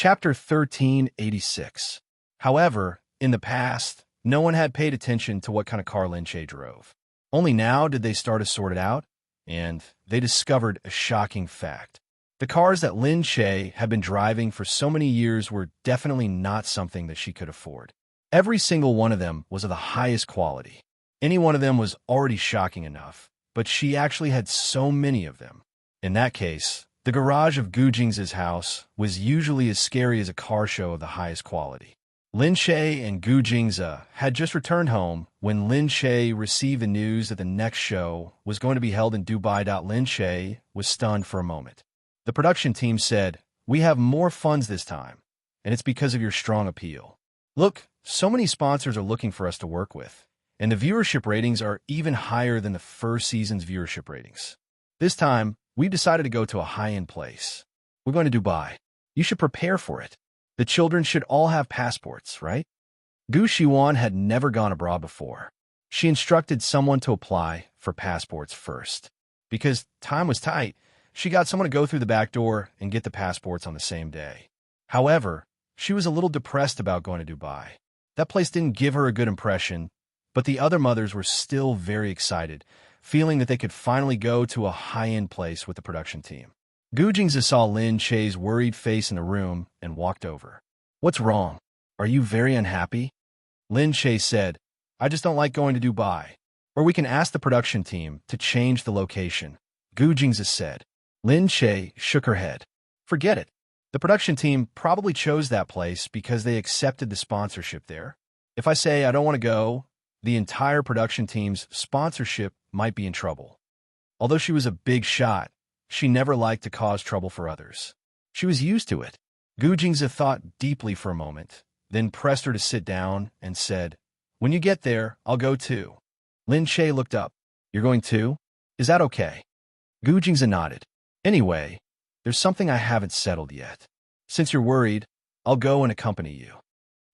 Chapter 1386. However, in the past, no one had paid attention to what kind of car Lin Che drove. Only now did they start to sort it out, and they discovered a shocking fact. The cars that Lin Che had been driving for so many years were definitely not something that she could afford. Every single one of them was of the highest quality. Any one of them was already shocking enough, but she actually had so many of them. In that case, the garage of Gu Jing's house was usually as scary as a car show of the highest quality. Lin Che and Gu Jing's had just returned home when Lin Che received the news that the next show was going to be held in Dubai. Lin Che was stunned for a moment. The production team said, "We have more funds this time, and it's because of your strong appeal. Look, so many sponsors are looking for us to work with, and the viewership ratings are even higher than the first season's viewership ratings. This time, we've decided to go to a high-end place. We're going to Dubai. You should prepare for it. The children should all have passports, right?" Gu Shiwan had never gone abroad before. She instructed someone to apply for passports first. Because time was tight, she got someone to go through the back door and get the passports on the same day. However, she was a little depressed about going to Dubai. That place didn't give her a good impression, but the other mothers were still very excited, feeling that they could finally go to a high-end place with the production team. Gu Jingzi saw Lin Che's worried face in the room and walked over. "What's wrong? Are you very unhappy?" Lin Che said, "I just don't like going to Dubai. Or we can ask the production team to change the location," Gu Jingzi said. Lin Che shook her head. "Forget it. The production team probably chose that place because they accepted the sponsorship there. If I say I don't want to go, the entire production team's sponsorship might be in trouble." Although she was a big shot, she never liked to cause trouble for others. She was used to it. Gu Jingzi thought deeply for a moment, then pressed her to sit down and said, "When you get there, I'll go too." Lin Che looked up. "You're going too? Is that okay?" Gu Jingzi nodded. "Anyway, there's something I haven't settled yet. Since you're worried, I'll go and accompany you."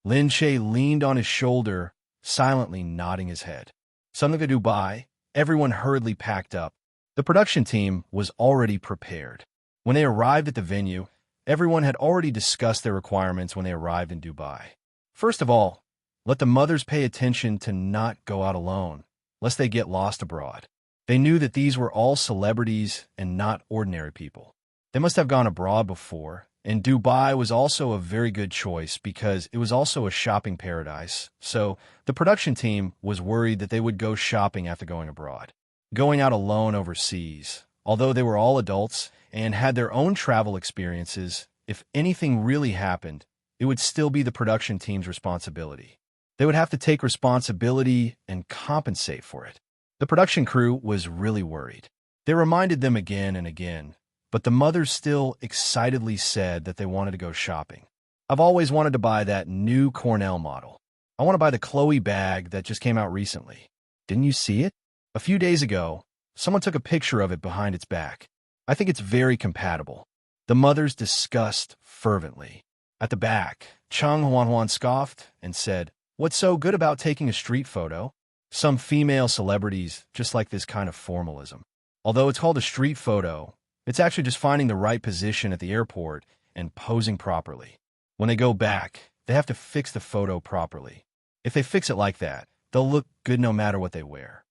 Lin Che leaned on his shoulder, silently nodding his head. Suddenly to Dubai, everyone hurriedly packed up. The production team was already prepared. When they arrived at the venue, everyone had already discussed their requirements when they arrived in Dubai. First of all, let the mothers pay attention to not go out alone, lest they get lost abroad. They knew that these were all celebrities and not ordinary people. They must have gone abroad before, and Dubai was also a very good choice because it was also a shopping paradise, so the production team was worried that they would go shopping after going abroad. Going out alone overseas, although they were all adults and had their own travel experiences, if anything really happened, it would still be the production team's responsibility. They would have to take responsibility and compensate for it. The production crew was really worried. They reminded them again and again, but the mothers still excitedly said that they wanted to go shopping. "I've always wanted to buy that new Cornell model. I want to buy the Chloe bag that just came out recently. Didn't you see it? A few days ago, someone took a picture of it behind its back. I think it's very compatible." The mothers discussed fervently. At the back, Cheng Huanhuan scoffed and said, "What's so good about taking a street photo? Some female celebrities just like this kind of formalism. Although it's called a street photo, it's actually just finding the right position at the airport and posing properly. When they go back, they have to fix the photo properly. If they fix it like that, they'll look good no matter what they wear.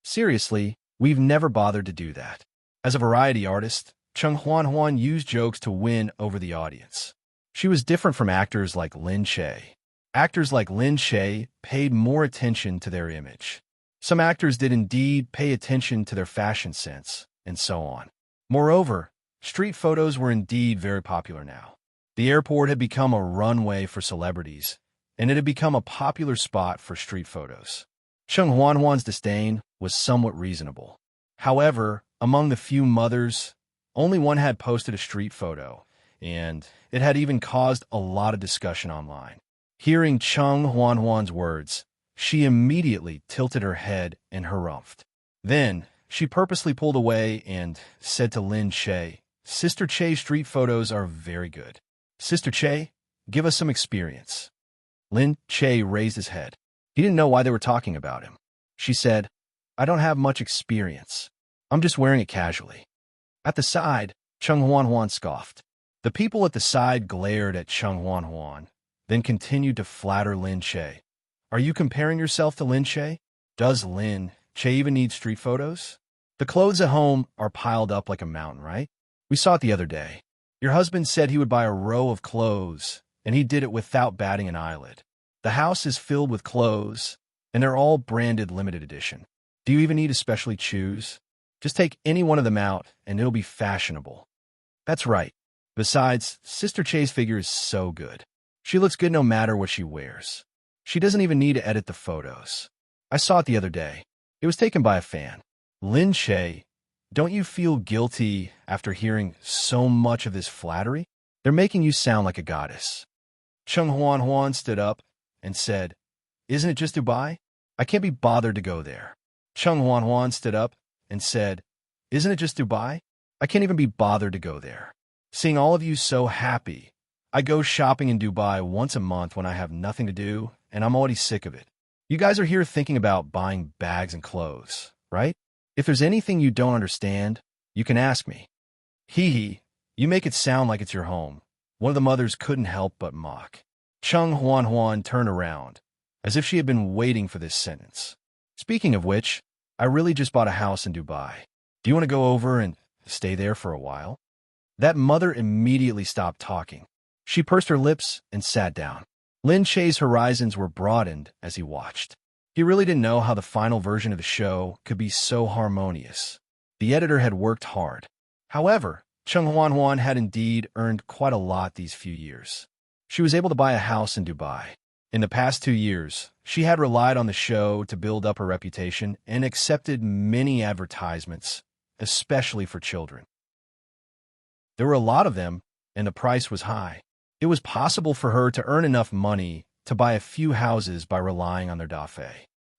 Seriously, we've never bothered to do that." As a variety artist, Cheng Huanhuan used jokes to win over the audience. She was different from actors like Lin Che. Actors like Lin Che paid more attention to their image. Some actors did indeed pay attention to their fashion sense, and so on. Moreover, street photos were indeed very popular now. The airport had become a runway for celebrities, and it had become a popular spot for street photos. Cheng Huanhuan's disdain was somewhat reasonable. However, among the few mothers, only one had posted a street photo, and it had even caused a lot of discussion online. Hearing Cheng Huanhuan's words, she immediately tilted her head and harumphed. Then, she purposely pulled away and said to Lin Che, "Sister Che's street photos are very good. Sister Che, give us some experience." Lin Che raised his head. He didn't know why they were talking about him. She said, "I don't have much experience. I'm just wearing it casually." At the side, Cheng Huanhuan scoffed. The people at the side glared at Chung Huan Huan, then continued to flatter Lin Che. Are you comparing yourself to Lin Che? Does Lin Che even need street photos? The clothes at home are piled up like a mountain, right? We saw it the other day. Your husband said he would buy a row of clothes, and he did it without batting an eyelid. The house is filled with clothes, and they're all branded limited edition. Do you even need to specially choose? Just take any one of them out, and it'll be fashionable. That's right. Besides, Sister Che's figure is so good. She looks good no matter what she wears. She doesn't even need to edit the photos. I saw it the other day. It was taken by a fan. Lin Che, don't you feel guilty after hearing so much of this flattery? They're making you sound like a goddess. Chung Huan Huan stood up and said, Isn't it just Dubai? I can't be bothered to go there. Chung Huan Huan stood up and said, Isn't it just Dubai? I can't even be bothered to go there. Seeing all of you so happy. I go shopping in Dubai once a month when I have nothing to do, and I'm already sick of it. You guys are here thinking about buying bags and clothes, right? If there's anything you don't understand, you can ask me. Hee hee, you make it sound like it's your home. One of the mothers couldn't help but mock. Chung Huan Huan turned around, as if she had been waiting for this sentence. Speaking of which, I really just bought a house in Dubai. Do you want to go over and stay there for a while? That mother immediately stopped talking. She pursed her lips and sat down. Lin Che's horizons were broadened as he watched. He really didn't know how the final version of the show could be so harmonious. The editor had worked hard. However, Chung Huan Huan had indeed earned quite a lot these few years. She was able to buy a house in Dubai. In the past 2 years, she had relied on the show to build up her reputation and accepted many advertisements, especially for children. There were a lot of them, and the price was high. It was possible for her to earn enough money to buy a few houses by relying on their dafe.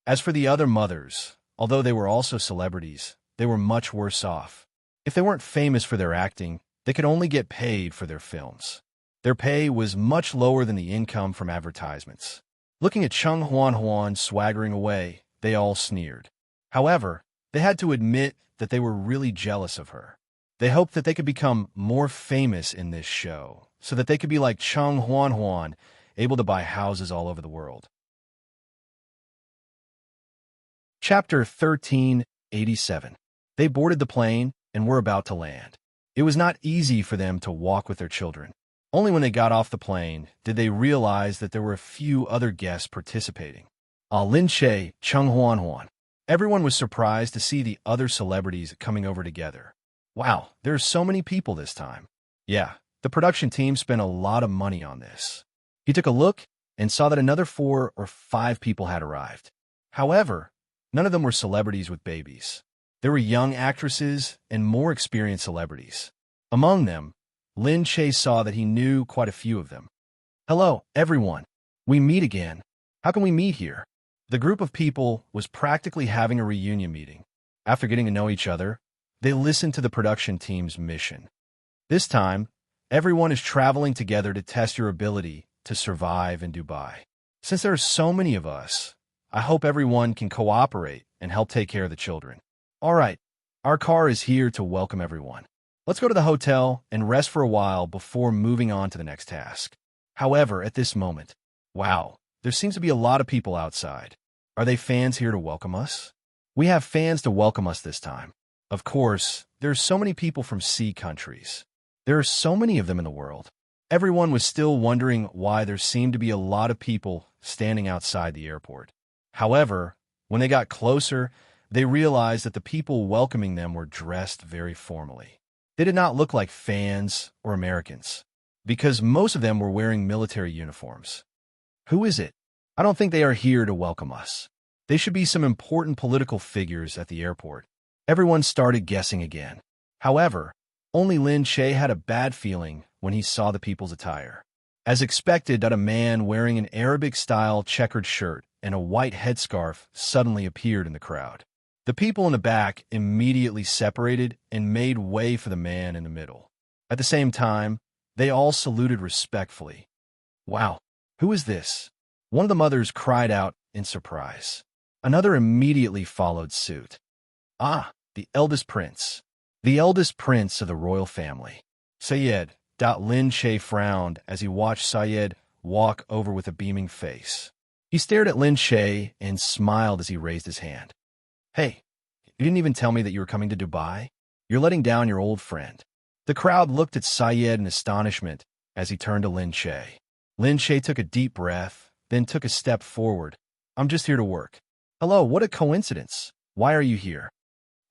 As for the other mothers, although they were also celebrities, they were much worse off. If they weren't famous for their acting, they could only get paid for their films. Their pay was much lower than the income from advertisements. Looking at Chung Huan Huan swaggering away, they all sneered. However, they had to admit that they were really jealous of her. They hoped that they could become more famous in this show, so that they could be like Chung Huan Huan, able to buy houses all over the world. Chapter 1387. They boarded the plane and were about to land. It was not easy for them to walk with their children. Only when they got off the plane did they realize that there were a few other guests participating. Lin Che, Chung Huan Huan. Everyone was surprised to see the other celebrities coming over together. Wow, there are so many people this time. Yeah, the production team spent a lot of money on this. He took a look and saw that another 4 or 5 people had arrived. However, none of them were celebrities with babies. There were young actresses and more experienced celebrities. Among them, Lin Che saw that he knew quite a few of them. Hello, everyone. We meet again. How can we meet here? The group of people was practically having a reunion meeting. After getting to know each other, they listened to the production team's mission. This time, everyone is traveling together to test your ability to survive in Dubai. Since there are so many of us, I hope everyone can cooperate and help take care of the children. All right, our car is here to welcome everyone. Let's go to the hotel and rest for a while before moving on to the next task. However, at this moment, wow, there seems to be a lot of people outside. Are they fans here to welcome us? We have fans to welcome us this time. Of course, there are so many people from sea countries. There are so many of them in the world. Everyone was still wondering why there seemed to be a lot of people standing outside the airport. However, when they got closer, they realized that the people welcoming them were dressed very formally. They did not look like fans or Americans, because most of them were wearing military uniforms. Who is it? I don't think they are here to welcome us. They should be some important political figures at the airport. Everyone started guessing again. However, only Lin Che had a bad feeling when he saw the people's attire. As expected, that a man wearing an Arabic-style checkered shirt and a white headscarf suddenly appeared in the crowd. The people in the back immediately separated and made way for the man in the middle. At the same time, they all saluted respectfully. Wow, who is this? One of the mothers cried out in surprise. Another immediately followed suit. Ah, the eldest prince. The eldest prince of the royal family. Sayed, Lin Che frowned as he watched Syed walk over with a beaming face. He stared at Lin Che and smiled as he raised his hand. Hey, you didn't even tell me that you were coming to Dubai? You're letting down your old friend. The crowd looked at Syed in astonishment as he turned to Lin Che. Lin Che took a deep breath, then took a step forward. I'm just here to work. Hello, what a coincidence. Why are you here?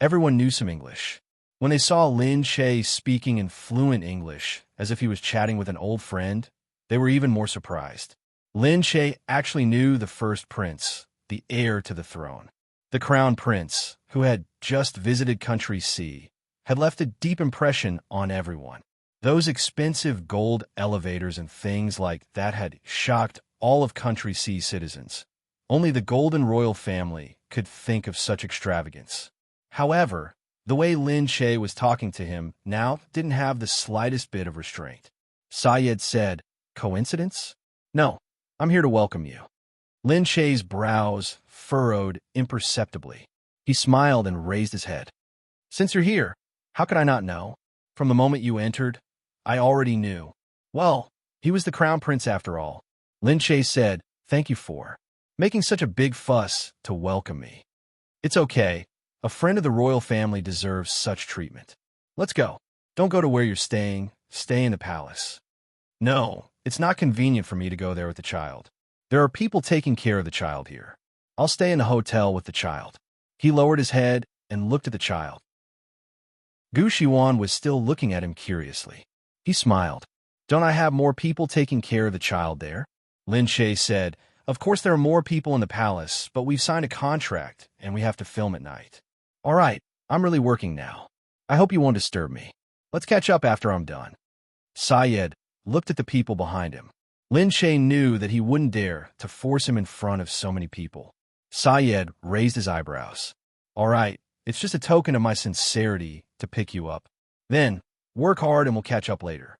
Everyone knew some English. When they saw Lin Che speaking in fluent English, as if he was chatting with an old friend, they were even more surprised. Lin Che actually knew the first prince, the heir to the throne. The crown prince, who had just visited Country C, had left a deep impression on everyone. Those expensive gold elevators and things like that had shocked all of Country C citizens. Only the golden royal family could think of such extravagance. However, the way Lin Che was talking to him now didn't have the slightest bit of restraint. Syed said, Coincidence? No, I'm here to welcome you. Lin Che's brows furrowed imperceptibly. He smiled and raised his head. Since you're here, how could I not know? From the moment you entered, I already knew. Well, he was the crown prince after all. Lin Che said, thank you for making such a big fuss to welcome me. It's okay. A friend of the royal family deserves such treatment. Let's go. Don't go to where you're staying. Stay in the palace. No, it's not convenient for me to go there with the child. There are people taking care of the child here. I'll stay in the hotel with the child. He lowered his head and looked at the child. Gu Shiwan was still looking at him curiously. He smiled. Don't I have more people taking care of the child there? Lin Che said, Of course there are more people in the palace, but we've signed a contract and we have to film at night. All right, I'm really working now. I hope you won't disturb me. Let's catch up after I'm done. Syed looked at the people behind him. Lin Che knew that he wouldn't dare to force him in front of so many people. Syed raised his eyebrows. All right, it's just a token of my sincerity to pick you up. Then, work hard and we'll catch up later.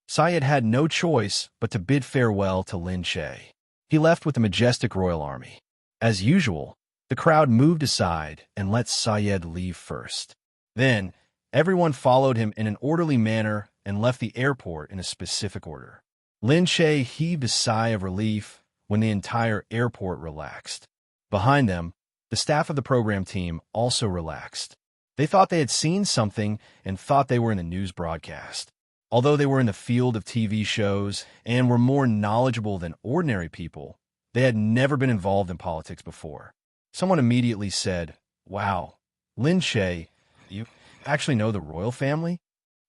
Syed had no choice but to bid farewell to Lin Che. He left with the majestic royal army. As usual, the crowd moved aside and let Syed leave first. Then, everyone followed him in an orderly manner and left the airport in a specific order. Lin Che heaved a sigh of relief when the entire airport relaxed. Behind them, the staff of the program team also relaxed. They thought they had seen something and thought they were in a news broadcast. Although they were in the field of TV shows and were more knowledgeable than ordinary people, they had never been involved in politics before. Someone immediately said, Wow, Lin Che, you actually know the royal family?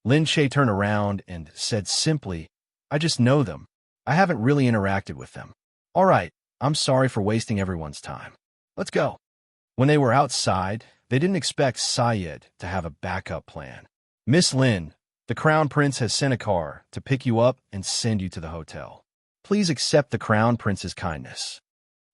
Lin Che turned around and said simply, I just know them. I haven't really interacted with them. All right, I'm sorry for wasting everyone's time. Let's go. When they were outside, they didn't expect Syed to have a backup plan. Miss Lin, the crown prince has sent a car to pick you up and send you to the hotel. Please accept the crown prince's kindness.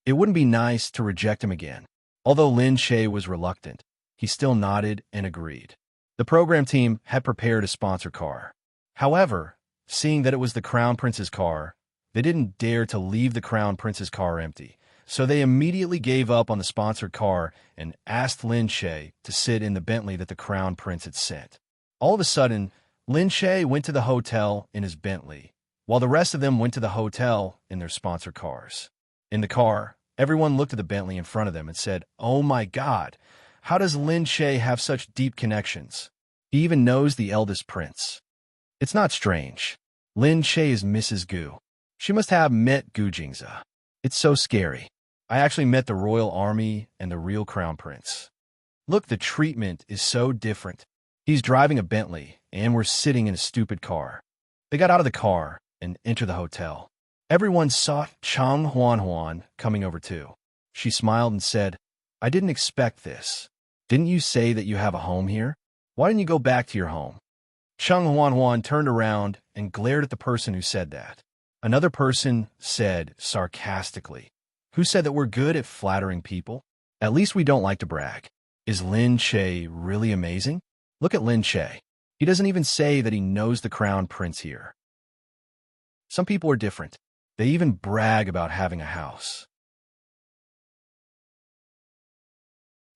It wouldn't be nice to reject him again. Although Lin Che was reluctant, he still nodded and agreed. The program team had prepared a sponsor car. However, seeing that it was the crown prince's car, they didn't dare to leave the crown prince's car empty. So they immediately gave up on the sponsored car and asked Lin Che to sit in the Bentley that the crown prince had sent. All of a sudden, Lin Che went to the hotel in his Bentley, while the rest of them went to the hotel in their sponsored cars. In the car, everyone looked at the Bentley in front of them and said, Oh my God, how does Lin Che have such deep connections? He even knows the eldest prince. It's not strange. Lin Che is Mrs. Gu. She must have met Gu Jingza. It's so scary. I actually met the royal army and the real crown prince. Look, the treatment is so different. He's driving a Bentley, and we're sitting in a stupid car. They got out of the car and entered the hotel. Everyone saw Chang Huan coming over too. She smiled and said, I didn't expect this. Didn't you say that you have a home here? Why didn't you go back to your home? Chang Huan turned around and glared at the person who said that. Another person said sarcastically, Who said that we're good at flattering people? At least we don't like to brag. Is Lin Che really amazing? Look at Lin Che. He doesn't even say that he knows the crown prince here. Some people are different. They even brag about having a house.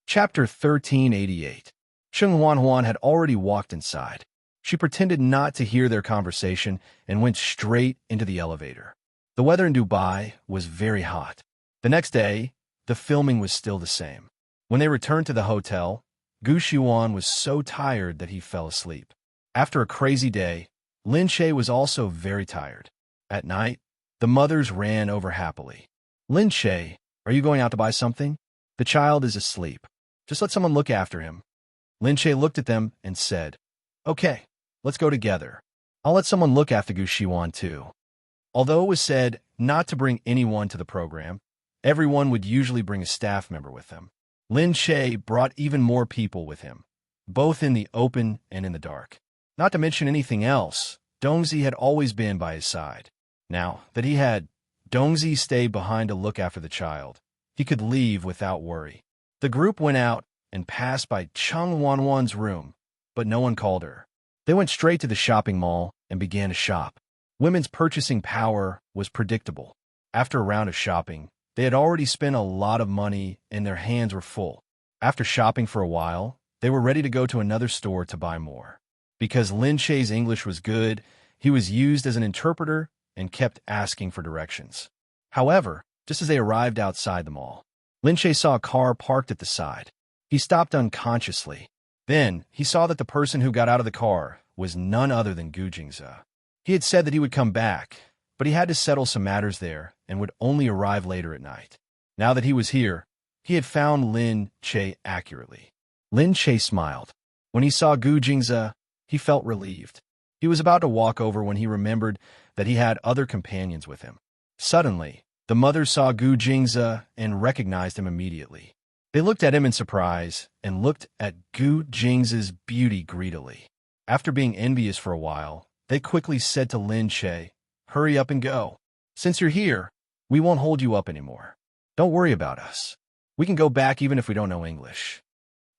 Chapter 1388. Cheng Huan had already walked inside. She pretended not to hear their conversation and went straight into the elevator. The weather in Dubai was very hot. The next day, the filming was still the same. When they returned to the hotel, Gu Xiuan was so tired that he fell asleep. After a crazy day, Lin Che was also very tired. At night, the mothers ran over happily. Lin Che, are you going out to buy something? The child is asleep. Just let someone look after him. Lin Che looked at them and said, Okay, let's go together. I'll let someone look after Gu Xiuan too. Although it was said not to bring anyone to the program, everyone would usually bring a staff member with them. Lin Che brought even more people with him, both in the open and in the dark. Not to mention anything else, Dongzi had always been by his side. Now that he had Dongzi stay behind to look after the child, he could leave without worry. The group went out and passed by Cheng Wanwan's room, but no one called her. They went straight to the shopping mall and began to shop. Women's purchasing power was predictable. After a round of shopping, they had already spent a lot of money and their hands were full. After shopping for a while, they were ready to go to another store to buy more. Because Lin Che's English was good, he was used as an interpreter and kept asking for directions. However, just as they arrived outside the mall, Lin Che saw a car parked at the side. He stopped unconsciously. Then, he saw that the person who got out of the car was none other than Gu Jingze. He had said that he would come back, but he had to settle some matters there and would only arrive later at night. Now that he was here, he had found Lin Che accurately. Lin Che smiled. When he saw Gu Jingze, he felt relieved. He was about to walk over when he remembered that he had other companions with him. Suddenly, the mother saw Gu Jingze and recognized him immediately. They looked at him in surprise and looked at Gu Jingze's beauty greedily. After being envious for a while, they quickly said to Lin Che, Hurry up and go. Since you're here, we won't hold you up anymore. Don't worry about us. We can go back even if we don't know English.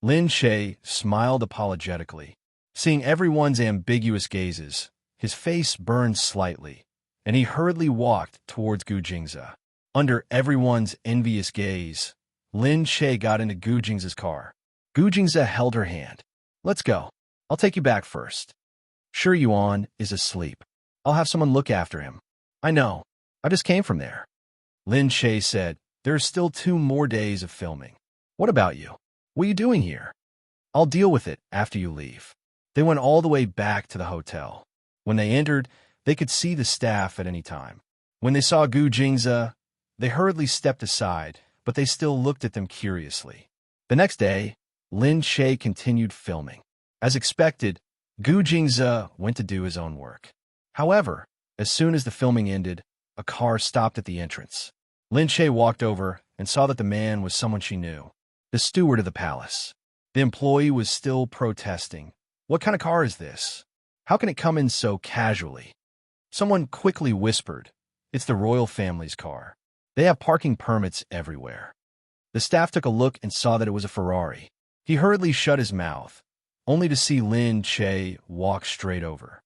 Lin Che smiled apologetically. Seeing everyone's ambiguous gazes, his face burned slightly, and he hurriedly walked towards Gu Jingze. Under everyone's envious gaze, Lin Che got into Gu Jingze's car. Gu Jingze held her hand. Let's go. I'll take you back first. Sure, Yuan is asleep. I'll have someone look after him. I know. I just came from there. Lin Che said, There are still 2 more days of filming. What about you? What are you doing here? I'll deal with it after you leave. They went all the way back to the hotel. When they entered, they could see the staff at any time. When they saw Gu Jingze, they hurriedly stepped aside, but they still looked at them curiously. The next day, Lin Che continued filming. As expected, Gu Jingze went to do his own work. However, as soon as the filming ended, a car stopped at the entrance. Lin Che walked over and saw that the man was someone she knew, the steward of the palace. The employee was still protesting. What kind of car is this? How can it come in so casually? Someone quickly whispered, It's the royal family's car. They have parking permits everywhere. The staff took a look and saw that it was a Ferrari. He hurriedly shut his mouth, only to see Lin Che walk straight over.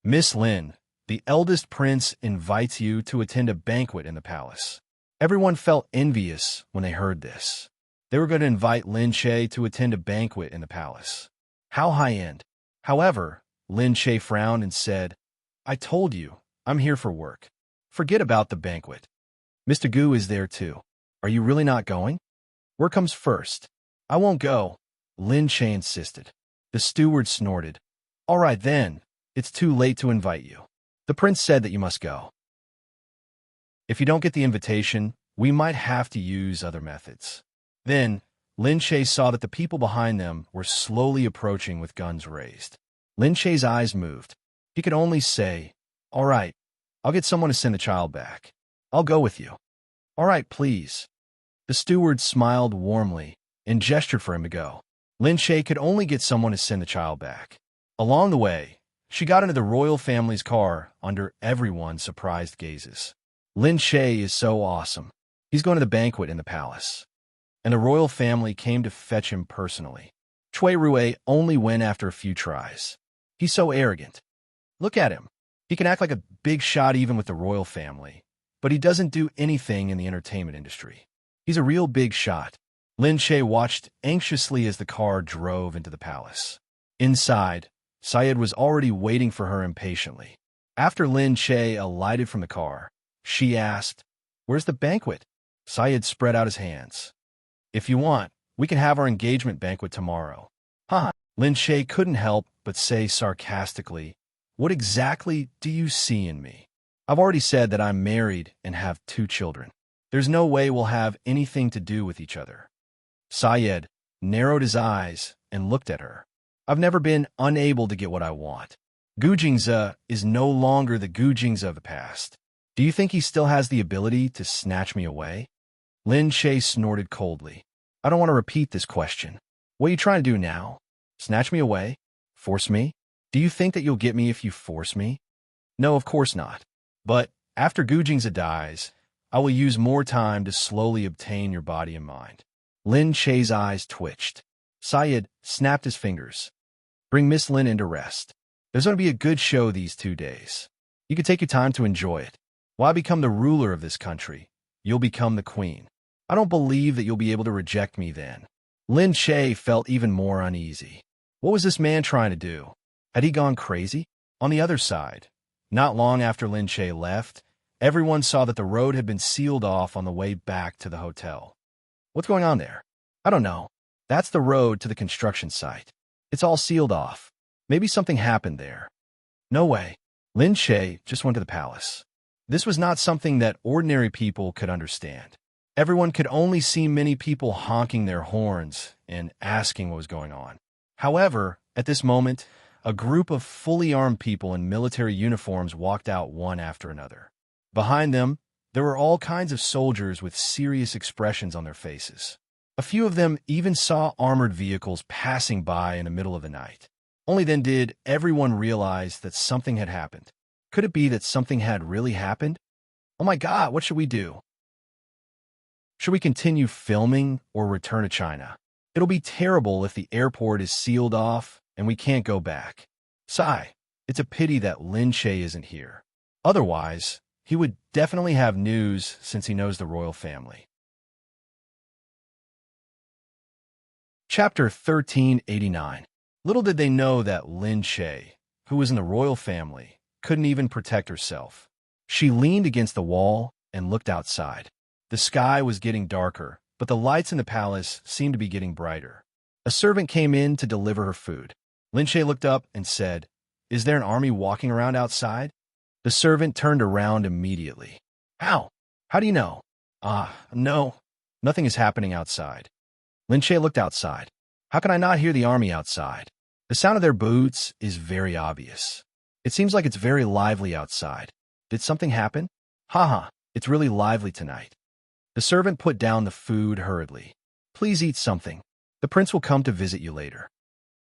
Miss Lin, the eldest prince invites you to attend a banquet in the palace. Everyone felt envious when they heard this. They were going to invite Lin Che to attend a banquet in the palace. How high-end. However, Lin Che frowned and said, I told you, I'm here for work. Forget about the banquet. Mr. Gu is there too. Are you really not going? Work comes first. I won't go, Lin Che insisted. The steward snorted. All right then, it's too late to invite you. The prince said that you must go. If you don't get the invitation, we might have to use other methods. Then, Lin Che saw that the people behind them were slowly approaching with guns raised. Lin Che's eyes moved. He could only say, All right, I'll get someone to send the child back. I'll go with you. All right, please. The steward smiled warmly and gestured for him to go. Lin Che could only get someone to send the child back. Along the way, she got into the royal family's car under everyone's surprised gazes. Lin Che is so awesome. He's going to the banquet in the palace. And the royal family came to fetch him personally. Cui Rue only went after a few tries. He's so arrogant. Look at him. He can act like a big shot even with the royal family, but he doesn't do anything in the entertainment industry. He's a real big shot. Lin Che watched anxiously as the car drove into the palace. Inside, Syed was already waiting for her impatiently. After Lin Che alighted from the car, she asked, "Where's the banquet?" Syed spread out his hands. "If you want, we can have our engagement banquet tomorrow." Huh? Lin Che couldn't help but say sarcastically, "What exactly do you see in me? I've already said that I'm married and have 2 children. There's no way we'll have anything to do with each other." Syed narrowed his eyes and looked at her. "I've never been unable to get what I want. Gujingza is no longer the Gujingza of the past. Do you think he still has the ability to snatch me away?" Lin Che snorted coldly. "I don't want to repeat this question. What are you trying to do now? Snatch me away? Force me? Do you think that you'll get me if you force me?" "No, of course not. But after Gujingza dies, I will use more time to slowly obtain your body and mind." Lin Che's eyes twitched. Syed snapped his fingers. "Bring Miss Lin in to rest. There's going to be a good show these 2 days. You can take your time to enjoy it. While I become the ruler of this country, you'll become the queen. I don't believe that you'll be able to reject me then." Lin Che felt even more uneasy. What was this man trying to do? Had he gone crazy? On the other side, not long after Lin Che left, everyone saw that the road had been sealed off on the way back to the hotel. "What's going on there?" "I don't know. That's the road to the construction site. It's all sealed off. Maybe something happened there." "No way." Lin Che just went to the palace. This was not something that ordinary people could understand. Everyone could only see many people honking their horns and asking what was going on. However, at this moment, a group of fully armed people in military uniforms walked out one after another. Behind them, there were all kinds of soldiers with serious expressions on their faces. A few of them even saw armored vehicles passing by in the middle of the night. Only then did everyone realize that something had happened. Could it be that something had really happened? "Oh my God, what should we do? Should we continue filming or return to China? It'll be terrible if the airport is sealed off and we can't go back. Sigh, it's a pity that Lin Che isn't here. Otherwise, he would definitely have news since he knows the royal family." Chapter 1389. Little did they know that Lin Che, who was in the royal family, couldn't even protect herself. She leaned against the wall and looked outside. The sky was getting darker, but the lights in the palace seemed to be getting brighter. A servant came in to deliver her food. Lin Che looked up and said, "Is there an army walking around outside?" The servant turned around immediately. How? How do you know?" No, nothing is happening outside." Lin Che looked outside. "How can I not hear the army outside? The sound of their boots is very obvious. It seems like it's very lively outside. Did something happen? Haha, it's really lively tonight." The servant put down the food hurriedly. "Please eat something. The prince will come to visit you later."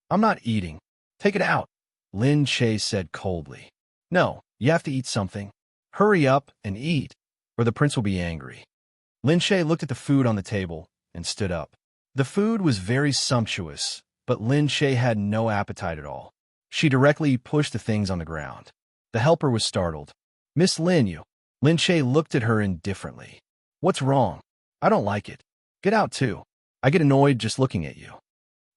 "I'm not eating. Take it out," Lin Che said coldly. "No, you have to eat something. Hurry up and eat, or the prince will be angry." Lin Che looked at the food on the table and stood up. The food was very sumptuous, but Lin Che had no appetite at all. She directly pushed the things on the ground. The helper was startled. "Miss Lin, you." Lin Che looked at her indifferently. "What's wrong? I don't like it. Get out too. I get annoyed just looking at you."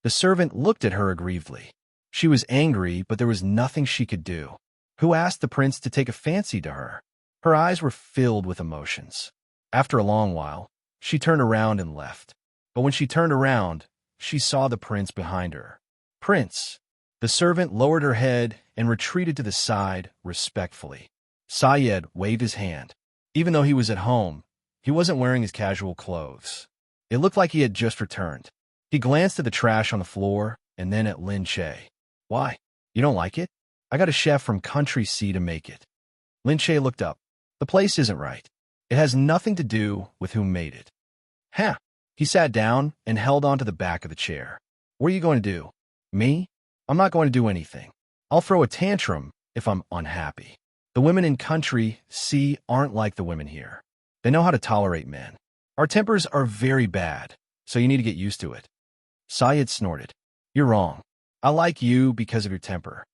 The servant looked at her aggrievedly. She was angry, but there was nothing she could do. Who asked the prince to take a fancy to her? Her eyes were filled with emotions. After a long while, she turned around and left. But when she turned around, she saw the prince behind her. "Prince." The servant lowered her head and retreated to the side respectfully. Syed waved his hand. Even though he was at home, he wasn't wearing his casual clothes. It looked like he had just returned. He glanced at the trash on the floor and then at Lin Che. "Why? You don't like it? I got a chef from Country C to make it." Lin Che looked up. "The place isn't right. It has nothing to do with who made it." "Huh." He sat down and held onto the back of the chair. "What are you going to do?" "Me? I'm not going to do anything. I'll throw a tantrum if I'm unhappy. The women in Country C aren't like the women here. They know how to tolerate men. Our tempers are very bad, so you need to get used to it." Syed snorted. "You're wrong. I like you because of your temper."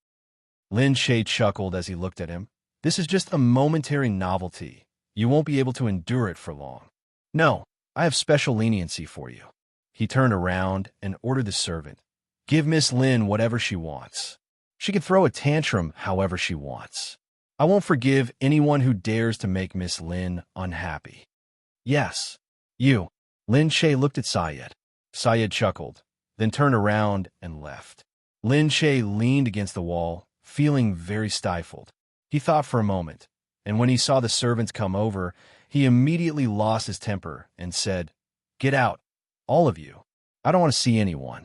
Lin Che chuckled as he looked at him. "This is just a momentary novelty. You won't be able to endure it for long. No, I have special leniency for you." He turned around and ordered the servant, "Give Miss Lin whatever she wants." She can throw a tantrum however she wants. I won't forgive anyone who dares to make Miss Lin unhappy. Yes, you. Lin Shay looked at Syed. Syed chuckled, then turned around and left. Lin Shay leaned against the wall, feeling very stifled. He thought for a moment, and when he saw the servants come over, he immediately lost his temper and said, "Get out, all of you. I don't want to see anyone."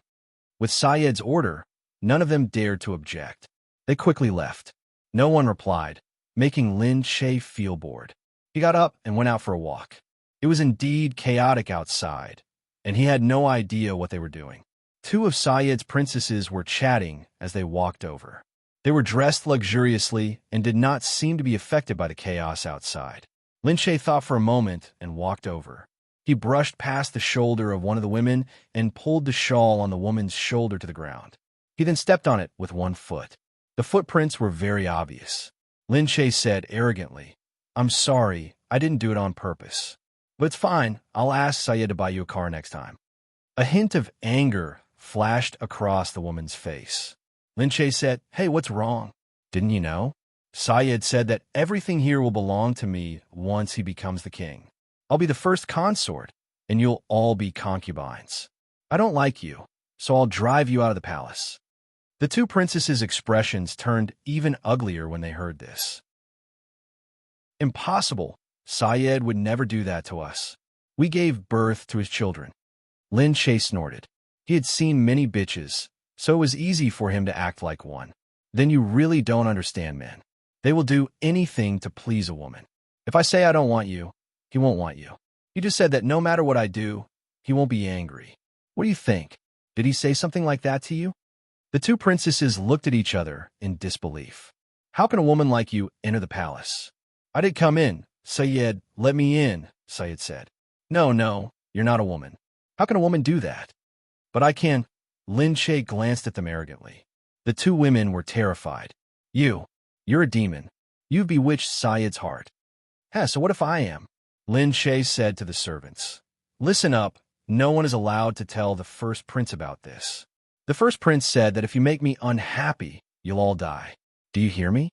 With Syed's order, none of them dared to object. They quickly left. No one replied, making Lin Shay feel bored. He got up and went out for a walk. It was indeed chaotic outside, and he had no idea what they were doing. Two of Syed's princesses were chatting as they walked over. They were dressed luxuriously and did not seem to be affected by the chaos outside. Lin Shay thought for a moment and walked over. He brushed past the shoulder of one of the women and pulled the shawl on the woman's shoulder to the ground. He then stepped on it with one foot. The footprints were very obvious. Lin Shay said arrogantly, "I'm sorry, I didn't do it on purpose. But it's fine, I'll ask Syed to buy you a car next time." A hint of anger flashed across the woman's face. Lin Shay said, "Hey, what's wrong? Didn't you know? Syed said that everything here will belong to me once he becomes the king. I'll be the first consort, and you'll all be concubines. I don't like you, so I'll drive you out of the palace." The two princesses' expressions turned even uglier when they heard this. "Impossible. Syed would never do that to us. We gave birth to his children." Lin Shay snorted. He had seen many bitches, so it was easy for him to act like one. "Then you really don't understand men. They will do anything to please a woman. If I say I don't want you, he won't want you. He just said that no matter what I do, he won't be angry. What do you think? Did he say something like that to you?" The two princesses looked at each other in disbelief. "How can a woman like you enter the palace?" "I did come in. Syed, let me in," Syed said. No, you're not a woman. How can a woman do that?" "But I can." Lin Shay glanced at them arrogantly. The two women were terrified. You're a demon. You've bewitched Syed's heart." So what if I am?" Lin Shay said to the servants. "Listen up. No one is allowed to tell the first prince about this. The first prince said that if you make me unhappy, you'll all die. Do you hear me?"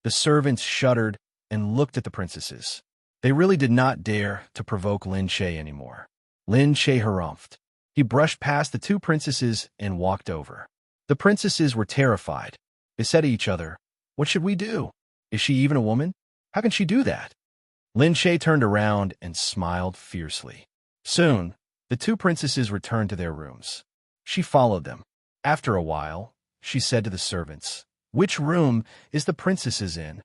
The servants shuddered and looked at the princesses. They really did not dare to provoke Lin Shay anymore. Lin Shay harumphed. He brushed past the two princesses and walked over. The princesses were terrified. They said to each other, "What should we do? Is she even a woman? How can she do that?" Lin Shay turned around and smiled fiercely. Soon, the two princesses returned to their rooms. She followed them. After a while, she said to the servants, "Which room is the princesses in?"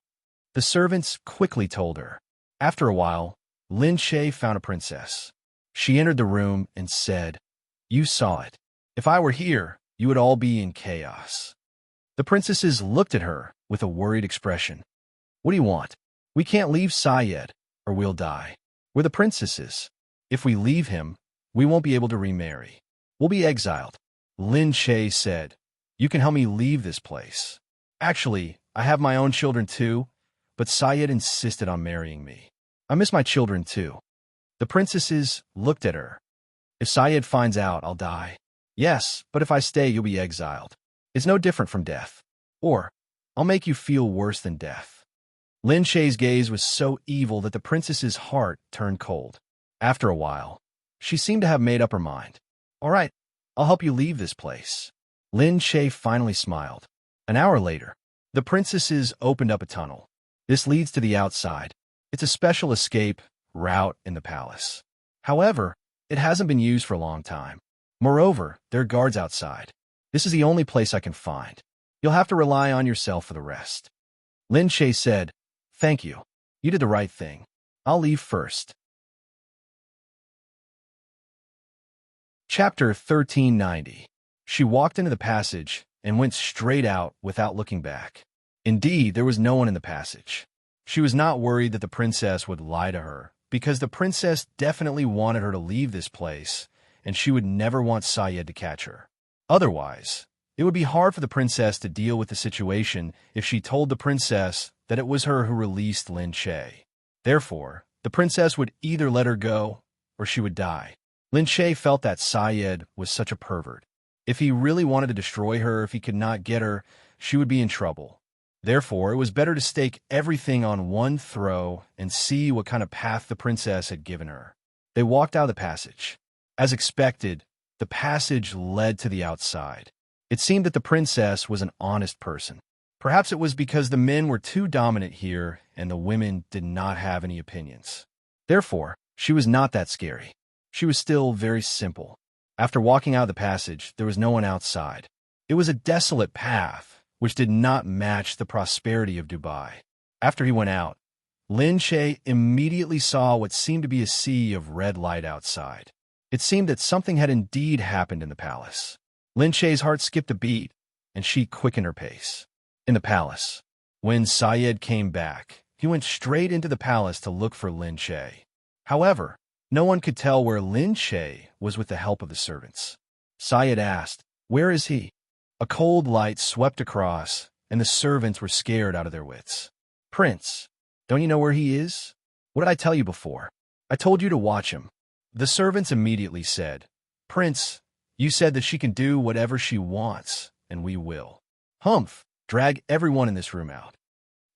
The servants quickly told her. After a while, Lin Shay found a princess. She entered the room and said, "You saw it. If I were here, you would all be in chaos." The princesses looked at her with a worried expression. "What do you want? We can't leave Syed, or we'll die. We're the princesses. If we leave him, we won't be able to remarry. We'll be exiled." Lin Shay said, "You can help me leave this place. Actually, I have my own children too, but Syed insisted on marrying me. I miss my children too." The princesses looked at her. "If Syed finds out, I'll die." "Yes, but if I stay, you'll be exiled. It's no different from death. Or, I'll make you feel worse than death." Lin Shay's gaze was so evil that the princess's heart turned cold. After a while, she seemed to have made up her mind. "All right, I'll help you leave this place." Lin Shay finally smiled. An hour later, the princesses opened up a tunnel. This leads to the outside. It's a special escape route in the palace. However, it hasn't been used for a long time. Moreover, there are guards outside. This is the only place I can find. You'll have to rely on yourself for the rest." Lin Shay said, "Thank you. You did the right thing. I'll leave first." Chapter 1390. She walked into the passage and went straight out without looking back. Indeed, there was no one in the passage. She was not worried that the princess would lie to her, because the princess definitely wanted her to leave this place, and she would never want Syed to catch her. Otherwise, it would be hard for the princess to deal with the situation if she told the princess that it was her who released Lin Shay. Therefore, the princess would either let her go, or she would die. Lin Shay felt that Syed was such a pervert. If he really wanted to destroy her, if he could not get her, she would be in trouble. Therefore, it was better to stake everything on one throw and see what kind of path the princess had given her. They walked out of the passage. As expected, the passage led to the outside. It seemed that the princess was an honest person. Perhaps it was because the men were too dominant here and the women did not have any opinions. Therefore, she was not that scary. She was still very simple. After walking out of the passage, there was no one outside. It was a desolate path, which did not match the prosperity of Dubai. After he went out, Lin Che immediately saw what seemed to be a sea of red light outside. It seemed that something had indeed happened in the palace. Lin Che's heart skipped a beat, and she quickened her pace. In the palace, when Syed came back, he went straight into the palace to look for Lin Che. However, no one could tell where Lin Che was with the help of the servants. Syed asked, "Where is he?" A cold light swept across, and the servants were scared out of their wits. "Prince, don't you know where he is? What did I tell you before? I told you to watch him." The servants immediately said, "Prince, you said that she can do whatever she wants, and we will." "Humph, drag everyone in this room out."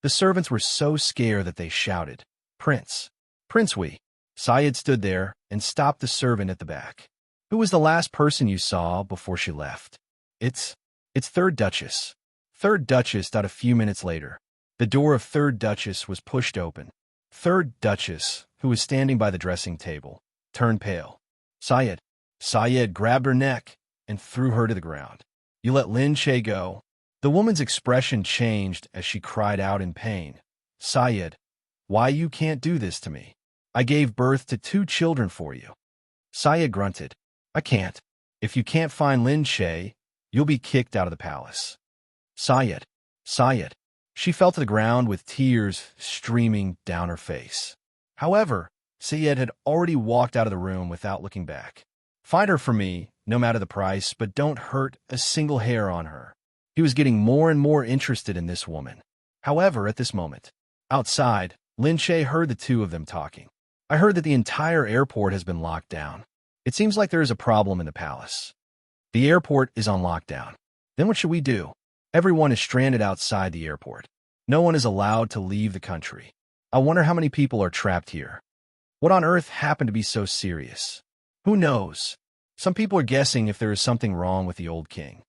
The servants were so scared that they shouted, "Prince, Prince we." Syed stood there and stopped the servant at the back. "Who was the last person you saw before she left?" It's Third Duchess." Third Duchess died a few minutes later. The door of Third Duchess was pushed open. Third Duchess, who was standing by the dressing table, turned pale. Syed grabbed her neck and threw her to the ground. "You let Lin Che go?" The woman's expression changed as she cried out in pain. "Syed, why you can't do this to me? I gave birth to 2 children for you." Syed grunted. "I can't. If you can't find Lin Che, you'll be kicked out of the palace." Syed. She fell to the ground with tears streaming down her face. However, Syed had already walked out of the room without looking back. "Find her for me, no matter the price, but don't hurt a single hair on her." He was getting more and more interested in this woman. However, at this moment, outside, Lin Che heard the two of them talking. "I heard that the entire airport has been locked down. It seems like there is a problem in the palace. The airport is on lockdown. Then what should we do? Everyone is stranded outside the airport. No one is allowed to leave the country. I wonder how many people are trapped here. What on earth happened to be so serious? Who knows? Some people are guessing if there is something wrong with the old king.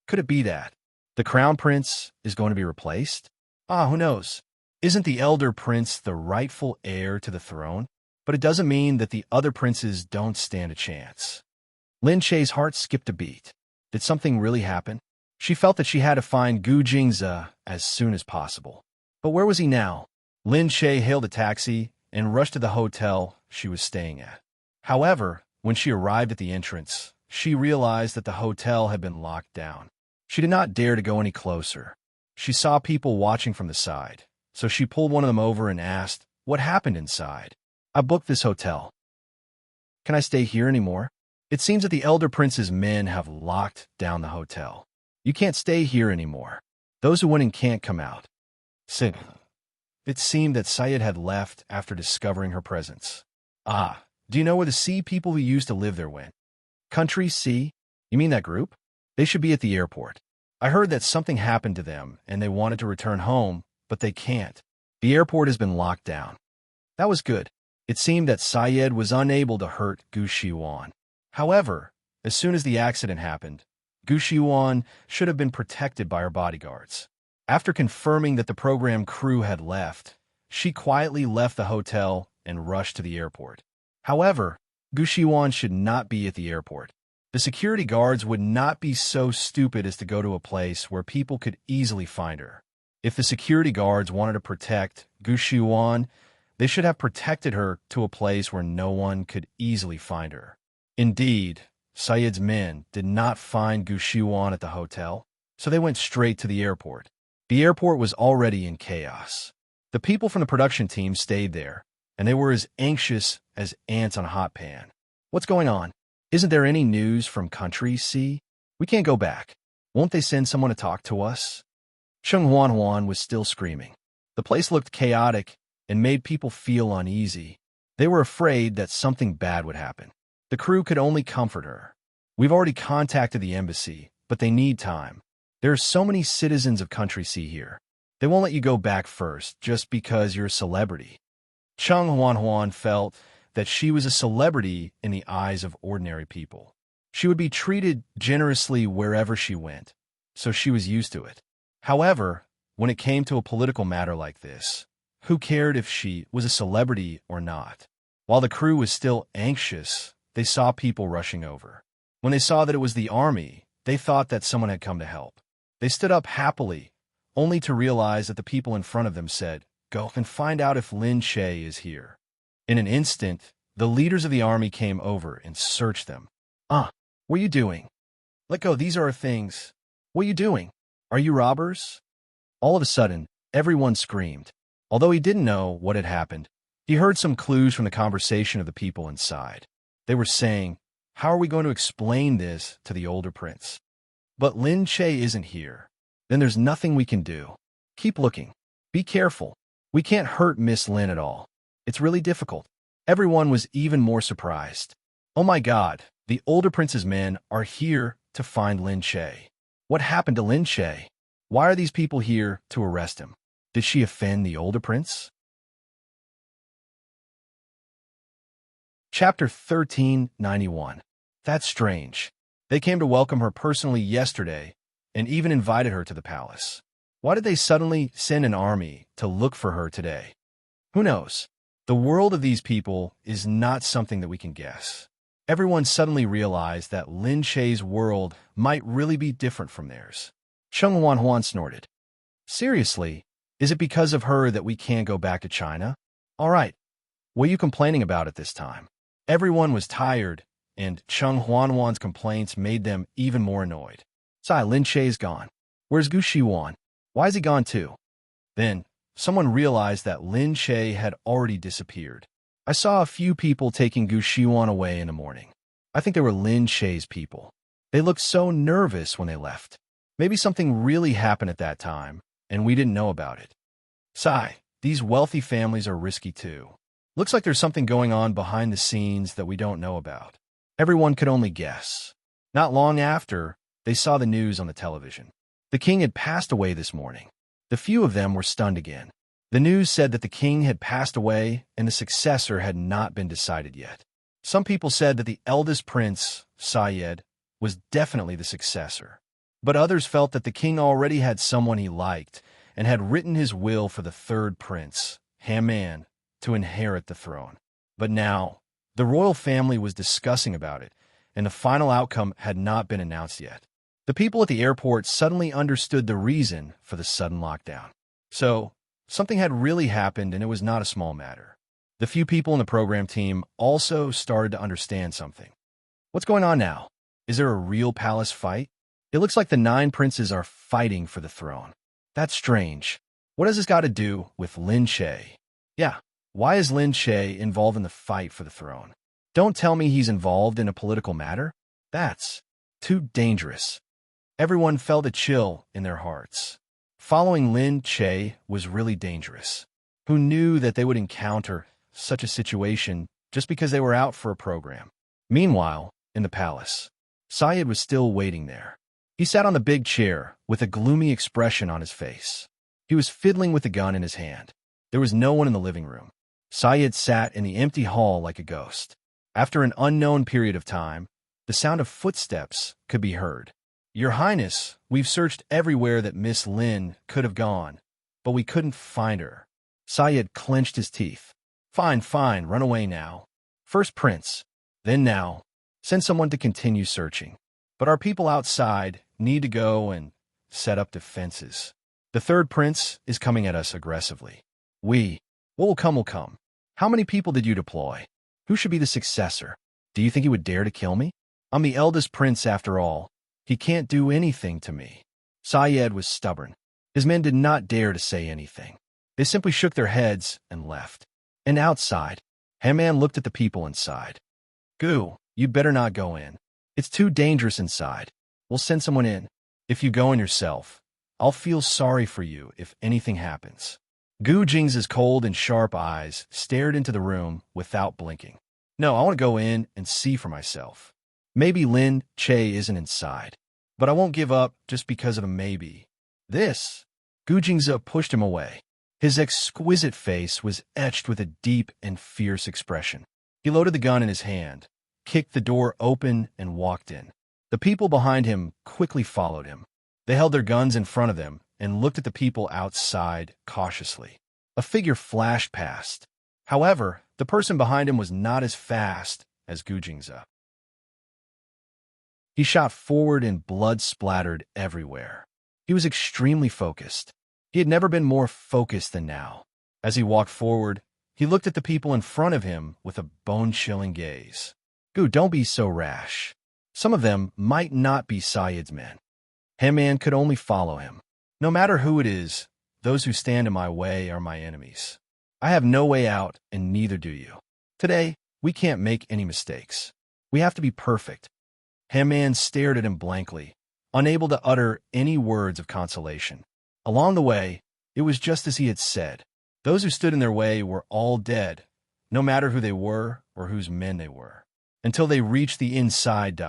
Could it be that the crown prince is going to be replaced? Who knows? Isn't the elder prince the rightful heir to the throne? But it doesn't mean that the other princes don't stand a chance." Lin Che's heart skipped a beat. Did something really happen? She felt that she had to find Gu Jingze as soon as possible. But where was he now? Lin Che hailed a taxi and rushed to the hotel she was staying at. However, when she arrived at the entrance, she realized that the hotel had been locked down. She did not dare to go any closer. She saw people watching from the side, so she pulled one of them over and asked, "What happened inside?" "I booked this hotel. Can I stay here anymore? It seems that the elder prince's men have locked down the hotel. You can't stay here anymore. Those who went in can't come out." It seemed that Syed had left after discovering her presence. Do you know where the sea people who used to live there went?" "Country Sea? You mean that group? They should be at the airport. I heard that something happened to them and they wanted to return home, but they can't. The airport has been locked down." That was good. It seemed that Syed was unable to hurt Gu Shiwan. However, as soon as the accident happened, Gu Shiwan should have been protected by her bodyguards. After confirming that the program crew had left, she quietly left the hotel and rushed to the airport. However, Gu Shiwan should not be at the airport. The security guards would not be so stupid as to go to a place where people could easily find her. If the security guards wanted to protect Gu Shiwan, they should have protected her to a place where no one could easily find her. Indeed, Syed's men did not find Gu Shiwan at the hotel, so they went straight to the airport. The airport was already in chaos. The people from the production team stayed there, and they were as anxious as ants on a hot pan. "What's going on? Isn't there any news from Country Sea? We can't go back. Won't they send someone to talk to us?" Cheng Huan was still screaming. The place looked chaotic and made people feel uneasy. They were afraid that something bad would happen. The crew could only comfort her. "We've already contacted the embassy, but they need time. There are so many citizens of Country C here. They won't let you go back first just because you're a celebrity. Cheng Huan felt that she was a celebrity in the eyes of ordinary people. She would be treated generously wherever she went, so she was used to it. However, when it came to a political matter like this, who cared if she was a celebrity or not? While the crew was still anxious, they saw people rushing over. When they saw that it was the army, they thought that someone had come to help. They stood up happily, only to realize that the people in front of them said, "Go and find out if Lin Che is here." In an instant, the leaders of the army came over and searched them. What are you doing? Let go, these are our things. What are you doing? Are you robbers? All of a sudden, everyone screamed. Although he didn't know what had happened, he heard some clues from the conversation of the people inside. They were saying, "How are we going to explain this to the older prince?" But Lin Che isn't here. Then there's nothing we can do. Keep looking. Be careful. We can't hurt Miss Lin at all. It's really difficult. Everyone was even more surprised. Oh my God, the older prince's men are here to find Lin Che. What happened to Lin Che? Why are these people here to arrest him? Did she offend the older prince? Chapter 1391. That's strange. They came to welcome her personally yesterday and even invited her to the palace. Why did they suddenly send an army to look for her today? Who knows? The world of these people is not something that we can guess. Everyone suddenly realized that Lin Che's world might really be different from theirs. Cheng Huan snorted. Seriously? Is it because of her that we can't go back to China? All right. What are you complaining about at this time? Everyone was tired, and Cheng Huan's complaints made them even more annoyed. Lin Che's gone. Where's Gu Shiwan? Why is he gone too? Then, someone realized that Lin Che had already disappeared. I saw a few people taking Gu Shiwan away in the morning. I think they were Lin Che's people. They looked so nervous when they left. Maybe something really happened at that time, and we didn't know about it. These wealthy families are risky too. Looks like there's something going on behind the scenes that we don't know about. Everyone could only guess. Not long after, they saw the news on the television. The king had passed away this morning. The few of them were stunned again. The news said that the king had passed away and the successor had not been decided yet. Some people said that the eldest prince, Syed, was definitely the successor. But others felt that the king already had someone he liked and had written his will for the third prince, Haman, to inherit the throne. But now, the royal family was discussing about it, and the final outcome had not been announced yet. The people at the airport suddenly understood the reason for the sudden lockdown. So, something had really happened, and it was not a small matter. The few people in the program team also started to understand something. What's going on now? Is there a real palace fight? It looks like the 9 princes are fighting for the throne. That's strange. What has this got to do with Lin Che? Yeah, why is Lin Che involved in the fight for the throne? Don't tell me he's involved in a political matter. That's too dangerous. Everyone felt a chill in their hearts. Following Lin Che was really dangerous. Who knew that they would encounter such a situation just because they were out for a program? Meanwhile, in the palace, Syed was still waiting there. He sat on the big chair with a gloomy expression on his face. He was fiddling with the gun in his hand. There was no one in the living room. Syed sat in the empty hall like a ghost. After an unknown period of time, the sound of footsteps could be heard. "Your Highness, we've searched everywhere that Miss Lin could have gone, but we couldn't find her." Syed clenched his teeth. Fine, run away now. First Prince, then now. Send someone to continue searching. But our people outside need to go and set up defenses. The third prince is coming at us aggressively. What will come will come. How many people did you deploy? Who should be the successor? Do you think he would dare to kill me? I'm the eldest prince after all. He can't do anything to me. Syed was stubborn. His men did not dare to say anything. They simply shook their heads and left. And outside, Haman looked at the people inside. "Gu, you'd better not go in. It's too dangerous inside. We'll send someone in. If you go in yourself, I'll feel sorry for you if anything happens." Gu Jing's cold and sharp eyes stared into the room without blinking. "No, I want to go in and see for myself. Maybe Lin Che isn't inside. but I won't give up just because of a maybe. This. Gu Jingze pushed him away. His exquisite face was etched with a deep and fierce expression. He loaded the gun in his hand, kicked the door open, and walked in. The people behind him quickly followed him. They held their guns in front of them and looked at the people outside cautiously. A figure flashed past. However, the person behind him was not as fast as Gu Jingze. He shot forward and blood splattered everywhere. He was extremely focused. He had never been more focused than now. As he walked forward, he looked at the people in front of him with a bone-chilling gaze. Gu, don't be so rash. Some of them might not be Sayid's men. Haman could only follow him. No matter who it is, those who stand in my way are my enemies. I have no way out, and neither do you. Today, we can't make any mistakes. We have to be perfect. Haman stared at him blankly, unable to utter any words of consolation. Along the way, it was just as he had said. Those who stood in their way were all dead, no matter who they were or whose men they were. Until they reached the inside.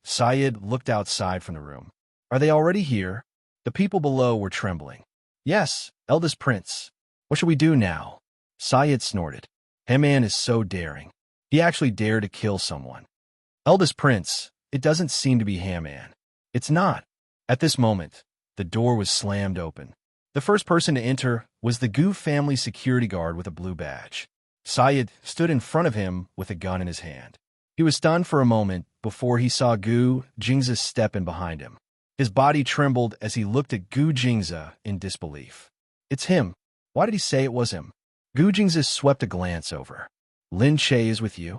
Sayid looked outside from the room. Are they already here? The people below were trembling. Yes, eldest prince. What shall we do now? Sayid snorted. Haman is so daring. He actually dared to kill someone. Eldest prince, it doesn't seem to be Haman. It's not. At this moment, the door was slammed open. The first person to enter was the Gu family security guard with a blue badge. Sayid stood in front of him with a gun in his hand. He was stunned for a moment before he saw Gu Jingze step in behind him. His body trembled as he looked at Gu Jingze in disbelief. It's him. Why did he say it was him? Gu Jingze swept a glance over. Lin Che is with you?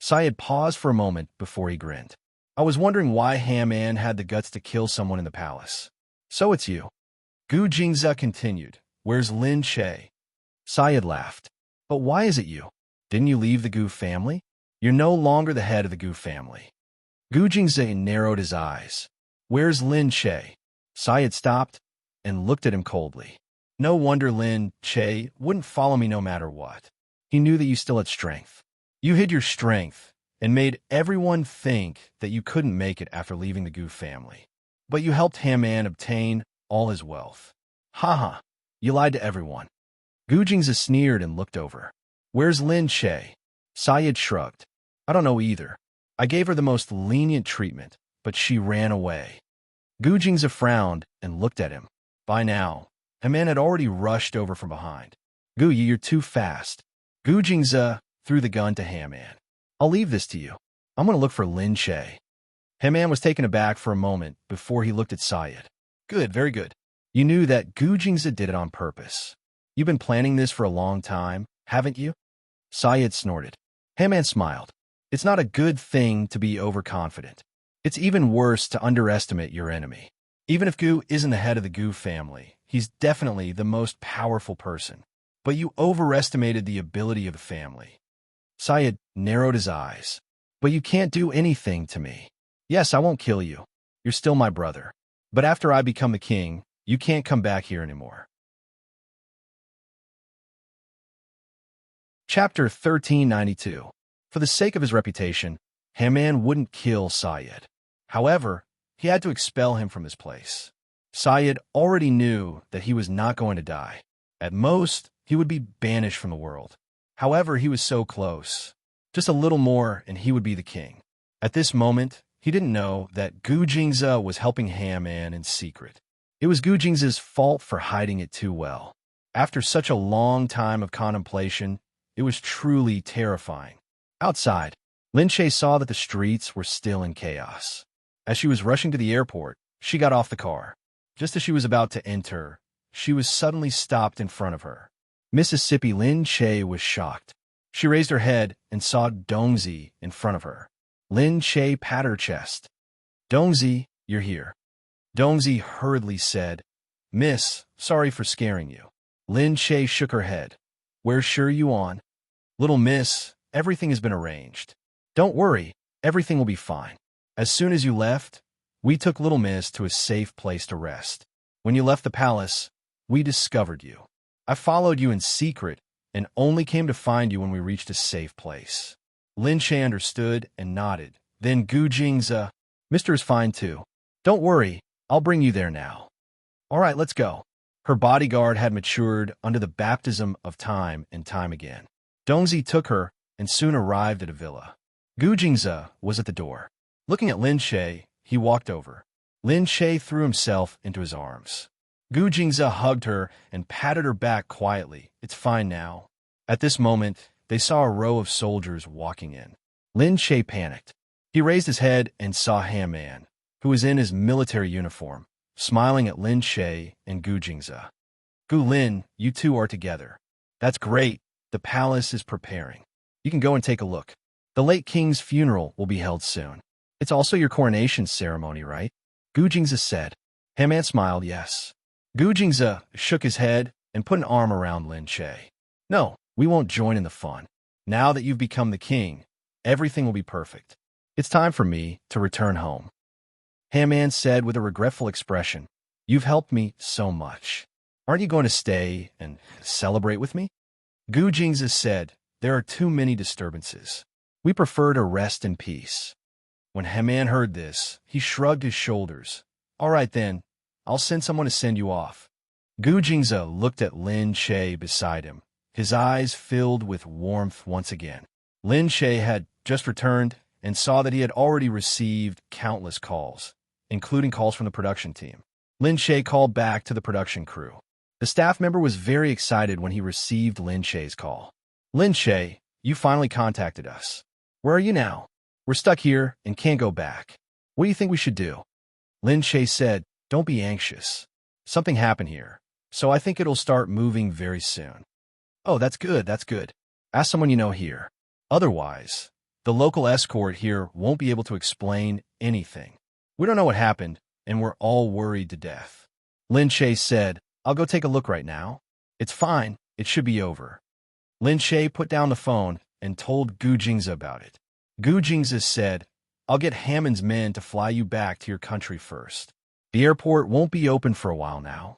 Sayid paused for a moment before he grinned. I was wondering why Haman had the guts to kill someone in the palace. So it's you. Gu Jingze continued. Where's Lin Che? Sayid laughed. But why is it you? Didn't you leave the Gu family? You're no longer the head of the Gu family. Gu Jingze narrowed his eyes. Where's Lin Che? Sayid stopped and looked at him coldly. No wonder Lin Che wouldn't follow me no matter what. He knew that you still had strength. You hid your strength and made everyone think that you couldn't make it after leaving the Gu family. But you helped Haman obtain all his wealth. Ha! You lied to everyone. Gu Jingze sneered and looked over. Where's Lin Che? Sayid shrugged. I don't know either. I gave her the most lenient treatment, but she ran away. Gu Jingze frowned and looked at him. By now, Haman had already rushed over from behind. Gu, you're too fast. Gu Jingze threw the gun to Haman. I'll leave this to you. I'm going to look for Lin Che. Haman was taken aback for a moment before he looked at Sayid. Good, very good. You knew that Gu Jingze did it on purpose. You've been planning this for a long time, haven't you? Sayid snorted. Haman smiled. It's not a good thing to be overconfident. It's even worse to underestimate your enemy. Even if Gu isn't the head of the Gu family, he's definitely the most powerful person. But you overestimated the ability of the family. Sayid narrowed his eyes. But you can't do anything to me. Yes, I won't kill you. You're still my brother. But after I become the king, you can't come back here anymore. Chapter 1392. For the sake of his reputation, Haman wouldn't kill Sayid. However, he had to expel him from his place. Sayid already knew that he was not going to die. At most, he would be banished from the world. However, he was so close. Just a little more and he would be the king. At this moment, he didn't know that Gu Jingze was helping Haman in secret. It was Gu Jingze's fault for hiding it too well. After such a long time of contemplation, it was truly terrifying. Outside, Lin Che saw that the streets were still in chaos. As she was rushing to the airport, she got off the car. Just as she was about to enter, she was suddenly stopped in front of her. Mississippi Lin Che was shocked. She raised her head and saw Dongzi in front of her. Lin Che patted her chest. Dongzi, you're here. Dongzi hurriedly said, Miss, sorry for scaring you. Lin Che shook her head. Where's sure you on? Little miss, everything has been arranged. Don't worry, everything will be fine. As soon as you left, we took little miss to a safe place to rest. When you left the palace, we discovered you. I followed you in secret and only came to find you when we reached a safe place. Lin Che understood and nodded. Then Gu Jingze, Mr. is fine too. Don't worry, I'll bring you there now. All right, let's go. Her bodyguard had matured under the baptism of time and time again. Dongzi took her and soon arrived at a villa. Gu Jingze was at the door. Looking at Lin Shay, he walked over. Lin Shay threw himself into his arms. Gu Jingze hugged her and patted her back quietly. It's fine now. At this moment, they saw a row of soldiers walking in. Lin Shay panicked. He raised his head and saw Han, who was in his military uniform, smiling at Lin Shay and Gu Jingze. Gu Lin, you two are together. That's great. The palace is preparing. You can go and take a look. The late king's funeral will be held soon. It's also your coronation ceremony, right? Gu Jingze said. Han smiled, yes. Gu Jingze shook his head and put an arm around Lin Shay. No, we won't join in the fun. Now that you've become the king, everything will be perfect. It's time for me to return home. Han said with a regretful expression. You've helped me so much. Aren't you going to stay and celebrate with me? Gu Jingze said, there are too many disturbances. We prefer to rest in peace. When Han heard this, he shrugged his shoulders. All right then, I'll send someone to send you off. Gu Jingze looked at Lin Shay beside him, his eyes filled with warmth once again. Lin Shay had just returned and saw that he had already received countless calls, including calls from the production team. Lin Shay called back to the production crew. The staff member was very excited when he received Lin Shay's call. Lin Shay, you finally contacted us. Where are you now? We're stuck here and can't go back. What do you think we should do? Lin Shay said, don't be anxious. Something happened here, so I think it'll start moving very soon. Oh, that's good, that's good. Ask someone you know here. Otherwise, the local escort here won't be able to explain anything. We don't know what happened, and we're all worried to death. Lin Shay said, I'll go take a look right now. It's fine, it should be over. Lin Shay put down the phone and told Gu Jingze about it. Gu Jingze said, I'll get Hammond's men to fly you back to your country first. The airport won't be open for a while now.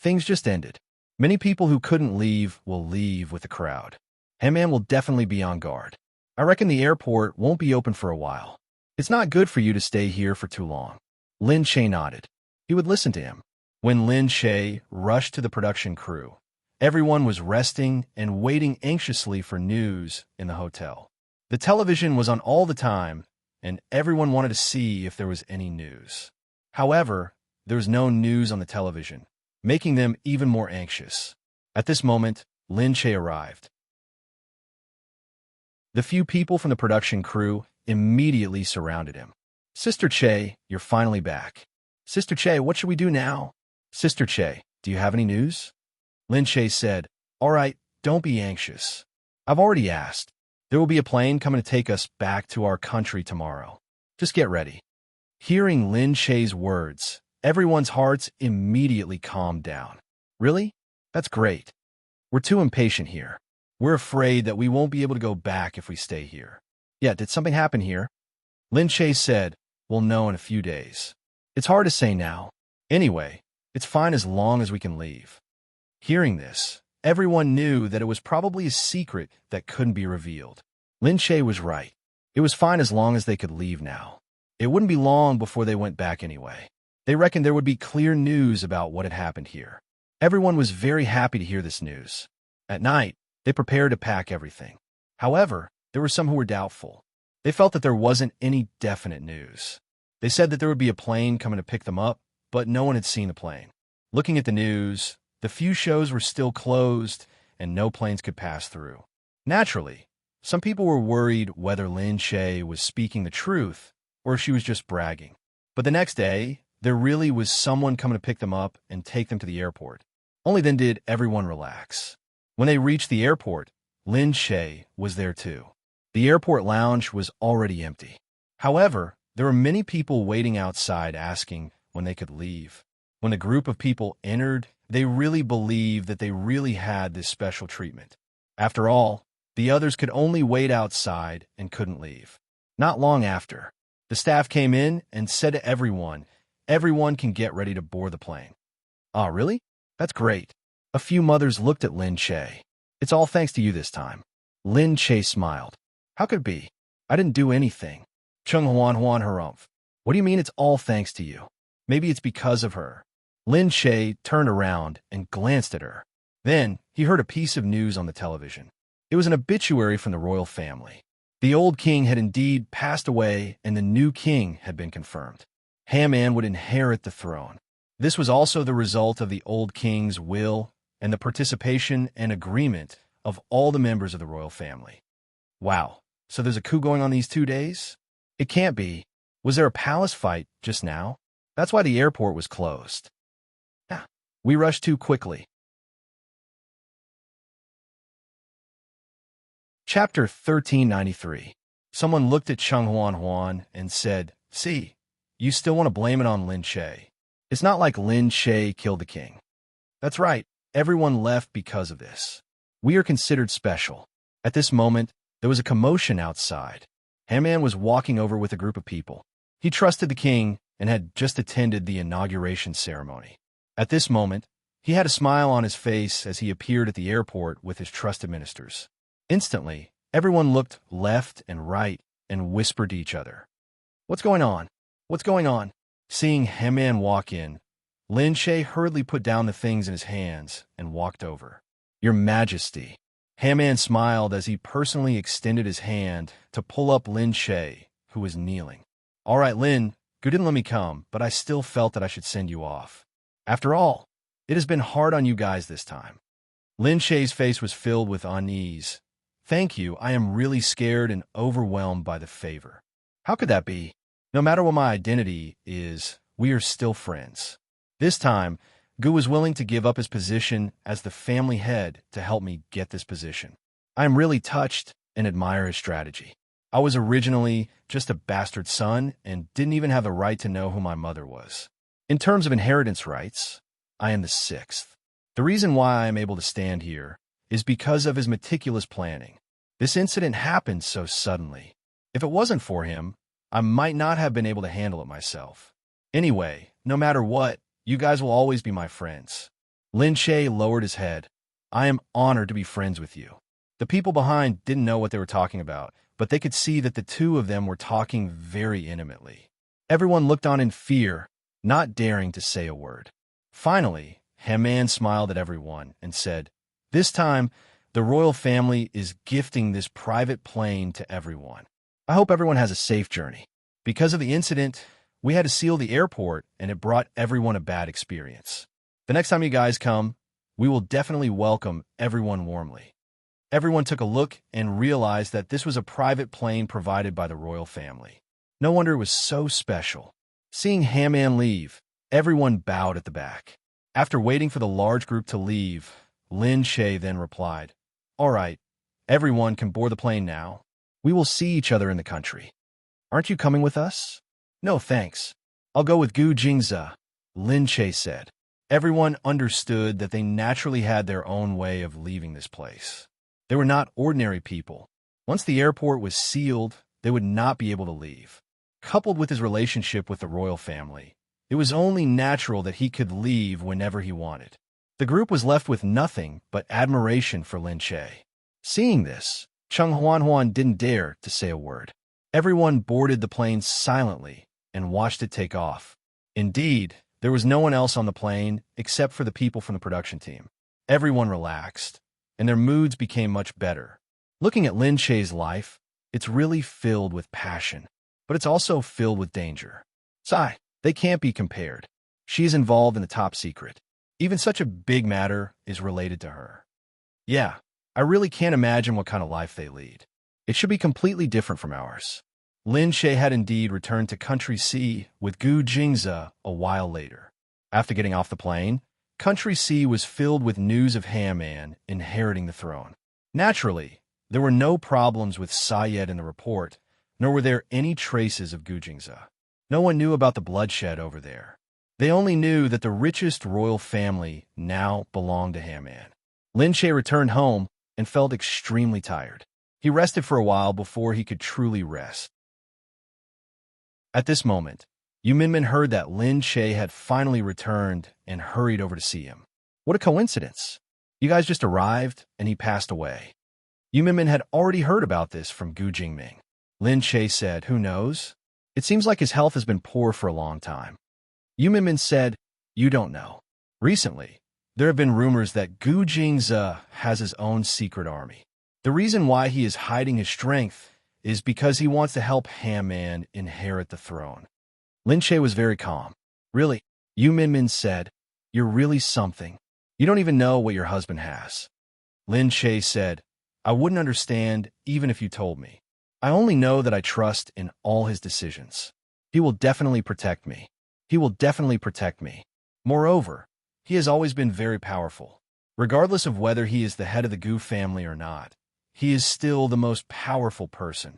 Things just ended. Many people who couldn't leave will leave with the crowd. Hammond will definitely be on guard. I reckon the airport won't be open for a while. It's not good for you to stay here for too long. Lin Shay nodded. He would listen to him. When Lin Shay rushed to the production crew, everyone was resting and waiting anxiously for news in the hotel. The television was on all the time, and everyone wanted to see if there was any news. However, there was no news on the television, making them even more anxious. At this moment, Lin Shay arrived. The few people from the production crew immediately surrounded him. Sister Che, you're finally back. Sister Che, what should we do now? Sister Che, do you have any news? Lin Shay said, all right, don't be anxious. I've already asked. There will be a plane coming to take us back to our country tomorrow. Just get ready. Hearing Lin Shay's words, everyone's hearts immediately calmed down. Really? That's great. We're too impatient here. We're afraid that we won't be able to go back if we stay here. Yeah, did something happen here? Lin Shay said, we'll know in a few days. It's hard to say now. Anyway, it's fine as long as we can leave. Hearing this, everyone knew that it was probably a secret that couldn't be revealed. Lin Shay was right. It was fine as long as they could leave now. It wouldn't be long before they went back anyway. They reckoned there would be clear news about what had happened here. Everyone was very happy to hear this news. At night, they prepared to pack everything. However, there were some who were doubtful. They felt that there wasn't any definite news. They said that there would be a plane coming to pick them up, but no one had seen the plane. Looking at the news, the few shows were still closed and no planes could pass through. Naturally, some people were worried whether Lin Shay was speaking the truth or if she was just bragging. But the next day, there really was someone coming to pick them up and take them to the airport. Only then did everyone relax. When they reached the airport, Lin Shay was there too. The airport lounge was already empty. However, there were many people waiting outside asking when they could leave. When a group of people entered, they really believed that they really had this special treatment. After all, the others could only wait outside and couldn't leave. Not long after, the staff came in and said to everyone can get ready to board the plane. Ah, really? That's great. A few mothers looked at Lin Shay. It's all thanks to you this time. Lin Shay smiled. How could it be? I didn't do anything. Chung Huan Huan Harumph. What do you mean it's all thanks to you? Maybe it's because of her. Lin Che turned around and glanced at her. Then he heard a piece of news on the television. It was an obituary from the royal family. The old king had indeed passed away and the new king had been confirmed. Haman would inherit the throne. This was also the result of the old king's will and the participation and agreement of all the members of the royal family. Wow, so there's a coup going on these 2 days? It can't be. Was there a palace fight just now? That's why the airport was closed. Yeah, we rushed too quickly. Chapter 1393. Someone looked at Cheng Huan and said, "See, you still want to blame it on Lin Che. It's not like Lin Che killed the king." That's right, everyone left because of this. We are considered special. At this moment, there was a commotion outside. Haman was walking over with a group of people. He trusted the king and had just attended the inauguration ceremony. At this moment, he had a smile on his face as he appeared at the airport with his trusted ministers. Instantly, everyone looked left and right and whispered to each other. "What's going on? What's going on?" Seeing Haman walk in, Lin Che hurriedly put down the things in his hands and walked over. "Your Majesty." Haman smiled as he personally extended his hand to pull up Lin Che, who was kneeling. "All right, Lin, you didn't let me come, but I still felt that I should send you off. After all, it has been hard on you guys this time." Lin Che's face was filled with unease. "Thank you, I am really scared and overwhelmed by the favor." "How could that be? No matter what my identity is, we are still friends." This time, Gu was willing to give up his position as the family head to help me get this position. I am really touched and admire his strategy. I was originally just a bastard son and didn't even have the right to know who my mother was. In terms of inheritance rights, I am the sixth. The reason why I am able to stand here is because of his meticulous planning. This incident happened so suddenly. If it wasn't for him, I might not have been able to handle it myself. Anyway, no matter what, you guys will always be my friends. Lin Che lowered his head. "I am honored to be friends with you." The people behind didn't know what they were talking about, but they could see that the two of them were talking very intimately. Everyone looked on in fear, not daring to say a word. Finally, Haman smiled at everyone and said, "This time, the royal family is gifting this private plane to everyone. I hope everyone has a safe journey. Because of the incident, we had to seal the airport, and it brought everyone a bad experience. The next time you guys come, we will definitely welcome everyone warmly." Everyone took a look and realized that this was a private plane provided by the royal family. No wonder it was so special. Seeing Haman leave, everyone bowed at the back. After waiting for the large group to leave, Lin Che then replied, "All right, everyone can board the plane now. We will see each other in the country. Aren't you coming with us?" "No, thanks. I'll go with Gu Jingze," Lin Che said. Everyone understood that they naturally had their own way of leaving this place. They were not ordinary people. Once the airport was sealed, they would not be able to leave. Coupled with his relationship with the royal family, it was only natural that he could leave whenever he wanted. The group was left with nothing but admiration for Lin Che. Seeing this, Cheng Huan didn't dare to say a word. Everyone boarded the plane silently and watched it take off. Indeed, there was no one else on the plane except for the people from the production team. Everyone relaxed, and their moods became much better. Looking at Lin Che's life, it's really filled with passion, but it's also filled with danger. Sigh, they can't be compared. She is involved in the top secret. Even such a big matter is related to her. Yeah, I really can't imagine what kind of life they lead. It should be completely different from ours. Lin Che had indeed returned to Country C with Gu Jingze a while later. After getting off the plane, Country C was filled with news of Haman inheriting the throne. Naturally, there were no problems with Sayed in the report, nor were there any traces of Gu Jingze. No one knew about the bloodshed over there. They only knew that the richest royal family now belonged to Haman. Lin Che returned home and felt extremely tired. He rested for a while before he could truly rest. At this moment, Yu Minmin heard that Lin Che had finally returned and hurried over to see him. What a coincidence. You guys just arrived and he passed away. Yu Minmin had already heard about this from Gu Jingming. Lin Che said, "Who knows? It seems like his health has been poor for a long time. Yu Minmin said, you don't know. Recently, there have been rumors that Gu Jingze has his own secret army. The reason why he is hiding his strength is because he wants to help Haman inherit the throne. Lin Che was very calm. Really? Yu Minmin said, you're really something. You don't even know what your husband has. Lin Che said, I wouldn't understand even if you told me. I only know that I trust in all his decisions. He will definitely protect me. He will definitely protect me. Moreover, he has always been very powerful. Regardless of whether he is the head of the Gu family or not, he is still the most powerful person.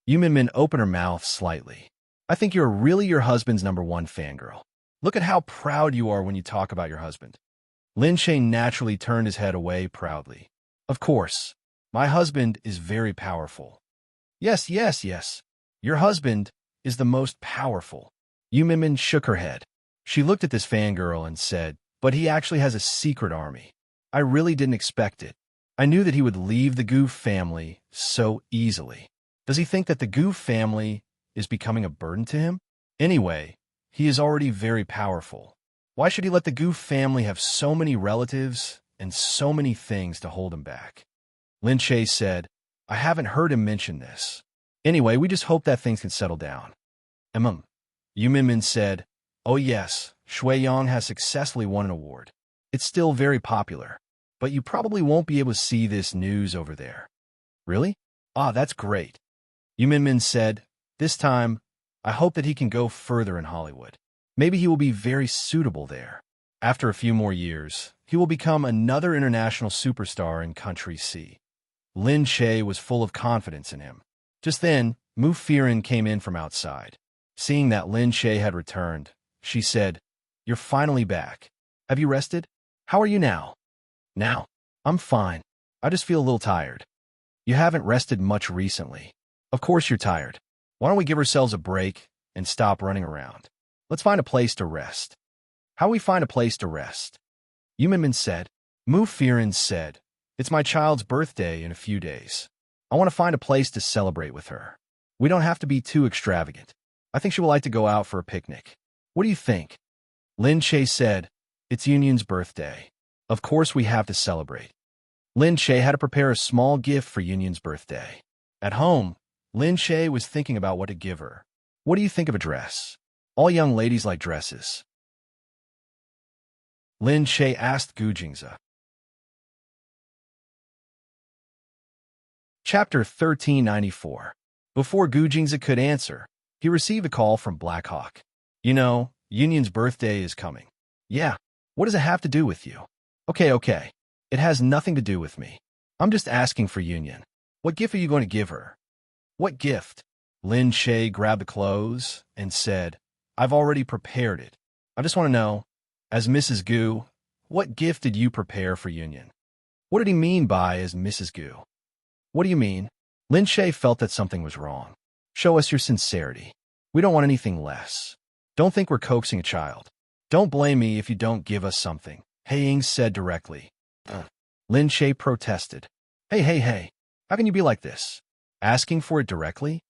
Yu Minmin opened her mouth slightly. I think you're really your husband's #1 fangirl. Look at how proud you are when you talk about your husband. Lin Che naturally turned his head away proudly. Of course, my husband is very powerful. Yes, yes, yes. Your husband is the most powerful. Yu Minmin shook her head. She looked at this fangirl and said, but he actually has a secret army. I really didn't expect it. I knew that he would leave the Gu family so easily. Does he think that the Gu family is becoming a burden to him? Anyway, he is already very powerful. Why should he let the Gu family have so many relatives and so many things to hold him back? Lin Che said, I haven't heard him mention this. Anyway, we just hope that things can settle down. Yu Minmin said, oh yes, Shui Yang has successfully won an award. It's still very popular, but you probably won't be able to see this news over there. Really? Ah, that's great. Yu Minmin said, this time, I hope that he can go further in Hollywood. Maybe he will be very suitable there. After a few more years, he will become another international superstar in Country C. Lin Che was full of confidence in him. Just then, Mu Firen came in from outside. Seeing that Lin Che had returned, she said, you're finally back. Have you rested? How are you now? Now, I'm fine. I just feel a little tired. You haven't rested much recently. Of course you're tired. Why don't we give ourselves a break and stop running around? Let's find a place to rest. How do we find a place to rest? Yu Minmin said. Mu Firen said, it's my child's birthday in a few days. I want to find a place to celebrate with her. We don't have to be too extravagant. I think she would like to go out for a picnic. What do you think? Lin Che said, it's Yunyan's birthday. Of course we have to celebrate. Lin Che had to prepare a small gift for Yunyan's birthday. At home, Lin Che was thinking about what to give her. What do you think of a dress? All young ladies like dresses. Lin Che asked Gu Jingze. Chapter 1394. Before Gu Jingze could answer, he received a call from Black Hawk. You know, Yunyan's birthday is coming. Yeah, what does it have to do with you? Okay. It has nothing to do with me. I'm just asking for Yunyan. What gift are you going to give her? What gift? Lin Che grabbed the clothes and said, I've already prepared it. I just want to know, as Mrs. Gu, what gift did you prepare for Yunyan? What did he mean by as Mrs. Gu? What do you mean? Lin Che felt that something was wrong. Show us your sincerity. We don't want anything less. Don't think we're coaxing a child. Don't blame me if you don't give us something, He Ying said directly. Lin Che protested. Hey, how can you be like this? Asking for it directly?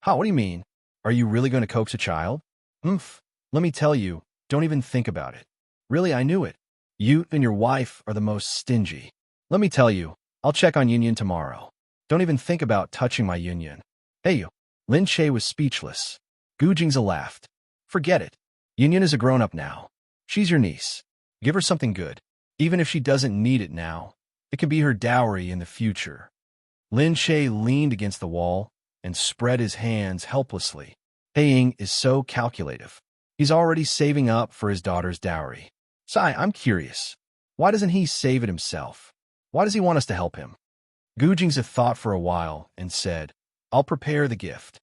What do you mean? Are you really going to coax a child? Let me tell you, don't even think about it. Really, I knew it. You and your wife are the most stingy. Let me tell you, I'll check on Yunyan tomorrow. Don't even think about touching my Yunyan. Hey. Lin Che was speechless. Gu Jingze laughed. Forget it. Yunyan is a grown-up now. She's your niece. Give her something good. Even if she doesn't need it now, it can be her dowry in the future. Lin Che leaned against the wall and spread his hands helplessly. He Ying is so calculative. He's already saving up for his daughter's dowry. Sai, I'm curious. Why doesn't he save it himself? Why does he want us to help him? Gu Jingze thought for a while and said, I'll prepare the gift.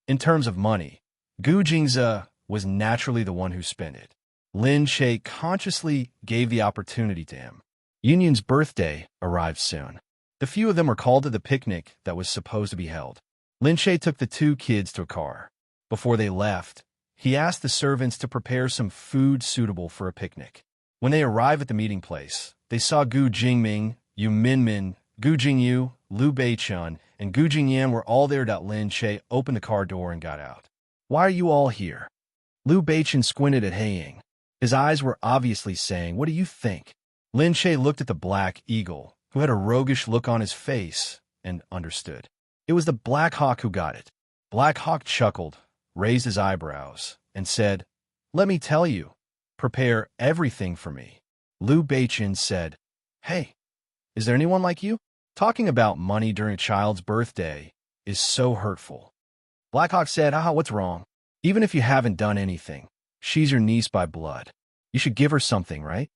In terms of money, Gu Jingze was naturally the one who spent it. Lin Che consciously gave the opportunity to him. Yunyan's birthday arrived soon. The few of them were called to the picnic that was supposed to be held. Lin Che took the two kids to a car. Before they left, he asked the servants to prepare some food suitable for a picnic. When they arrived at the meeting place, they saw Gu Jingming, Yu Minmin, Gu Jingyu, Liu Beichun, and Gu Jingyan were all there. Lin Che opened the car door and got out. Why are you all here? Liu Beichen squinted at Heiying. His eyes were obviously saying, what do you think? Lin Shay looked at the Black Eagle, who had a roguish look on his face, and understood. It was the Black Hawk who got it. Black Hawk chuckled, raised his eyebrows, and said, let me tell you, prepare everything for me. Liu Beichen said, hey, is there anyone like you? Talking about money during a child's birthday is so hurtful. Black Hawk said, what's wrong? Even if you haven't done anything, she's your niece by blood. You should give her something, right?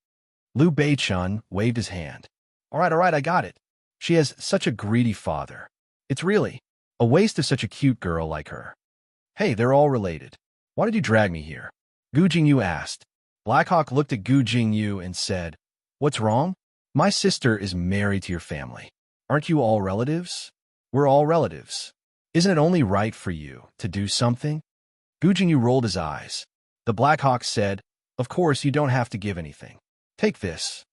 Liu Beichen waved his hand. All right, I got it. She has such a greedy father. It's really a waste of such a cute girl like her. Hey, they're all related. Why did you drag me here? Gu Jingyu asked. Black Hawk looked at Gu Jingyu and said, what's wrong? My sister is married to your family. Aren't you all relatives? We're all relatives. Isn't it only right for you to do something? Gu Jingyu rolled his eyes. The Black Hawk said, of course you don't have to give anything. Take this.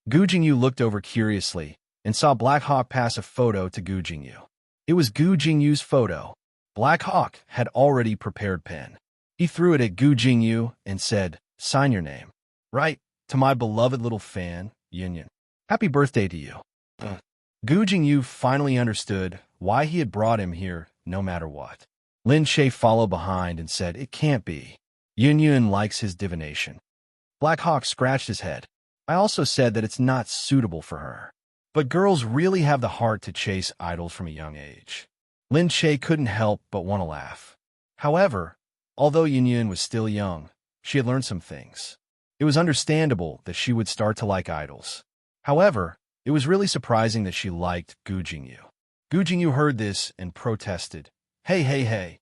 Gu Jingyu looked over curiously and saw Black Hawk pass a photo to Gu Jingyu. It was Gu Jingyu's photo. Black Hawk had already prepared pen. He threw it at Gu Jingyu and said, sign your name. Right, to my beloved little fan, Yunyan. Happy birthday to you. Gu Jingyu finally understood why he had brought him here no matter what. Lin Shay followed behind and said, it can't be. Yunyan likes his divination. Black Hawk scratched his head. I also said that it's not suitable for her. But girls really have the heart to chase idols from a young age. Lin Shay couldn't help but want to laugh. However, although Yunyan was still young, she had learned some things. It was understandable that she would start to like idols. However, it was really surprising that she liked Gu Jingyu. Gu Jingyu heard this and protested. Hey.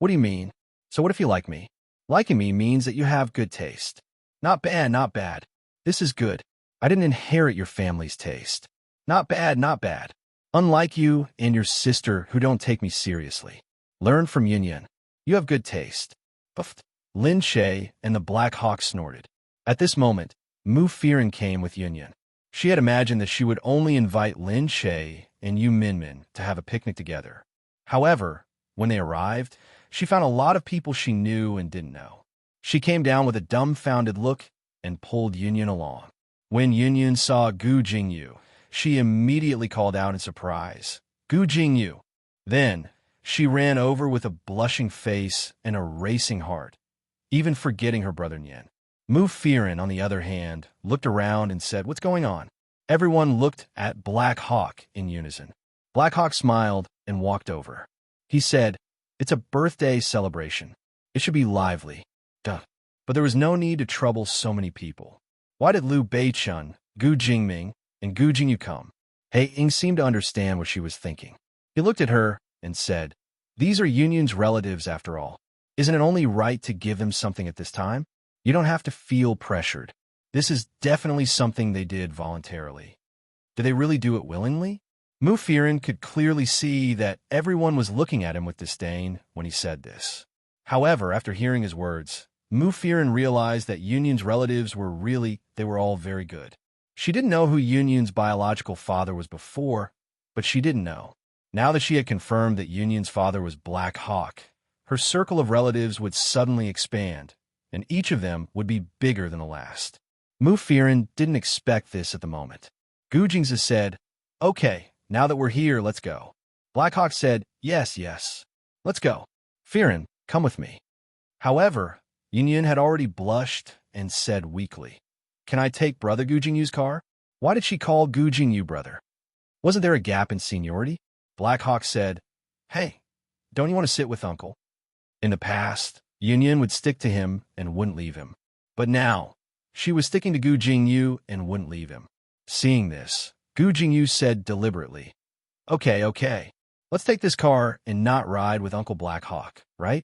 What do you mean? So what if you like me? Liking me means that you have good taste. Not bad. This is good. I didn't inherit your family's taste. Not bad. Unlike you and your sister who don't take me seriously. Learn from Yunyan. You have good taste. Buffed. Lin Shay and the Black Hawk snorted. At this moment, Mu Firen came with Yunyan. She had imagined that she would only invite Lin Shay and Yu Minmin to have a picnic together. However, when they arrived, she found a lot of people she knew and didn't know. She came down with a dumbfounded look and pulled Yunyan along. When Yunyan saw Gu Jingyu, she immediately called out in surprise, Gu Jingyu. Then, she ran over with a blushing face and a racing heart, even forgetting her brother Nian. Mu Firen, on the other hand, looked around and said, what's going on? Everyone looked at Black Hawk in unison. Black Hawk smiled and walked over. He said, it's a birthday celebration. It should be lively. Duh. But there was no need to trouble so many people. Why did Liu Beichen, Gu Jingming, and Gu Jingyu come? Heiying seemed to understand what she was thinking. He looked at her and said, these are Yunyan's relatives after all. Isn't it only right to give them something at this time? You don't have to feel pressured. This is definitely something they did voluntarily. Did they really do it willingly? Mu Firen could clearly see that everyone was looking at him with disdain when he said this. However, after hearing his words, Mu Firen realized that Yunyan's relatives were all very good. She didn't know who Yunyan's biological father was before, but she didn't know. Now that she had confirmed that Yunyan's father was Black Hawk, her circle of relatives would suddenly expand, and each of them would be bigger than the last. Mu Firen didn't expect this at the moment. Gu Jingzi said, okay, now that we're here, let's go. Black Hawk said, yes, let's go. Firen, come with me. However, Yunyan had already blushed and said weakly, can I take Brother Gu Jingyu's car? Why did she call Gu Jingyu brother? Wasn't there a gap in seniority? Black Hawk said, hey, don't you want to sit with Uncle? In the past, Yunyan would stick to him and wouldn't leave him. But now, she was sticking to Gu Jingyu and wouldn't leave him. Seeing this, Gu Jingyu said deliberately, okay, let's take this car and not ride with Uncle Black Hawk, right?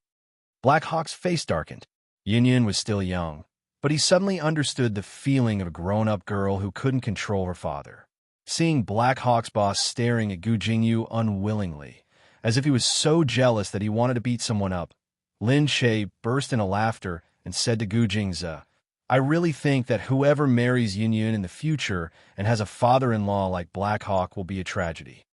Black Hawk's face darkened. Yunyan was still young, but he suddenly understood the feeling of a grown-up girl who couldn't control her father. Seeing Black Hawk's boss staring at Gu Jingyu unwillingly, as if he was so jealous that he wanted to beat someone up, Lin Shay burst into laughter and said to Gu Jingzi, I really think that whoever marries Yunyan in the future and has a father-in-law like Black Hawk will be a tragedy.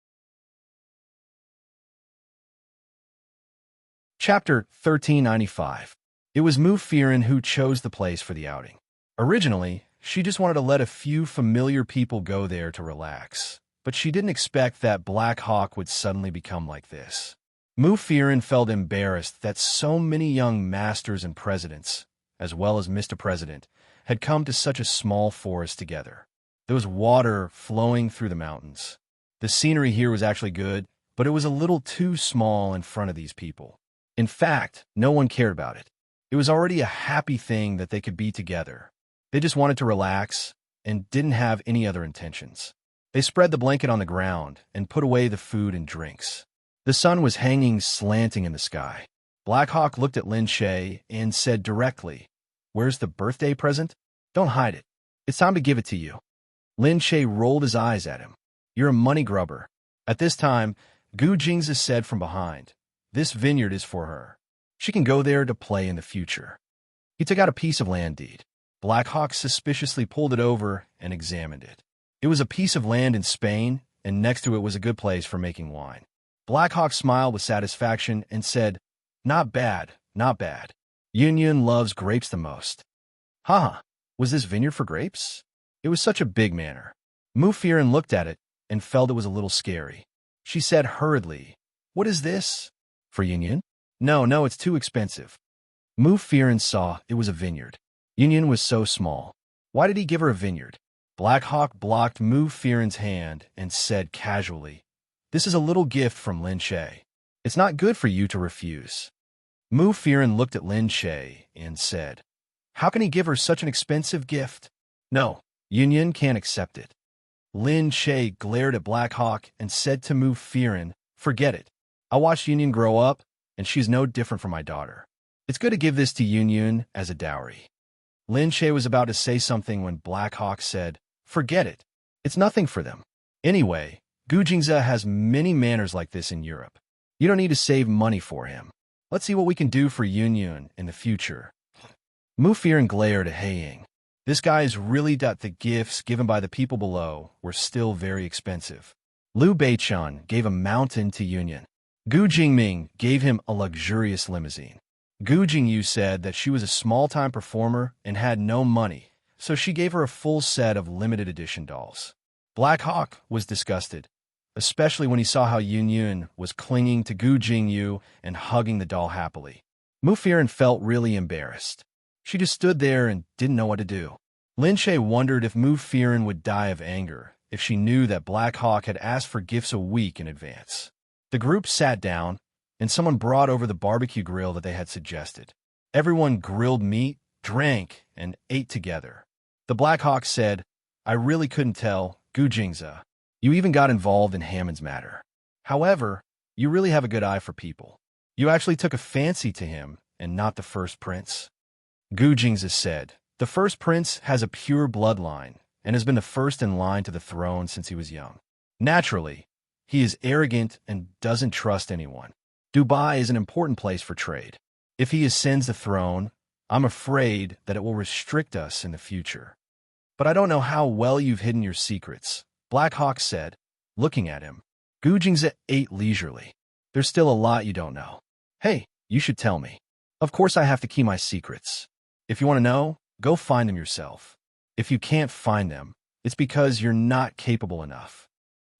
Chapter 1395. It was Mu Fearon who chose the place for the outing. Originally, she just wanted to let a few familiar people go there to relax, but she didn't expect that Black Hawk would suddenly become like this. Mu Fearon felt embarrassed that so many young masters and presidents, as well as Mr. President, had come to such a small forest together. There was water flowing through the mountains. The scenery here was actually good, but it was a little too small in front of these people. In fact, no one cared about it. It was already a happy thing that they could be together. They just wanted to relax and didn't have any other intentions. They spread the blanket on the ground and put away the food and drinks. The sun was hanging slanting in the sky. Black Hawk looked at Lin Shay and said directly, "Where's the birthday present? Don't hide it. It's time to give it to you." Lin Shay rolled his eyes at him. "You're a money grubber." At this time, Gu Jingzi said from behind, "This vineyard is for her. She can go there to play in the future." He took out a piece of land deed. Black Hawk suspiciously pulled it over and examined it. It was a piece of land in Spain, and next to it was a good place for making wine. Black Hawk smiled with satisfaction and said, "Not bad, not bad. Yun Yun loves grapes the most." Haha, was this vineyard for grapes? It was such a big manor. Mu Fearon looked at it and felt it was a little scary. She said hurriedly, "What is this? For Yun Yun?" No, it's too expensive." Mu Fearon saw it was a vineyard. Yun Yun was so small. Why did he give her a vineyard? Black Hawk blocked Mu Fearon's hand and said casually, "This is a little gift from Lin Shay. It's not good for you to refuse." Mu Fearon looked at Lin Shay and said, "How can he give her such an expensive gift? No, Yun Yun can't accept it." Lin Shay glared at Black Hawk and said to Mu Fearon, "Forget it. I watched Yun Yun grow up, and she's no different from my daughter. It's good to give this to Yun Yun as a dowry." Lin Shay was about to say something when Black Hawk said, "Forget it. It's nothing for them. Anyway, Gu Jingzi has many manners like this in Europe. You don't need to save money for him. Let's see what we can do for Yun Yun in the future." Mu Fearon glared at Haiying. This guy is really that the gifts given by the people below were still very expensive. Liu Beichun gave a mountain to Yun Yun. Gu Jingming gave him a luxurious limousine. Gu Jingyu said that she was a small-time performer and had no money, so she gave her a full set of limited edition dolls. Black Hawk was disgusted, especially when he saw how Yun Yun was clinging to Gu Jingyu and hugging the doll happily. Mu Fearon felt really embarrassed. She just stood there and didn't know what to do. Lin Shay wondered if Mu Fearon would die of anger if she knew that Black Hawk had asked for gifts a week in advance. The group sat down, and someone brought over the barbecue grill that they had suggested. Everyone grilled meat, drank, and ate together. The Black Hawk said, "I really couldn't tell, Gu Jingzi. You even got involved in Hammond's matter. However, you really have a good eye for people. You actually took a fancy to him, and not the first prince." Gu Jingzi said, "The first prince has a pure bloodline, and has been the first in line to the throne since he was young. Naturally, he is arrogant and doesn't trust anyone. Dubai is an important place for trade. If he ascends the throne, I'm afraid that it will restrict us in the future. But I don't know how well you've hidden your secrets," Black Hawk said, looking at him. Gu Jingzi ate leisurely. "There's still a lot you don't know. Hey, you should tell me. Of course I have to keep my secrets. If you want to know, go find them yourself. If you can't find them, it's because you're not capable enough.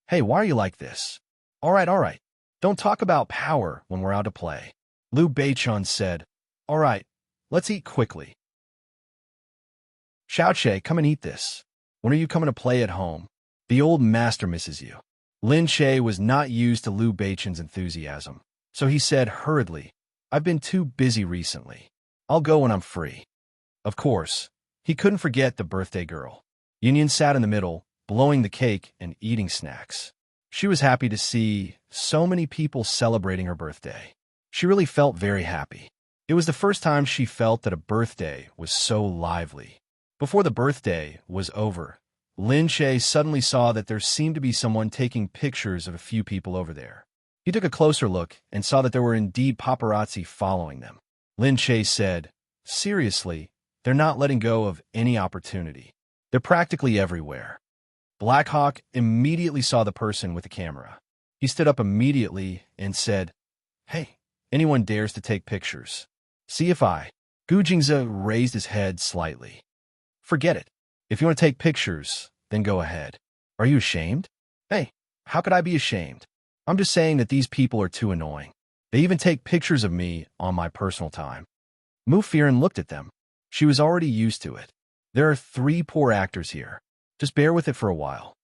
Hey, why are you like this? All right. Don't talk about power when we're out to play." Liu Beichun said, "All right, let's eat quickly. Xiaoche, come and eat this. When are you coming to play at home? The old master misses you." Lin Shay was not used to Liu Beichun's enthusiasm, so he said hurriedly, "I've been too busy recently. I'll go when I'm free." Of course, he couldn't forget the birthday girl. Yun Yun sat in the middle, blowing the cake and eating snacks. She was happy to see so many people celebrating her birthday. She really felt very happy. It was the first time she felt that a birthday was so lively. Before the birthday was over, Lin Shay suddenly saw that there seemed to be someone taking pictures of a few people over there. He took a closer look and saw that there were indeed paparazzi following them. Lin Shay said, "Seriously, they're not letting go of any opportunity. They're practically everywhere." Black Hawk immediately saw the person with the camera. He stood up immediately and said, "Hey, anyone dares to take pictures. See if I. Gu Jingze raised his head slightly. Forget it. If you want to take pictures, then go ahead. Are you ashamed? Hey, how could I be ashamed? I'm just saying that these people are too annoying. They even take pictures of me on my personal time. Mu Firen looked at them. She was already used to it. There are 3 poor actors here. Just bear with it for a while.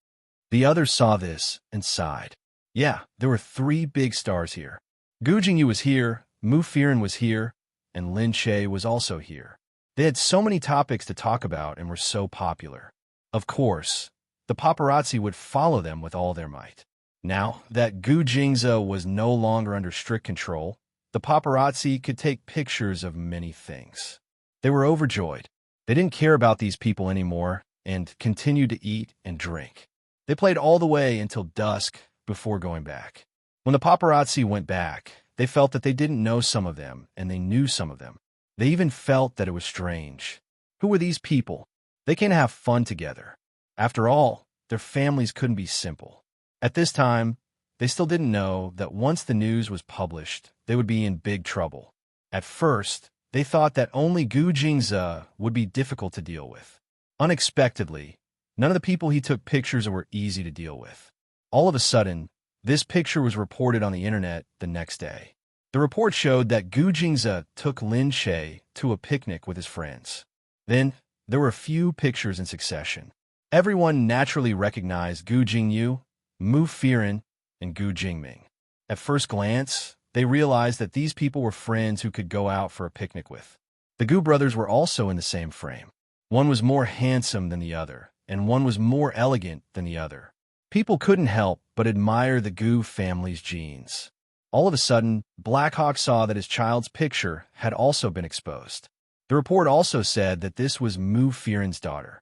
The others saw this and sighed. Yeah, there were 3 big stars here. Gu Jingyu was here, Mu Firen was here, and Lin Che was also here. They had so many topics to talk about and were so popular. Of course, the paparazzi would follow them with all their might. Now that Gu Jingze was no longer under strict control, the paparazzi could take pictures of many things. They were overjoyed. They didn't care about these people anymore and continued to eat and drink. They played all the way until dusk before going back. When the paparazzi went back, they felt that they didn't know some of them and they knew some of them. They even felt that it was strange. Who were these people? They can't have fun together. After all, their families couldn't be simple. At this time, they still didn't know that once the news was published, they would be in big trouble. At first, they thought that only Gu Jingze would be difficult to deal with. Unexpectedly, none of the people he took pictures of were easy to deal with. All of a sudden, this picture was reported on the internet the next day. The report showed that Gu Jingze took Lin Che to a picnic with his friends. Then, there were a few pictures in succession. Everyone naturally recognized Gu Jingyu, Mu Firen, and Gu Jingming. At first glance, they realized that these people were friends who could go out for a picnic with. The Gu brothers were also in the same frame. One was more handsome than the other, and one was more elegant than the other. People couldn't help but admire the Gu family's genes. All of a sudden, Blackhawk saw that his child's picture had also been exposed. The report also said that this was Mu Firen's daughter.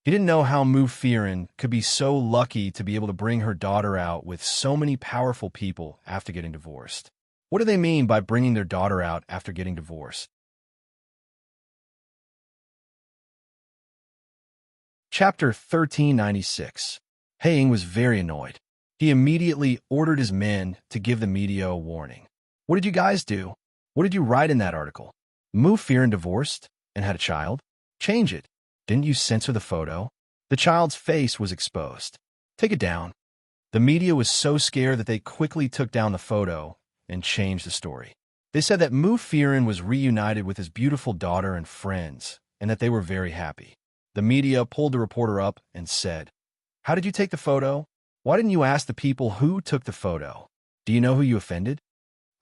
He didn't know how Mu Firen could be so lucky to be able to bring her daughter out with so many powerful people after getting divorced. What do they mean by bringing their daughter out after getting divorced? Chapter 1396. Haiying was very annoyed. He immediately ordered his men to give the media a warning. What did you guys do? What did you write in that article? Mu Firen divorced and had a child? Change it. Didn't you censor the photo? The child's face was exposed. Take it down. The media was so scared that they quickly took down the photo and changed the story. They said that Mu Firen was reunited with his beautiful daughter and friends, and that they were very happy. The media pulled the reporter up and said, "How did you take the photo? Why didn't you ask the people who took the photo? Do you know who you offended?"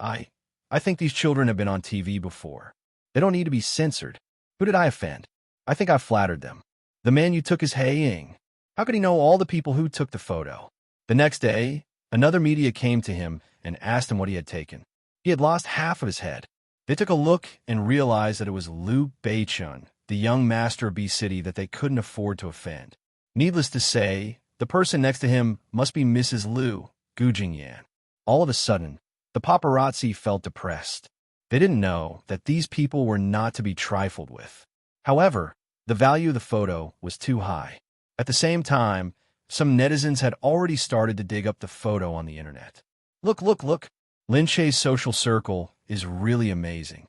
I think these children have been on TV before. They don't need to be censored. Who did I offend? I think I flattered them. The man you took is Haiying. How could he know all the people who took the photo? The next day, another media came to him and asked him what he had taken. He had lost half of his head. They took a look and realized that it was Liu Beichun, the young master of B-City that they couldn't afford to offend. Needless to say, the person next to him must be Mrs. Liu, Gu Jingyan. All of a sudden, the paparazzi felt depressed. They didn't know that these people were not to be trifled with. However, the value of the photo was too high. At the same time, some netizens had already started to dig up the photo on the internet. Look, look, look. Lin Che's social circle is really amazing.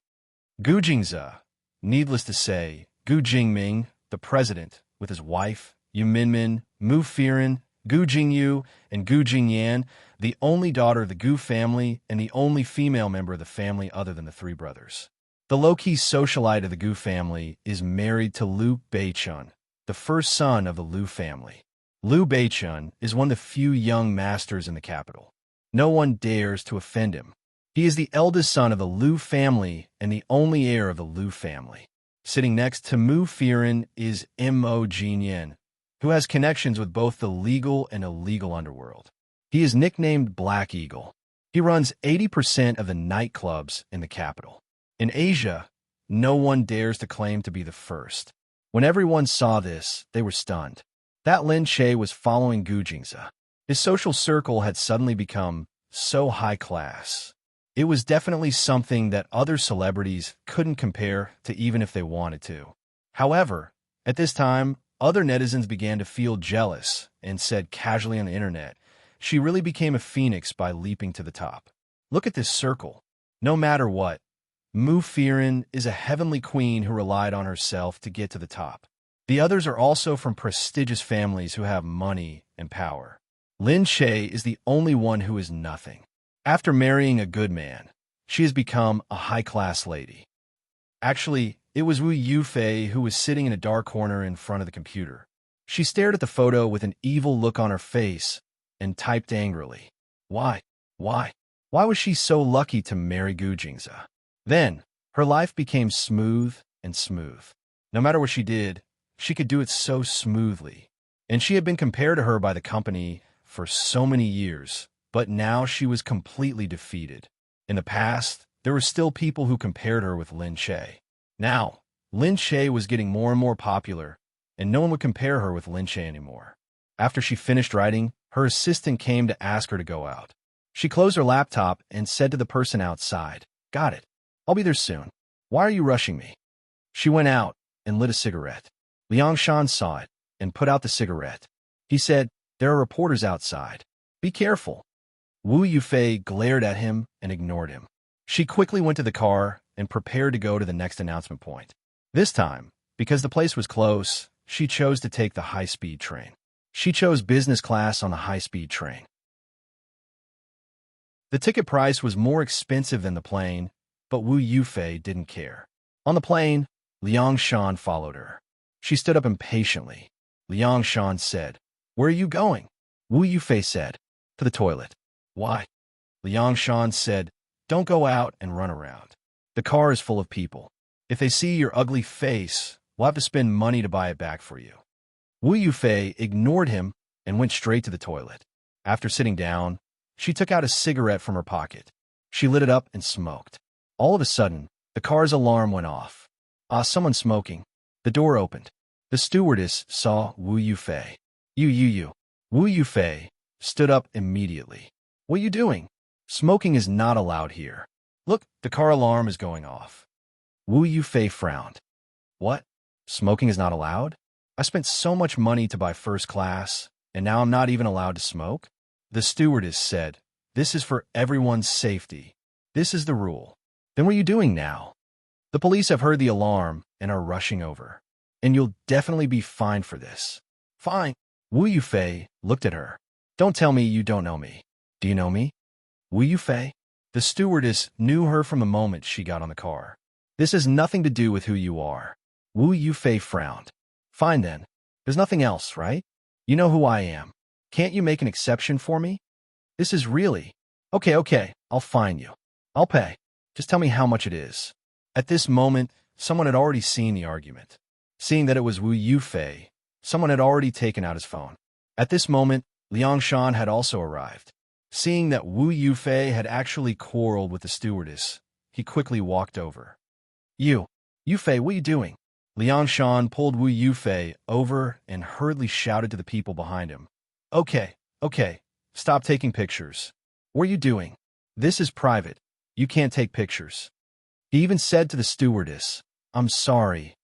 Gu Jingze, needless to say, Gu Jingming, the president, with his wife, Yu Minmin, Mu Firen, Gu Jingyu, and Gu Jingyan, the only daughter of the Gu family and the only female member of the family other than the 3 brothers. The low-key socialite of the Gu family is married to Liu Beichun, the first son of the Liu family. Liu Beichun is one of the few young masters in the capital. No one dares to offend him. He is the eldest son of the Liu family and the only heir of the Liu family. Sitting next to Mu Firen is Mo Jinyan, who has connections with both the legal and illegal underworld. He is nicknamed Black Eagle. He runs 80% of the nightclubs in the capital. In Asia, no one dares to claim to be the first. When everyone saw this, they were stunned. That Lin Che was following Gu Jingze. His social circle had suddenly become so high class. It was definitely something that other celebrities couldn't compare to even if they wanted to. However, at this time, other netizens began to feel jealous and said casually on the internet, "She really became a phoenix by leaping to the top." Look at this circle. No matter what, Mu Firen is a heavenly queen who relied on herself to get to the top. The others are also from prestigious families who have money and power. Lin Che is the only one who is nothing. After marrying a good man, she has become a high-class lady. Actually, it was Wu Yufei who was sitting in a dark corner in front of the computer. She stared at the photo with an evil look on her face and typed angrily. Why? Why? Why was she so lucky to marry Gu Jingze? Then, her life became smooth and smooth. No matter what she did, she could do it so smoothly. And she had been compared to her by the company for so many years, but now she was completely defeated. In the past, there were still people who compared her with Lin Che. Now, Lin Che was getting more and more popular, and no one would compare her with Lin Che anymore. After she finished writing, her assistant came to ask her to go out. She closed her laptop and said to the person outside, "Got it. I'll be there soon. Why are you rushing me?" She went out and lit a cigarette. Liang Shan saw it and put out the cigarette. He said, "There are reporters outside. Be careful." Wu Yufei glared at him and ignored him. She quickly went to the car and prepared to go to the next announcement point. This time, because the place was close, she chose to take the high-speed train. She chose business class on the high-speed train. The ticket price was more expensive than the plane, but Wu Yufei didn't care. On the plane, Liang Shan followed her. She stood up impatiently. Liang Shan said, "Where are you going?" Wu Yufei said, "To the toilet." "Why?" Liang Shan said, "Don't go out and run around. The car is full of people. If they see your ugly face, we'll have to spend money to buy it back for you." Wu Yufei ignored him and went straight to the toilet. After sitting down, she took out a cigarette from her pocket. She lit it up and smoked. All of a sudden, the car's alarm went off. Someone's smoking. The door opened. The stewardess saw Wu Yufei. You. Wu Yufei stood up immediately. "What are you doing? Smoking is not allowed here. Look, the car alarm is going off." Wu Yufei frowned. "What? Smoking is not allowed? I spent so much money to buy first class, and now I'm not even allowed to smoke?" The stewardess said, "This is for everyone's safety. This is the rule." "Then what are you doing now?" "The police have heard the alarm and are rushing over. And you'll definitely be fined for this." "Fine." Wu Yufei looked at her. "Don't tell me you don't know me. Do you know me?" "Wu Yufei?" The stewardess knew her from the moment she got on the car. "This has nothing to do with who you are." Wu Yufei frowned. "Fine then. There's nothing else, right? You know who I am. Can't you make an exception for me? This is really... Okay, I'll fine you. I'll pay. Just tell me how much it is." At this moment, someone had already seen the argument. Seeing that it was Wu Yufei, someone had already taken out his phone. At this moment, Liang Shan had also arrived. Seeing that Wu Yufei had actually quarreled with the stewardess, he quickly walked over. Yufei, what are you doing?" Liang Shan pulled Wu Yufei over and hurriedly shouted to the people behind him. Okay, stop taking pictures. What are you doing? This is private. You can't take pictures." He even said to the stewardess, I'm sorry.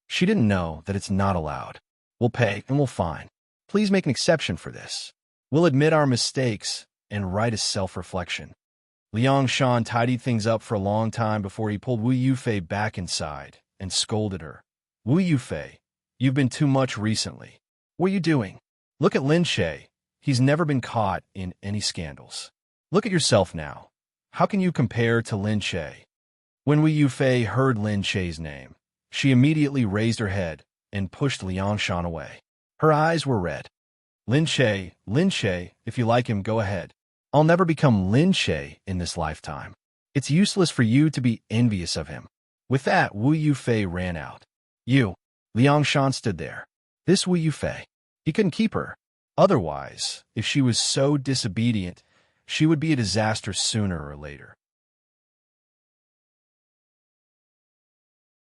She didn't know that it's not allowed. "We'll pay and we'll fine. Please make an exception for this. We'll admit our mistakes and write a self-reflection." Liang Shan tidied things up for a long time before he pulled Wu Yufei back inside and scolded her. "Wu Yufei, you've been too much recently. What are you doing? Look at Lin Che. He's never been caught in any scandals. Look at yourself now. How can you compare to Lin Che?" When Wu Yufei heard Lin Che's name, she immediately raised her head and pushed Liang Shan away. Her eyes were red. Lin Che, if you like him, go ahead. I'll never become Lin Che in this lifetime. It's useless for you to be envious of him." With that, Wu Yufei ran out. Liang Shan stood there. This Wu Yufei. He couldn't keep her. Otherwise, if she was so disobedient, she would be a disaster sooner or later.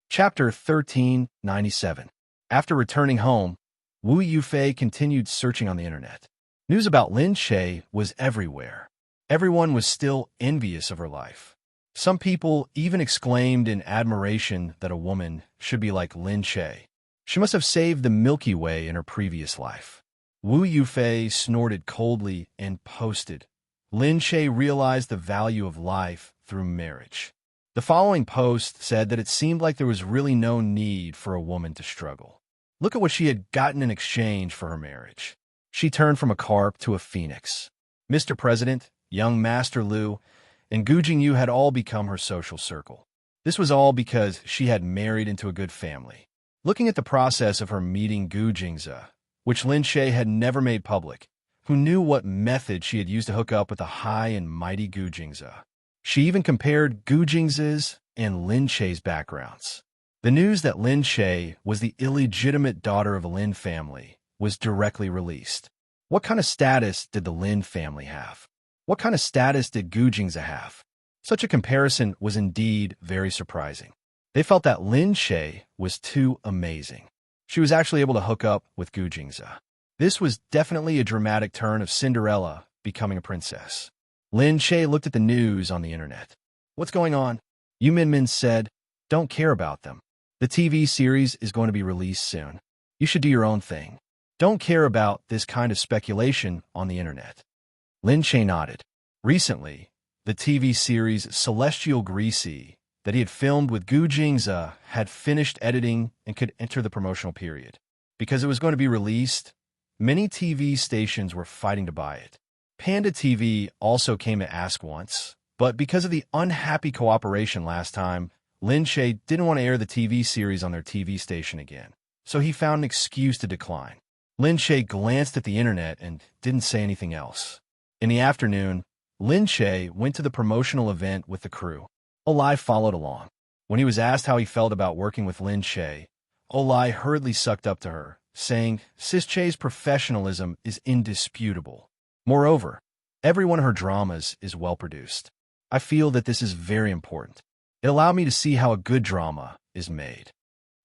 Chapter 1397. After returning home, Wu Yufei continued searching on the internet. News about Lin Che was everywhere. Everyone was still envious of her life. Some people even exclaimed in admiration that a woman should be like Lin Che. She must have saved the Milky Way in her previous life. Wu Yufei snorted coldly and posted, Lin Shaye realized the value of life through marriage. The following post said that it seemed like there was really no need for a woman to struggle. Look at what she had gotten in exchange for her marriage. She turned from a carp to a phoenix. Mr. President, young Master Lu, and Gu Jingyu had all become her social circle. This was all because she had married into a good family. Looking at the process of her meeting Gu Jingzi, which Lin Shaye had never made public, who knew what method she had used to hook up with the high and mighty Gu Jingzi. She even compared Gu Jingzi's and Lin Shaye's backgrounds. The news that Lin Shaye was the illegitimate daughter of a Lin family was directly released. What kind of status did the Lin family have? What kind of status did Gu Jingzi have? Such a comparison was indeed very surprising. They felt that Lin Shaye was too amazing. She was actually able to hook up with Gu Jingzi. This was definitely a dramatic turn of Cinderella becoming a princess. Lin Shaye looked at the news on the internet. What's going on? Yu Minmin said, don't care about them. The TV series is going to be released soon. You should do your own thing. Don't care about this kind of speculation on the internet. Lin Shaye nodded. Recently, the TV series Celestial Greasy that he had filmed with Gu Jingzi had finished editing and could enter the promotional period. Because it was going to be released, many TV stations were fighting to buy it. Panda TV also came to ask once, but because of the unhappy cooperation last time, Lin Shaye didn't want to air the TV series on their TV station again, so he found an excuse to decline. Lin Shaye glanced at the internet and didn't say anything else. In the afternoon, Lin Shaye went to the promotional event with the crew. Olai followed along. When he was asked how he felt about working with Lin Shaye, Olai hurriedly sucked up to her, saying, Sis Chae's professionalism is indisputable. Moreover, every one of her dramas is well-produced. I feel that this is very important. It allowed me to see how a good drama is made.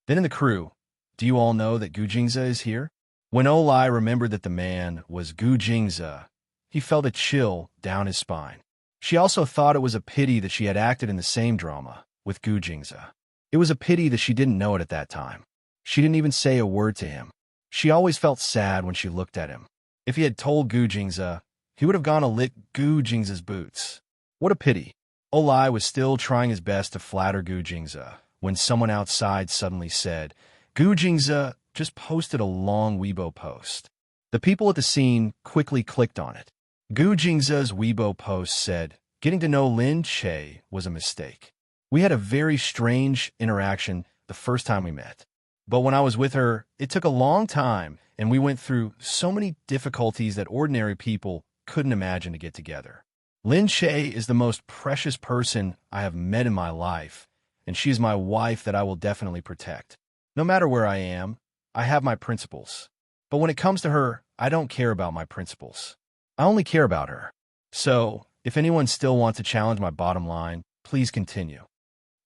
Then in the crew, do you all know that Gu Jingzi is here? When Olai remembered that the man was Gu Jingzi, he felt a chill down his spine. She also thought it was a pity that she had acted in the same drama with Gu Jingzi. It was a pity that she didn't know it at that time. She didn't even say a word to him. She always felt sad when she looked at him. If he had told Gu Jingzi, he would have gone to lick Gu Jingzi's boots. What a pity. Olai was still trying his best to flatter Gu Jingzi when someone outside suddenly said, Gu Jingzi just posted a long Weibo post. The people at the scene quickly clicked on it. Gu Jingzi's Weibo post said, getting to know Lin Shaye was a mistake. We had a very strange interaction the first time we met. But when I was with her, it took a long time, and we went through so many difficulties that ordinary people couldn't imagine to get together. Lin Shaye is the most precious person I have met in my life, and she is my wife that I will definitely protect. No matter where I am, I have my principles. But when it comes to her, I don't care about my principles. I only care about her. So, if anyone still wants to challenge my bottom line, please continue.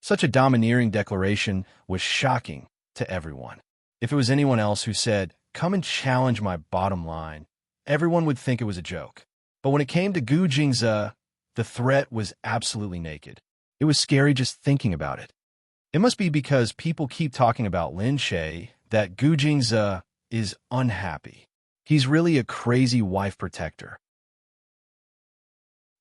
Such a domineering declaration was shocking to everyone. If it was anyone else who said, come and challenge my bottom line, everyone would think it was a joke. But when it came to Gu Jingzi, the threat was absolutely naked. It was scary just thinking about it. It must be because people keep talking about Lin Shaye that Gu Jingzi is unhappy. He's really a crazy wife protector.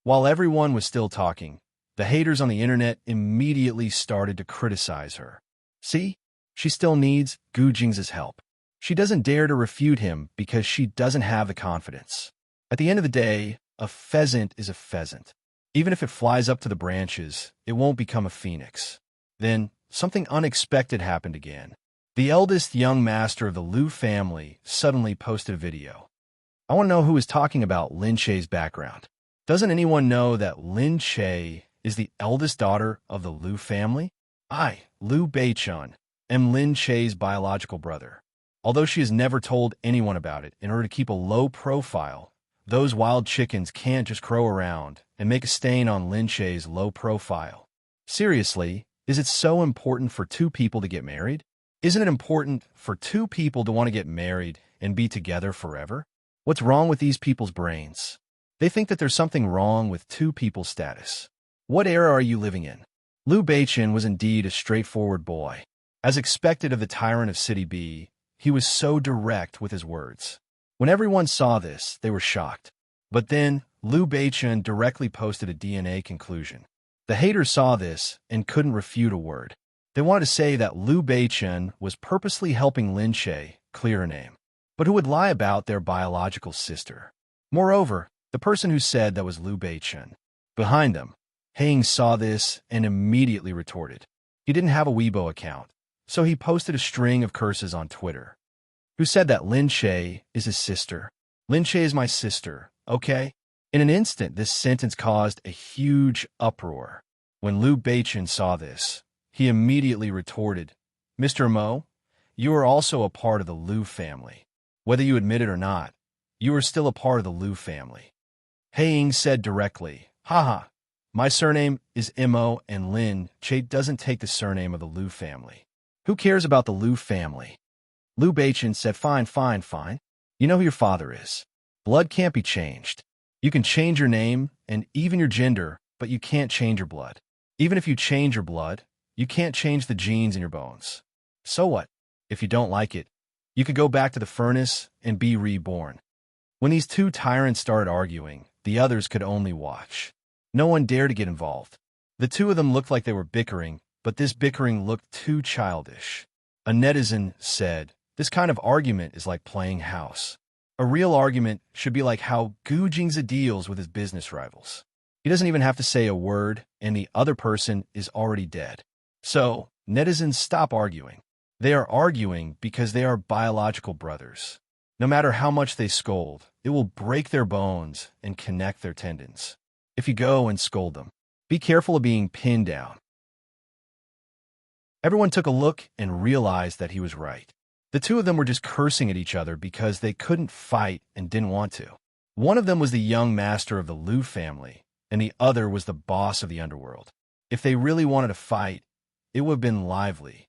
While everyone was still talking, the haters on the internet immediately started to criticize her. See? She still needs Gu Jingzi's help. She doesn't dare to refute him because she doesn't have the confidence. At the end of the day, a pheasant is a pheasant. Even if it flies up to the branches, it won't become a phoenix. Then, something unexpected happened again. The eldest young master of the Liu family suddenly posted a video. I want to know who is talking about Lin Shaye's background. Doesn't anyone know that Lin Shaye is the eldest daughter of the Liu family? I, Liu Beichun, am Lin Shaye's biological brother. Although she has never told anyone about it in order to keep a low profile, those wild chickens can't just crow around and make a stain on Lin Shaye's low profile. Seriously, is it so important for two people to get married? Isn't it important for two people to want to get married and be together forever? What's wrong with these people's brains? They think that there's something wrong with two people's status. What era are you living in? Liu Beichun was indeed a straightforward boy. As expected of the tyrant of City B, he was so direct with his words. When everyone saw this, they were shocked. But then, Liu Beichen directly posted a DNA conclusion. The haters saw this and couldn't refute a word. They wanted to say that Liu Beichen was purposely helping Lin Che clear her name, but who would lie about their biological sister? Moreover, the person who said that was Liu Beichen. Behind them, Haing saw this and immediately retorted. He didn't have a Weibo account, so he posted a string of curses on Twitter. Who said that Lin Che is his sister? Lin Che is my sister, okay? In an instant, this sentence caused a huge uproar. When Liu Beichen saw this, he immediately retorted, Mr. Mo, you are also a part of the Liu family. Whether you admit it or not, you are still a part of the Liu family. Haing said directly, haha, my surname is Mo and Lin Che doesn't take the surname of the Liu family. Who cares about the Liu family? Liu Beichen said, fine. You know who your father is. Blood can't be changed. You can change your name and even your gender, but you can't change your blood. Even if you change your blood, you can't change the genes in your bones. So what? If you don't like it, you could go back to the furnace and be reborn. When these two tyrants started arguing, the others could only watch. No one dared to get involved. The two of them looked like they were bickering, but this bickering looked too childish. A netizen said, this kind of argument is like playing house. A real argument should be like how Gu Jingzi deals with his business rivals. He doesn't even have to say a word, and the other person is already dead. So, netizens stop arguing. They are arguing because they are biological brothers. No matter how much they scold, it will break their bones and connect their tendons. If you go and scold them, be careful of being pinned down. Everyone took a look and realized that he was right. The two of them were just cursing at each other because they couldn't fight and didn't want to. One of them was the young master of the Liu family, and the other was the boss of the underworld. If they really wanted to fight, it would have been lively.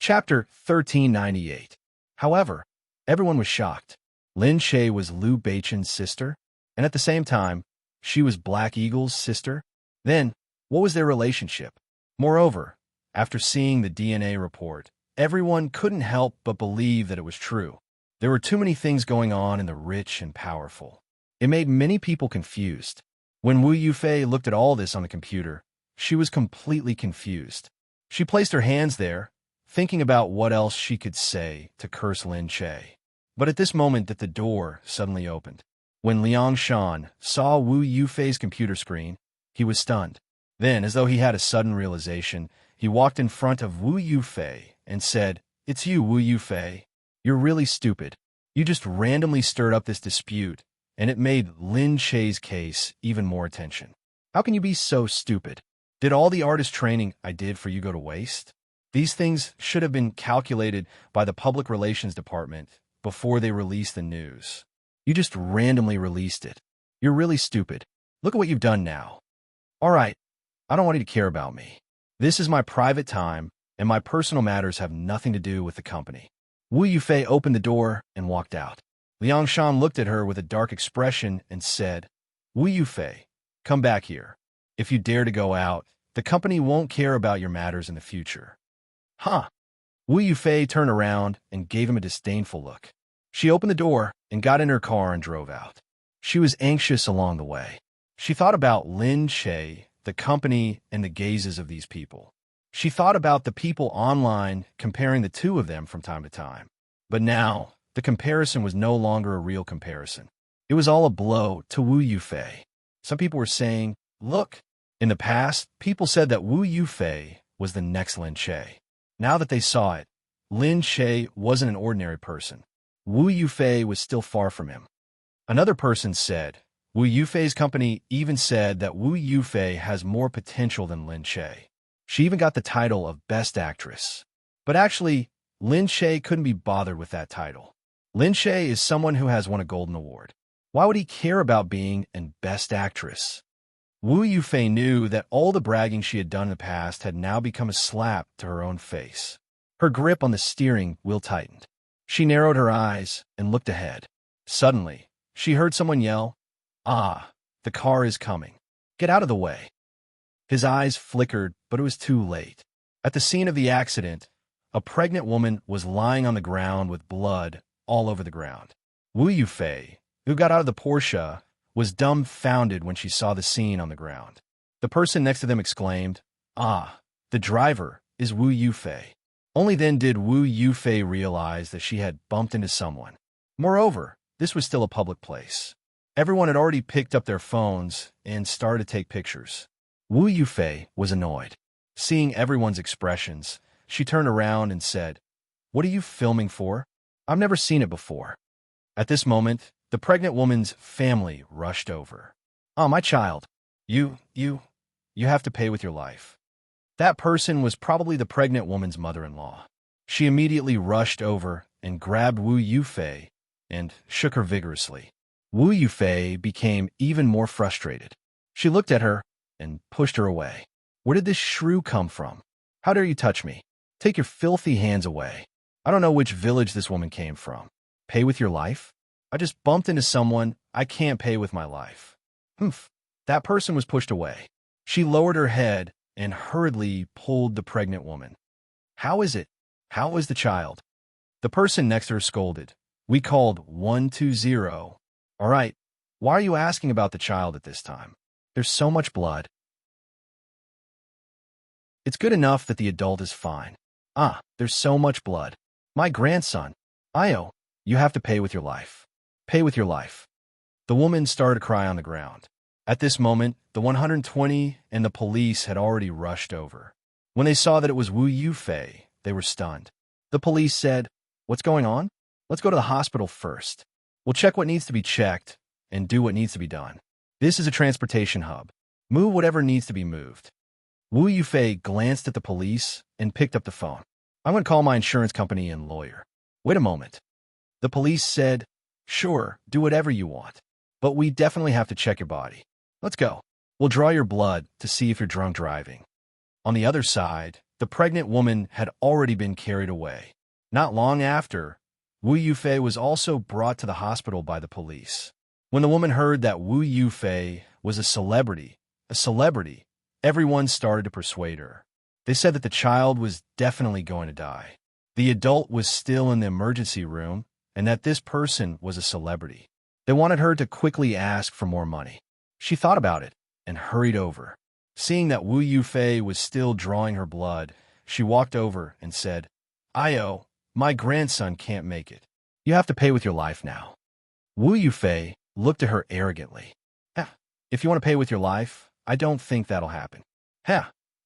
Chapter 1398. However, everyone was shocked. Lin Che was Liu Beichen's sister, and at the same time, she was Black Eagle's sister. Then, what was their relationship? Moreover, after seeing the DNA report, everyone couldn't help but believe that it was true. There were too many things going on in the rich and powerful. It made many people confused. When Wu Yufei looked at all this on the computer, she was completely confused. She placed her hands there, thinking about what else she could say to curse Lin Che. But at this moment that the door suddenly opened. When Liang Shan saw Wu Yufei's computer screen, he was stunned. Then, as though he had a sudden realization, he walked in front of Wu Yufei and said, "It's you, Wu Yufei. You're really stupid. You just randomly stirred up this dispute, and it made Lin Che's case even more attention. How can you be so stupid? Did all the artist training I did for you go to waste? These things should have been calculated by the public relations department before they released the news. You just randomly released it. You're really stupid. Look at what you've done now. All right, I don't want you to care about me. This is my private time, and my personal matters have nothing to do with the company." Wu Yufei opened the door and walked out. Liang Shan looked at her with a dark expression and said, "Wu Yufei, come back here. If you dare to go out, the company won't care about your matters in the future." Huh? Wu Yufei turned around and gave him a disdainful look. She opened the door and got in her car and drove out. She was anxious along the way. She thought about Lin Che, the company, and the gazes of these people. She thought about the people online comparing the two of them from time to time. But now, the comparison was no longer a real comparison. It was all a blow to Wu Yufei. Some people were saying, look, in the past, people said that Wu Yufei was the next Lin Che. Now that they saw it, Lin Che wasn't an ordinary person. Wu Yufei was still far from him. Another person said, Wu Yufei's company even said that Wu Yufei has more potential than Lin Che. She even got the title of Best Actress. But actually, Lin Che couldn't be bothered with that title. Lin Che is someone who has won a Golden Award. Why would he care about being an Best Actress? Wu Yufei knew that all the bragging she had done in the past had now become a slap to her own face. Her grip on the steering wheel tightened. She narrowed her eyes and looked ahead. Suddenly, she heard someone yell, "Ah, the car is coming. Get out of the way." His eyes flickered, but it was too late. At the scene of the accident, a pregnant woman was lying on the ground with blood all over the ground. Wu Yufei, who got out of the Porsche, was dumbfounded when she saw the scene on the ground. The person next to them exclaimed, "Ah, the driver is Wu Yufei." Only then did Wu Yufei realize that she had bumped into someone. Moreover, this was still a public place. Everyone had already picked up their phones and started to take pictures. Wu Yufei was annoyed. Seeing everyone's expressions, she turned around and said, "What are you filming for? I've never seen it before." At this moment, the pregnant woman's family rushed over. "Oh, my child, you have to pay with your life." That person was probably the pregnant woman's mother-in-law. She immediately rushed over and grabbed Wu Yufei and shook her vigorously. Wu Yufei became even more frustrated. She looked at her and pushed her away. "Where did this shrew come from? How dare you touch me? Take your filthy hands away. I don't know which village this woman came from. Pay with your life? I just bumped into someone. I can't pay with my life." Humph. That person was pushed away. She lowered her head and hurriedly pulled the pregnant woman. "How is it? How is the child?" The person next to her scolded. "We called 120. All right, why are you asking about the child at this time? There's so much blood. It's good enough that the adult is fine. Ah, there's so much blood. My grandson. Io, you have to pay with your life. Pay with your life." The woman started to cry on the ground. At this moment, the 120 and the police had already rushed over. When they saw that it was Wu Yufei, they were stunned. The police said, "What's going on? Let's go to the hospital first. We'll check what needs to be checked and do what needs to be done. This is a transportation hub. Move whatever needs to be moved." Wu Yufei glanced at the police and picked up the phone. "I'm going to call my insurance company and lawyer." "Wait a moment." The police said, "Sure, do whatever you want. But we definitely have to check your body. Let's go. We'll draw your blood to see if you're drunk driving." On the other side, the pregnant woman had already been carried away. Not long after, Wu Yufei was also brought to the hospital by the police. When the woman heard that Wu Yufei was a celebrity, everyone started to persuade her. They said that the child was definitely going to die. The adult was still in the emergency room, and that this person was a celebrity. They wanted her to quickly ask for more money. She thought about it and hurried over. Seeing that Wu Yufei was still drawing her blood, she walked over and said, "Io, my grandson can't make it. You have to pay with your life now." Wu Yufei looked at her arrogantly. If you want to pay with your life, I don't think that'll happen.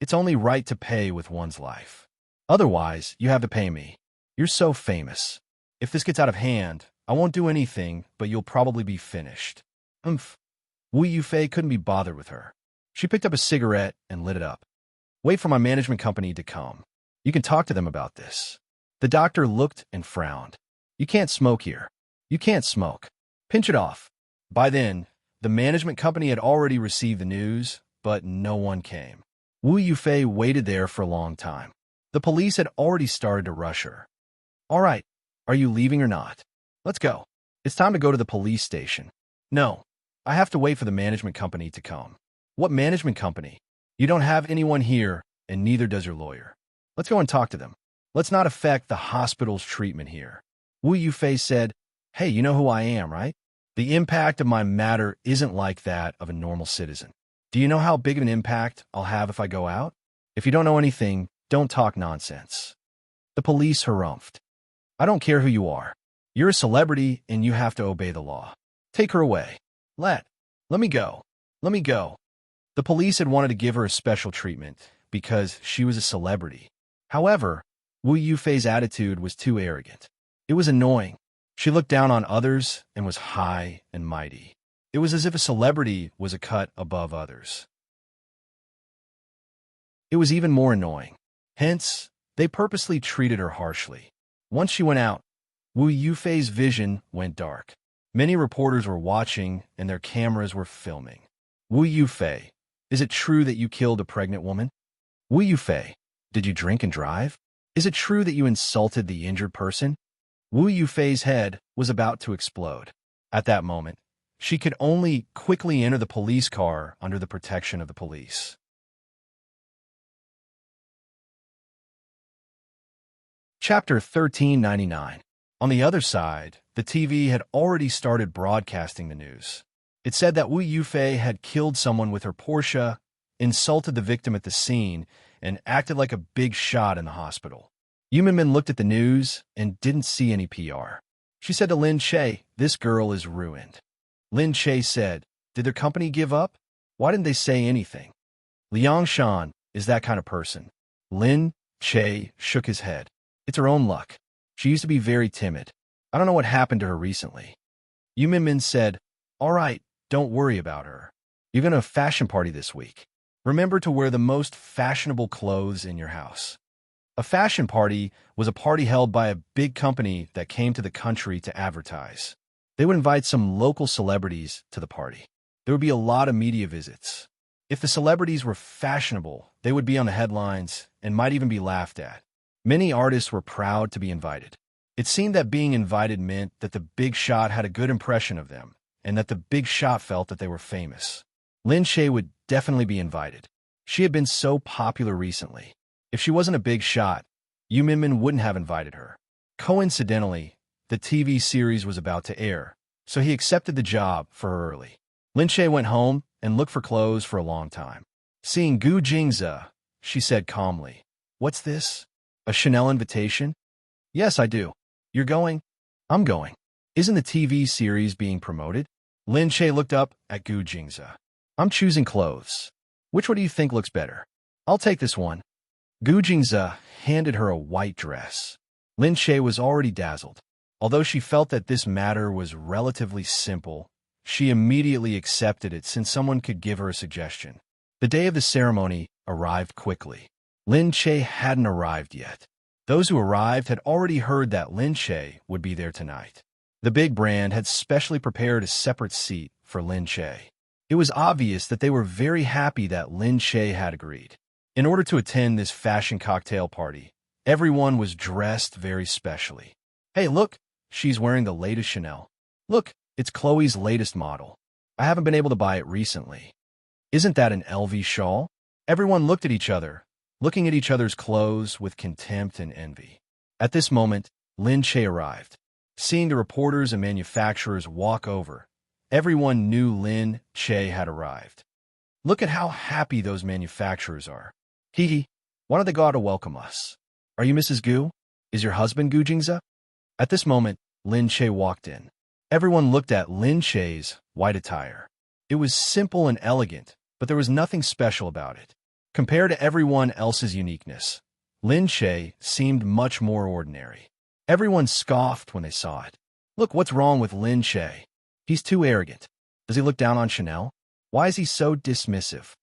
It's only right to pay with one's life. Otherwise, you have to pay me. You're so famous. If this gets out of hand, I won't do anything, but you'll probably be finished." Wu Yufei couldn't be bothered with her. She picked up a cigarette and lit it up. "Wait for my management company to come. You can talk to them about this." The doctor looked and frowned. "You can't smoke here. You can't smoke. Pinch it off." By then, the management company had already received the news, but no one came. Wu Yufei waited there for a long time. The police had already started to rush her. "All right, are you leaving or not? Let's go. It's time to go to the police station." "No, I have to wait for the management company to come." "What management company? You don't have anyone here, and neither does your lawyer. Let's go and talk to them. Let's not affect the hospital's treatment here." Wu Yufei said, "Hey, you know who I am, right? The impact of my matter isn't like that of a normal citizen. Do you know how big of an impact I'll have if I go out? If you don't know anything, don't talk nonsense." The police harumphed. "I don't care who you are. You're a celebrity, and you have to obey the law. Take her away. Let me go. Let me go." The police had wanted to give her a special treatment because she was a celebrity. However, Wu Yufei's attitude was too arrogant. It was annoying. She looked down on others and was high and mighty. It was as if a celebrity was a cut above others. It was even more annoying. Hence, they purposely treated her harshly. Once she went out, Wu Yufei's vision went dark. Many reporters were watching, and their cameras were filming. "Wu Yufei, is it true that you killed a pregnant woman? Wu Yufei, did you drink and drive? Is it true that you insulted the injured person?" Wu Yufei's head was about to explode. At that moment, she could only quickly enter the police car under the protection of the police. Chapter 1399. On the other side, the TV had already started broadcasting the news. It said that Wu Yufei had killed someone with her Porsche, insulted the victim at the scene, and acted like a big shot in the hospital. Yu Minmin looked at the news and didn't see any PR. She said to Lin Che, "This girl is ruined." Lin Che said, "Did their company give up? Why didn't they say anything?" Liang Shan is that kind of person. Lin Che shook his head. It's her own luck. She used to be very timid. I don't know what happened to her recently. Yu Minmin said, "All right, don't worry about her. You're going to a fashion party this week. Remember to wear the most fashionable clothes in your house." A fashion party was a party held by a big company that came to the country to advertise. They would invite some local celebrities to the party. There would be a lot of media visits. If the celebrities were fashionable, they would be on the headlines and might even be laughed at. Many artists were proud to be invited. It seemed that being invited meant that the big shot had a good impression of them, and that the big shot felt that they were famous. Lin Che would definitely be invited. She had been so popular recently. If she wasn't a big shot, Yu Minmin wouldn't have invited her. Coincidentally, the TV series was about to air, so he accepted the job for her early. Lin Che went home and looked for clothes for a long time. Seeing Gu Jingze, she said calmly, "What's this? A Chanel invitation?" "Yes, I do." "You're going?" "I'm going." "Isn't the TV series being promoted?" Lin Che looked up at Gu Jingze. "I'm choosing clothes. Which one do you think looks better?" "I'll take this one." Gu Jingze handed her a white dress. Lin Che was already dazzled. Although she felt that this matter was relatively simple, she immediately accepted it since someone could give her a suggestion. The day of the ceremony arrived quickly. Lin Che hadn't arrived yet. Those who arrived had already heard that Lin Che would be there tonight. The big brand had specially prepared a separate seat for Lin Che. It was obvious that they were very happy that Lin Che had agreed. In order to attend this fashion cocktail party, everyone was dressed very specially. "Hey, look, she's wearing the latest Chanel. Look, it's Chloe's latest model. I haven't been able to buy it recently. Isn't that an LV shawl?" Everyone looked at each other, looking at each other's clothes with contempt and envy. At this moment, Lin Che arrived. Seeing the reporters and manufacturers walk over, everyone knew Lin Che had arrived. "Look at how happy those manufacturers are. Hee, why don't they go out to welcome us? Are you Mrs. Gu? Is your husband Gu Jingze?" At this moment, Lin Che walked in. Everyone looked at Lin Che's white attire. It was simple and elegant, but there was nothing special about it. Compared to everyone else's uniqueness, Lin Che seemed much more ordinary. Everyone scoffed when they saw it. "Look, what's wrong with Lin Che? He's too arrogant. Does he look down on Chanel? Why is he so dismissive?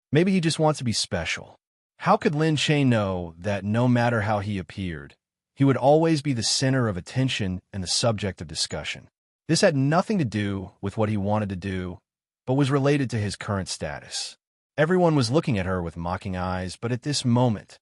Maybe he just wants to be special." How could Lin Che know that no matter how he appeared, he would always be the center of attention and the subject of discussion? This had nothing to do with what he wanted to do, but was related to his current status. Everyone was looking at her with mocking eyes, but at this moment,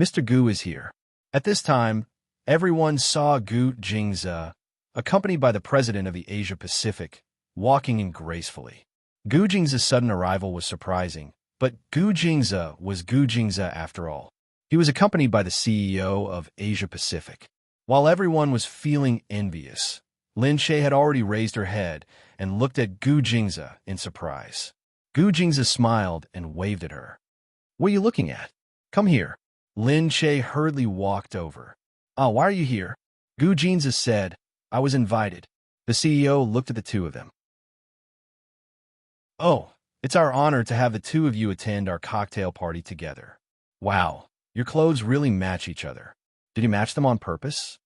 Mr. Gu is here. At this time, everyone saw Gu Jingze, accompanied by the president of the Asia Pacific, walking in gracefully. Gu Jingze's sudden arrival was surprising, but Gu Jingze was Gu Jingze after all. He was accompanied by the CEO of Asia Pacific. While everyone was feeling envious, Lin Che had already raised her head and looked at Gu Jingze in surprise. Gu Jingze smiled and waved at her. "What are you looking at? Come here." Lin Che hurriedly walked over. "Ah, why are you here?" Gu Jingze said, "I was invited." The CEO looked at the two of them. "Oh, it's our honor to have the two of you attend our cocktail party together. Wow, your clothes really match each other. Did you match them on purpose?"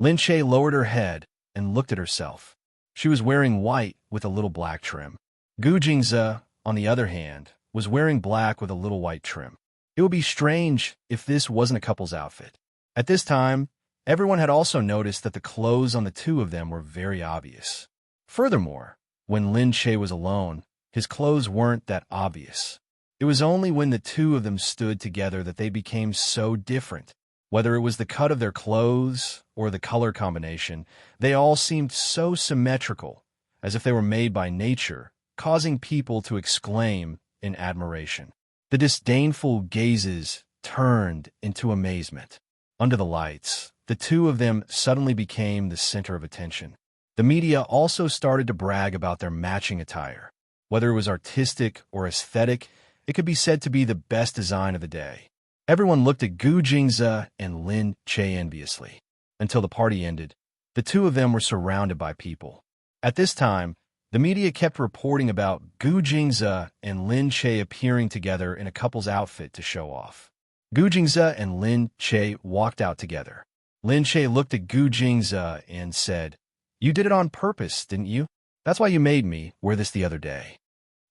Lin Che lowered her head and looked at herself. She was wearing white with a little black trim. Gu Jingze, on the other hand, was wearing black with a little white trim. It would be strange if this wasn't a couple's outfit. At this time, everyone had also noticed that the clothes on the two of them were very obvious. Furthermore, when Lin Che was alone, his clothes weren't that obvious. It was only when the two of them stood together that they became so different. Whether it was the cut of their clothes or the color combination, they all seemed so symmetrical, as if they were made by nature, causing people to exclaim in admiration. The disdainful gazes turned into amazement. Under the lights, the two of them suddenly became the center of attention. The media also started to brag about their matching attire. Whether it was artistic or aesthetic, it could be said to be the best design of the day. Everyone looked at Gu Jingze and Lin Che enviously. Until the party ended, the two of them were surrounded by people. At this time, the media kept reporting about Gu Jingze and Lin Che appearing together in a couple's outfit to show off. Gu Jingze and Lin Che walked out together. Lin Che looked at Gu Jingze and said, "You did it on purpose, didn't you? That's why you made me wear this the other day."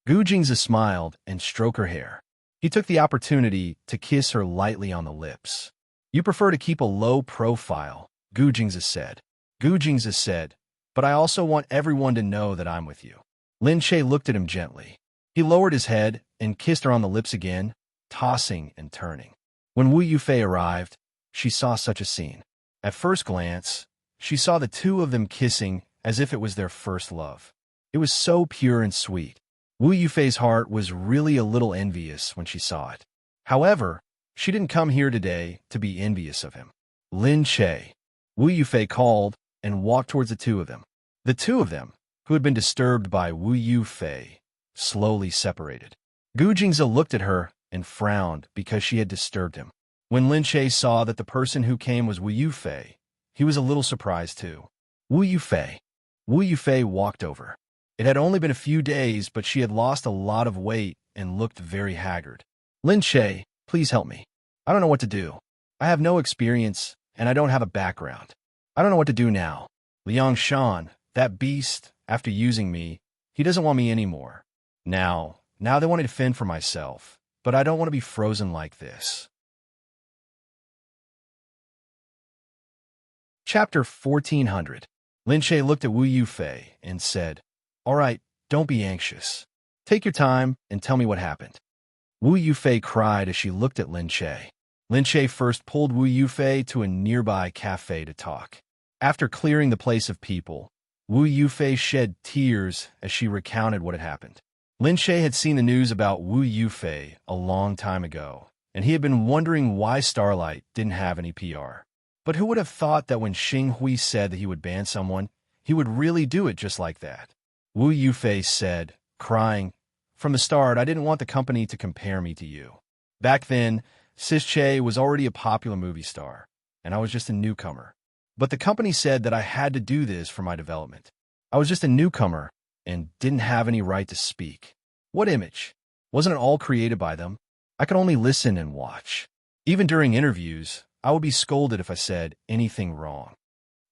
Gu Jingze smiled and stroked her hair. He took the opportunity to kiss her lightly on the lips. "You prefer to keep a low profile," Gu Jingze said. Gu Jingze said, "But I also want everyone to know that I'm with you." Lin Che looked at him gently. He lowered his head and kissed her on the lips again, tossing and turning. When Wu Yufei arrived, she saw such a scene. At first glance, she saw the two of them kissing as if it was their first love. It was so pure and sweet. Wu Yufei's heart was really a little envious when she saw it. However, she didn't come here today to be envious of him. "Lin Che," Wu Yufei called and walked towards the two of them. The two of them, who had been disturbed by Wu Yufei, slowly separated. Gu Jingze looked at her and frowned because she had disturbed him. When Lin Che saw that the person who came was Wu Yufei, he was a little surprised too. Wu Yufei. Wu Yufei walked over. It had only been a few days, but she had lost a lot of weight and looked very haggard. "Lin Che, please help me. I don't know what to do. I have no experience, and I don't have a background. I don't know what to do now. Liang Shan, that beast, after using me, he doesn't want me anymore. Now they want me to fend for myself, but I don't want to be frozen like this." Chapter 1400. Lin Che looked at Wu Yufei and said, "All right, don't be anxious. Take your time and tell me what happened." Wu Yufei cried as she looked at Lin Che. Lin Che first pulled Wu Yufei to a nearby cafe to talk. After clearing the place of people, Wu Yufei shed tears as she recounted what had happened. Lin Che had seen the news about Wu Yufei a long time ago, and he had been wondering why Starlight didn't have any PR. But who would have thought that when Xing Hui said that he would ban someone, he would really do it just like that? Wu Yufei said, crying, "From the start, I didn't want the company to compare me to you. Back then, Sis Che was already a popular movie star, and I was just a newcomer. But the company said that I had to do this for my development. I was just a newcomer and didn't have any right to speak. What image? Wasn't it all created by them? I could only listen and watch. Even during interviews, I would be scolded if I said anything wrong."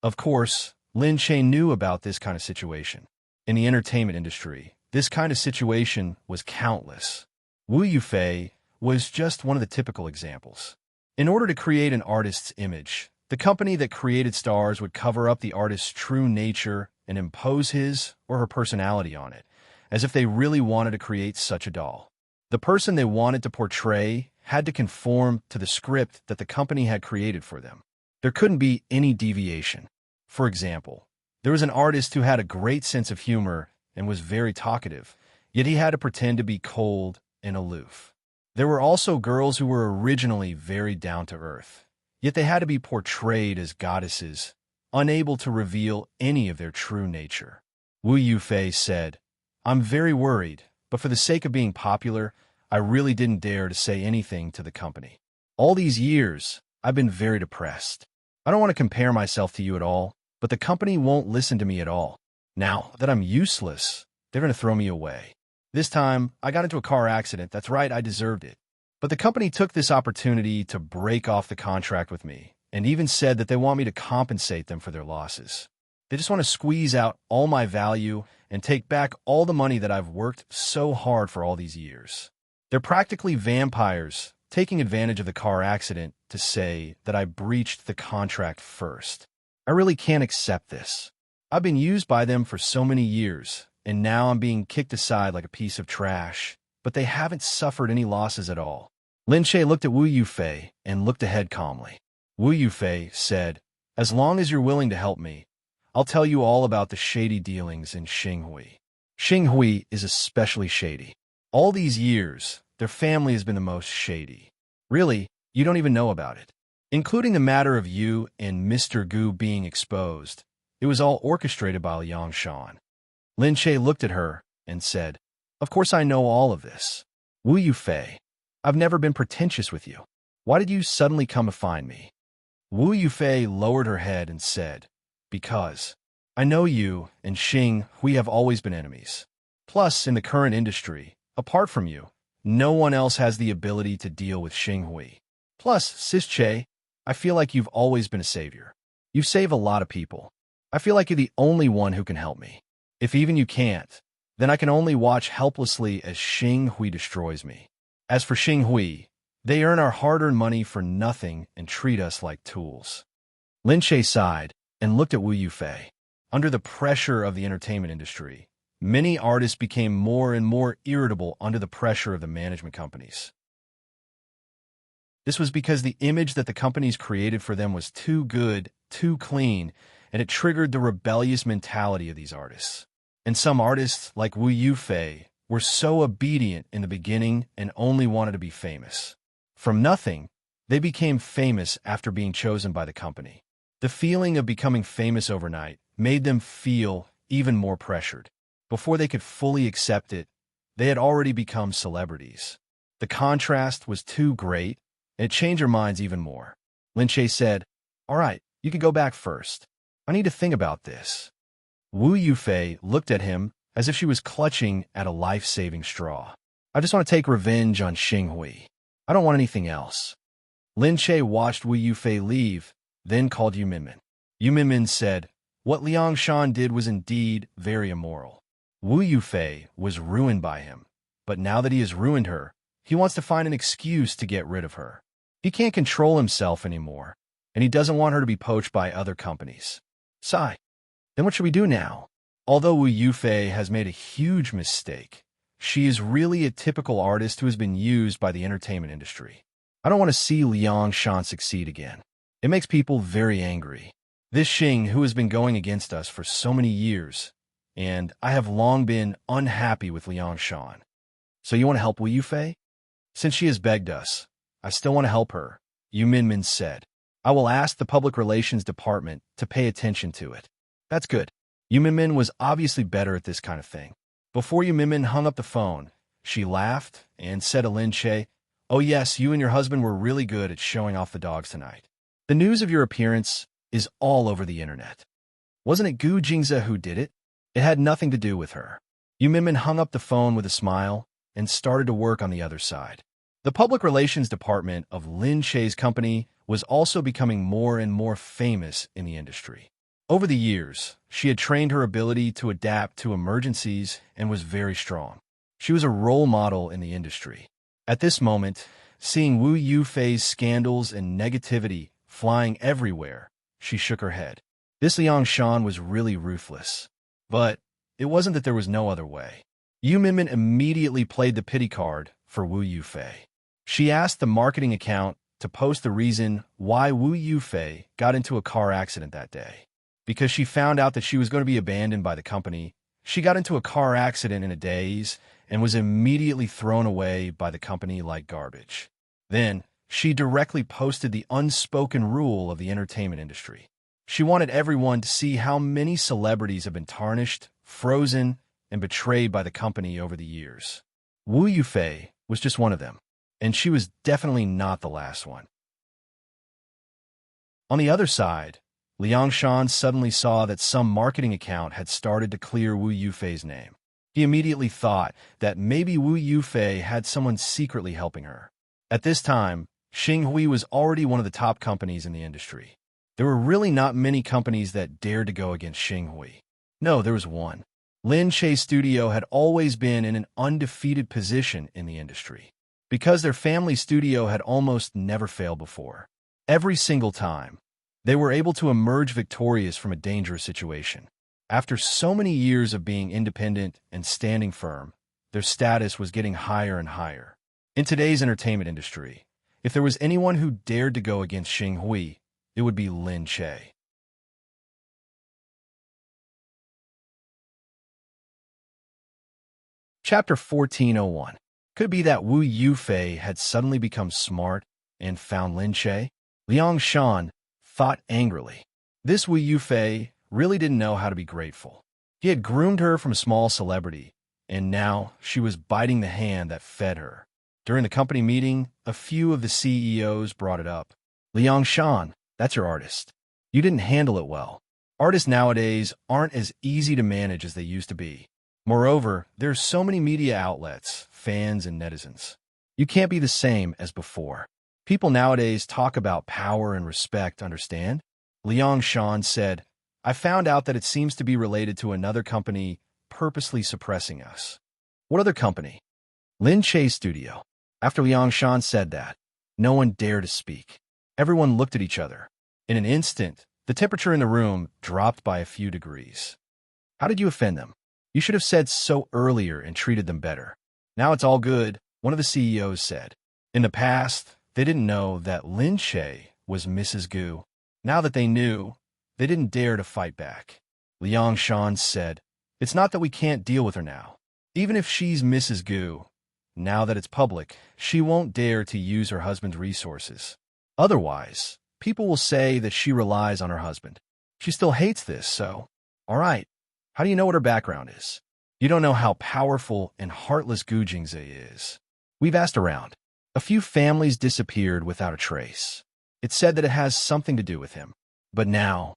Of course, Lin Che knew about this kind of situation. In the entertainment industry, this kind of situation was countless. Wu Yufei was just one of the typical examples. In order to create an artist's image, the company that created stars would cover up the artist's true nature and impose his or her personality on it, as if they really wanted to create such a doll. The person they wanted to portray had to conform to the script that the company had created for them. There couldn't be any deviation. For example, there was an artist who had a great sense of humor and was very talkative, yet he had to pretend to be cold and aloof. There were also girls who were originally very down-to-earth, yet they had to be portrayed as goddesses, unable to reveal any of their true nature. Wu Yufei said, "I'm very worried, but for the sake of being popular, I really didn't dare to say anything to the company. All these years, I've been very depressed. I don't want to compare myself to you at all, but the company won't listen to me at all. Now that I'm useless, they're going to throw me away. This time, I got into a car accident. That's right, I deserved it. But the company took this opportunity to break off the contract with me, and even said that they want me to compensate them for their losses. They just want to squeeze out all my value and take back all the money that I've worked so hard for all these years. They're practically vampires, taking advantage of the car accident to say that I breached the contract first. I really can't accept this. I've been used by them for so many years, and now I'm being kicked aside like a piece of trash, but they haven't suffered any losses at all." Lin Che looked at Wu Yufei and looked ahead calmly. Wu Yufei said, "As long as you're willing to help me, I'll tell you all about the shady dealings in Xing Hui. Xing Hui is especially shady. All these years, their family has been the most shady. Really, you don't even know about it. including the matter of you and Mr. Gu being exposed. It was all orchestrated by Liang Shan. Lin Che looked at her and said, "Of course I know all of this. Wu Yufei, I've never been pretentious with you. Why did you suddenly come to find me?" Wu Yufei lowered her head and said, "Because I know you and Xing Hui have always been enemies. Plus, in the current industry, apart from you, no one else has the ability to deal with Xing Hui. Plus, Sis Che, I feel like you've always been a savior. You save a lot of people. I feel like you're the only one who can help me. If even you can't, then I can only watch helplessly as Xing Hui destroys me. As for Xing Hui, they earn our hard-earned money for nothing and treat us like tools." Lin Che sighed and looked at Wu Yufei. Under the pressure of the entertainment industry, many artists became more and more irritable under the pressure of the management companies. This was because the image that the companies created for them was too good, too clean, and it triggered the rebellious mentality of these artists. And some artists, like Wu Yufei, were so obedient in the beginning and only wanted to be famous. From nothing, they became famous after being chosen by the company. The feeling of becoming famous overnight made them feel even more pressured. Before they could fully accept it, they had already become celebrities. The contrast was too great, and it changed their minds even more. Lin Che said, "All right, you can go back first. I need to think about this." Wu Yufei looked at him as if she was clutching at a life-saving straw. "I just want to take revenge on Xing Hui. I don't want anything else." Lin Che watched Wu Yufei leave, then called Yu Minmin. Yu Minmin said, "What Liang Shan did was indeed very immoral. Wu Yufei was ruined by him, but now that he has ruined her, he wants to find an excuse to get rid of her. He can't control himself anymore, and he doesn't want her to be poached by other companies. Sigh. Then what should we do now?" Although Wu Yufei has made a huge mistake, she is really a typical artist who has been used by the entertainment industry. I don't want to see Liang Shan succeed again. It makes people very angry. This Xing who has been going against us for so many years, and I have long been unhappy with Liang Shan. So you want to help Wu Yufei? Since she has begged us, I still want to help her, Yu Minmin said. I will ask the public relations department to pay attention to it. That's good. Yu Minmin was obviously better at this kind of thing. Before Yu Minmin hung up the phone, she laughed and said to Lin Che, "Oh yes, you and your husband were really good at showing off the dogs tonight. The news of your appearance is all over the internet. Wasn't it Gu Jingze who did it? It had nothing to do with her." Yu Minmin hung up the phone with a smile and started to work on the other side. The public relations department of Lin Che's company was also becoming more and more famous in the industry. Over the years, she had trained her ability to adapt to emergencies and was very strong. She was a role model in the industry. At this moment, seeing Wu Yufei's scandals and negativity flying everywhere, she shook her head. This Liang Shan was really ruthless. But it wasn't that there was no other way. Yu Minmin immediately played the pity card for Wu Yufei. She asked the marketing account to post the reason why Wu Yufei got into a car accident that day. Because she found out that she was going to be abandoned by the company, she got into a car accident in a daze and was immediately thrown away by the company like garbage. Then, she directly posted the unspoken rule of the entertainment industry. She wanted everyone to see how many celebrities have been tarnished, frozen, and betrayed by the company over the years. Wu Yufei was just one of them, and she was definitely not the last one. On the other side, Liang Shan suddenly saw that some marketing account had started to clear Wu Yufei's name. He immediately thought that maybe Wu Yufei had someone secretly helping her. At this time, Xing Hui was already one of the top companies in the industry. There were really not many companies that dared to go against Xing Hui. No, there was one. Lin Che's studio had always been in an undefeated position in the industry, because their family studio had almost never failed before. Every single time, they were able to emerge victorious from a dangerous situation. After so many years of being independent and standing firm, their status was getting higher and higher. In today's entertainment industry, if there was anyone who dared to go against Xing Hui, it would be Lin Che. Chapter 1401. Could it be that Wu Yufei had suddenly become smart and found Lin Che? Liang Shan thought angrily. This Wu Yufei really didn't know how to be grateful. He had groomed her from a small celebrity, and now she was biting the hand that fed her. During the company meeting, a few of the CEOs brought it up. Liang Shan, that's your artist. You didn't handle it well. Artists nowadays aren't as easy to manage as they used to be. Moreover, there's so many media outlets, fans, and netizens. You can't be the same as before. People nowadays talk about power and respect, understand? Liang Shan said, I found out that it seems to be related to another company purposely suppressing us. What other company? Lin Che's studio. After Liang Shan said that, no one dared to speak. Everyone looked at each other. In an instant, the temperature in the room dropped by a few degrees. How did you offend them? You should have said so earlier and treated them better. Now it's all good, one of the CEOs said. In the past, they didn't know that Lin Che was Mrs. Gu. Now that they knew, they didn't dare to fight back. Liang Shan said, it's not that we can't deal with her now. Even if she's Mrs. Gu, now that it's public, she won't dare to use her husband's resources. Otherwise, people will say that she relies on her husband. She still hates this, so... All right, how do you know what her background is? You don't know how powerful and heartless Gu Jingze is. We've asked around. A few families disappeared without a trace. It's said that it has something to do with him. But now,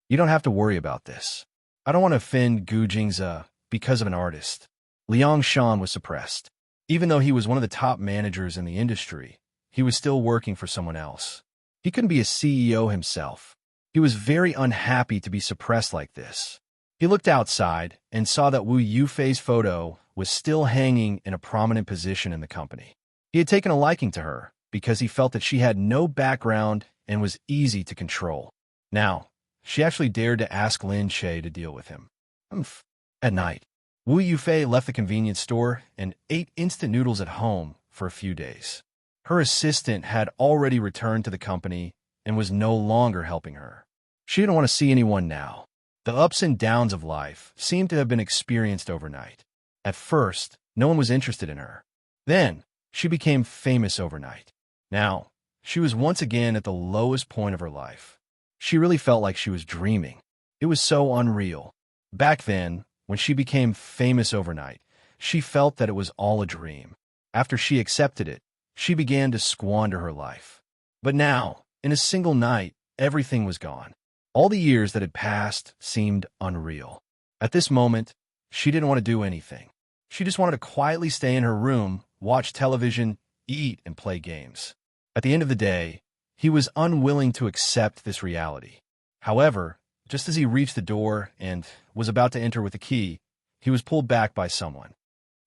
you don't have to worry about this. I don't want to offend Gu Jingze because of an artist. Liang Shan was suppressed. Even though he was one of the top managers in the industry, he was still working for someone else. He couldn't be a CEO himself. He was very unhappy to be suppressed like this. He looked outside and saw that Wu Yufei's photo was still hanging in a prominent position in the company. He had taken a liking to her because he felt that she had no background and was easy to control. Now, she actually dared to ask Lin Che to deal with him. At night, Wu Yufei left the convenience store and ate instant noodles at home for a few days. Her assistant had already returned to the company and was no longer helping her. She didn't want to see anyone now. The ups and downs of life seemed to have been experienced overnight. At first, no one was interested in her. Then, she became famous overnight. Now, she was once again at the lowest point of her life. She really felt like she was dreaming. It was so unreal. Back then, when she became famous overnight, she felt that it was all a dream. After she accepted it, she began to squander her life. But now, in a single night, everything was gone. All the years that had passed seemed unreal. At this moment, she didn't want to do anything. She just wanted to quietly stay in her room, watch television, eat, and play games. At the end of the day, he was unwilling to accept this reality. However, just as he reached the door and was about to enter with a key, he was pulled back by someone.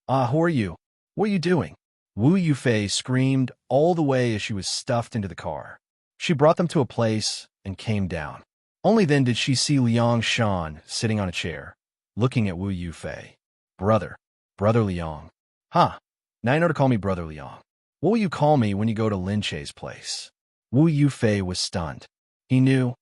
Who are you? What are you doing? Wu Yufei screamed all the way as she was stuffed into the car. She brought them to a place and came down. Only then did she see Liang Shan sitting on a chair, looking at Wu Yufei. Brother Liang. Huh, now you know to call me Brother Liang. What will you call me when you go to Lin Che's place? Wu Yufei was stunned. He knew.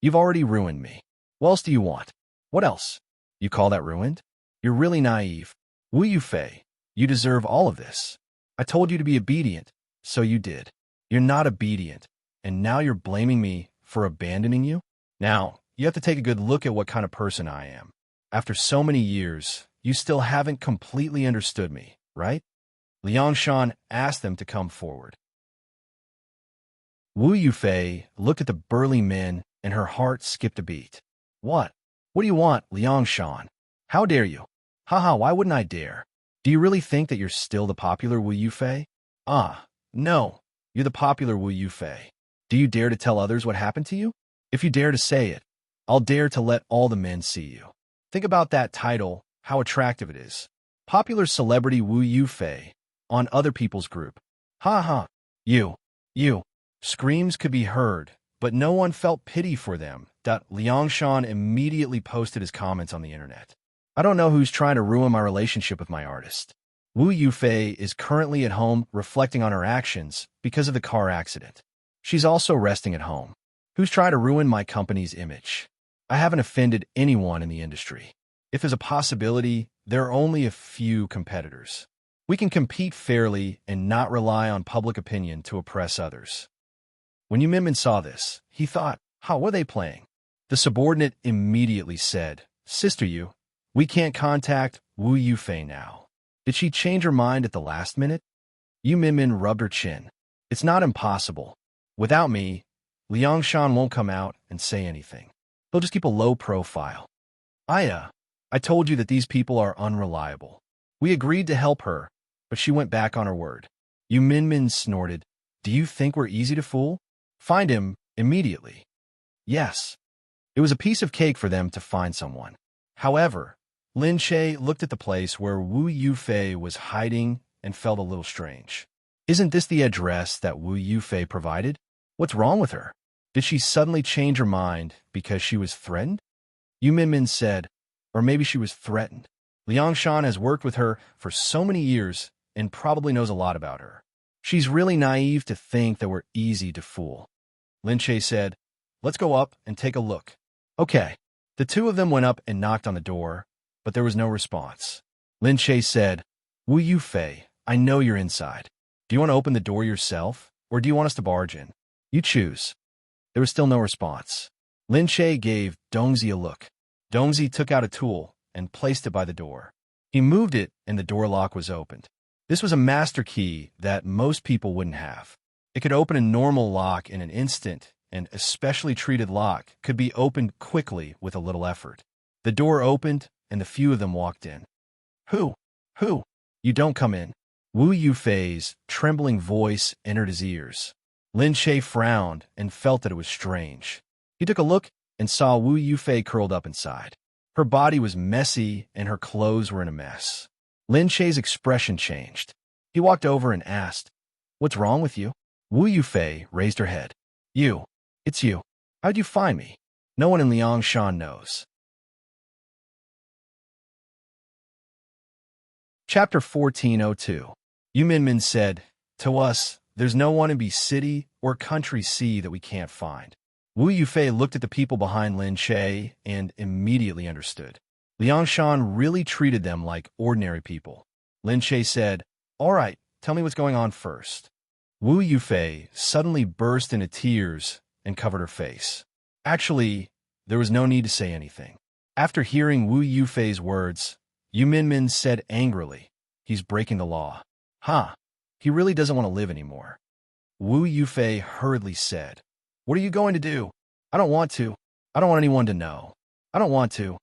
You've already ruined me. What else do you want? What else? You call that ruined? You're really naive. Wu Yufei, you deserve all of this. I told you to be obedient, so you did. You're not obedient, and now you're blaming me for abandoning you? Now, you have to take a good look at what kind of person I am. After so many years, you still haven't completely understood me, right? Liang Shan asked them to come forward. Wu Yufei looked at the burly men, and her heart skipped a beat. What? What do you want, Liang Shan? How dare you? Haha, why wouldn't I dare? Do you really think that you're still the popular Wu Yufei? No, you're the popular Wu Yufei. Do you dare to tell others what happened to you? If you dare to say it, I'll dare to let all the men see you. Think about that title, how attractive it is. Popular celebrity Wu Yufei on other people's group. You. Screams could be heard, but no one felt pity for them. Liang Shan immediately posted his comments on the internet. I don't know who's trying to ruin my relationship with my artist. Wu Yufei is currently at home reflecting on her actions because of the car accident. She's also resting at home. Who's trying to ruin my company's image? I haven't offended anyone in the industry. If there's a possibility, there are only a few competitors. We can compete fairly and not rely on public opinion to oppress others. When Yu Minmin saw this, he thought, how are they playing? The subordinate immediately said, Sister Yu, we can't contact Wu Yufei now. Did she change her mind at the last minute? Yu Minmin rubbed her chin. It's not impossible. Without me, Liangshan won't come out and say anything. He'll just keep a low profile. I told you that these people are unreliable. We agreed to help her, but she went back on her word. Yu Minmin snorted. Do you think we're easy to fool? Find him immediately. Yes. It was a piece of cake for them to find someone. However, Lin Che looked at the place where Wu Yufei was hiding and felt a little strange. Isn't this the address that Wu Yufei provided? What's wrong with her? Did she suddenly change her mind because she was threatened? Yu Minmin said, or maybe she was threatened. Liangshan has worked with her for so many years and probably knows a lot about her. She's really naive to think that we're easy to fool. Lin Che said, let's go up and take a look. Okay. The two of them went up and knocked on the door, but there was no response. Lin Che said, Wu Yufei, I know you're inside. Do you want to open the door yourself, or do you want us to barge in? You choose. There was still no response. Lin Che gave Dongzi a look. Dongzi took out a tool and placed it by the door. He moved it and the door lock was opened. This was a master key that most people wouldn't have. It could open a normal lock in an instant, and a specially treated lock could be opened quickly with a little effort. The door opened and the few of them walked in. Who? You don't come in. Wu Yufei's trembling voice entered his ears. Lin Che frowned and felt that it was strange. He took a look and saw Wu Yufei curled up inside. Her body was messy and her clothes were in a mess. Lin Che's expression changed. He walked over and asked, What's wrong with you? Wu Yufei raised her head. You. It's you. How'd you find me? No one in Liangshan knows. Chapter 1402. Yu Minmin said, To us, there's no one in B City or Country C that we can't find. Wu Yufei looked at the people behind Lin Che and immediately understood. Liangshan really treated them like ordinary people. Lin Che said, All right, tell me what's going on first. Wu Yufei suddenly burst into tears and covered her face. Actually, there was no need to say anything. After hearing Wu Yufei's words, Yu Minmin said angrily, He's breaking the law. He really doesn't want to live anymore. Wu Yufei hurriedly said, What are you going to do? I don't want to. I don't want anyone to know. I don't want to.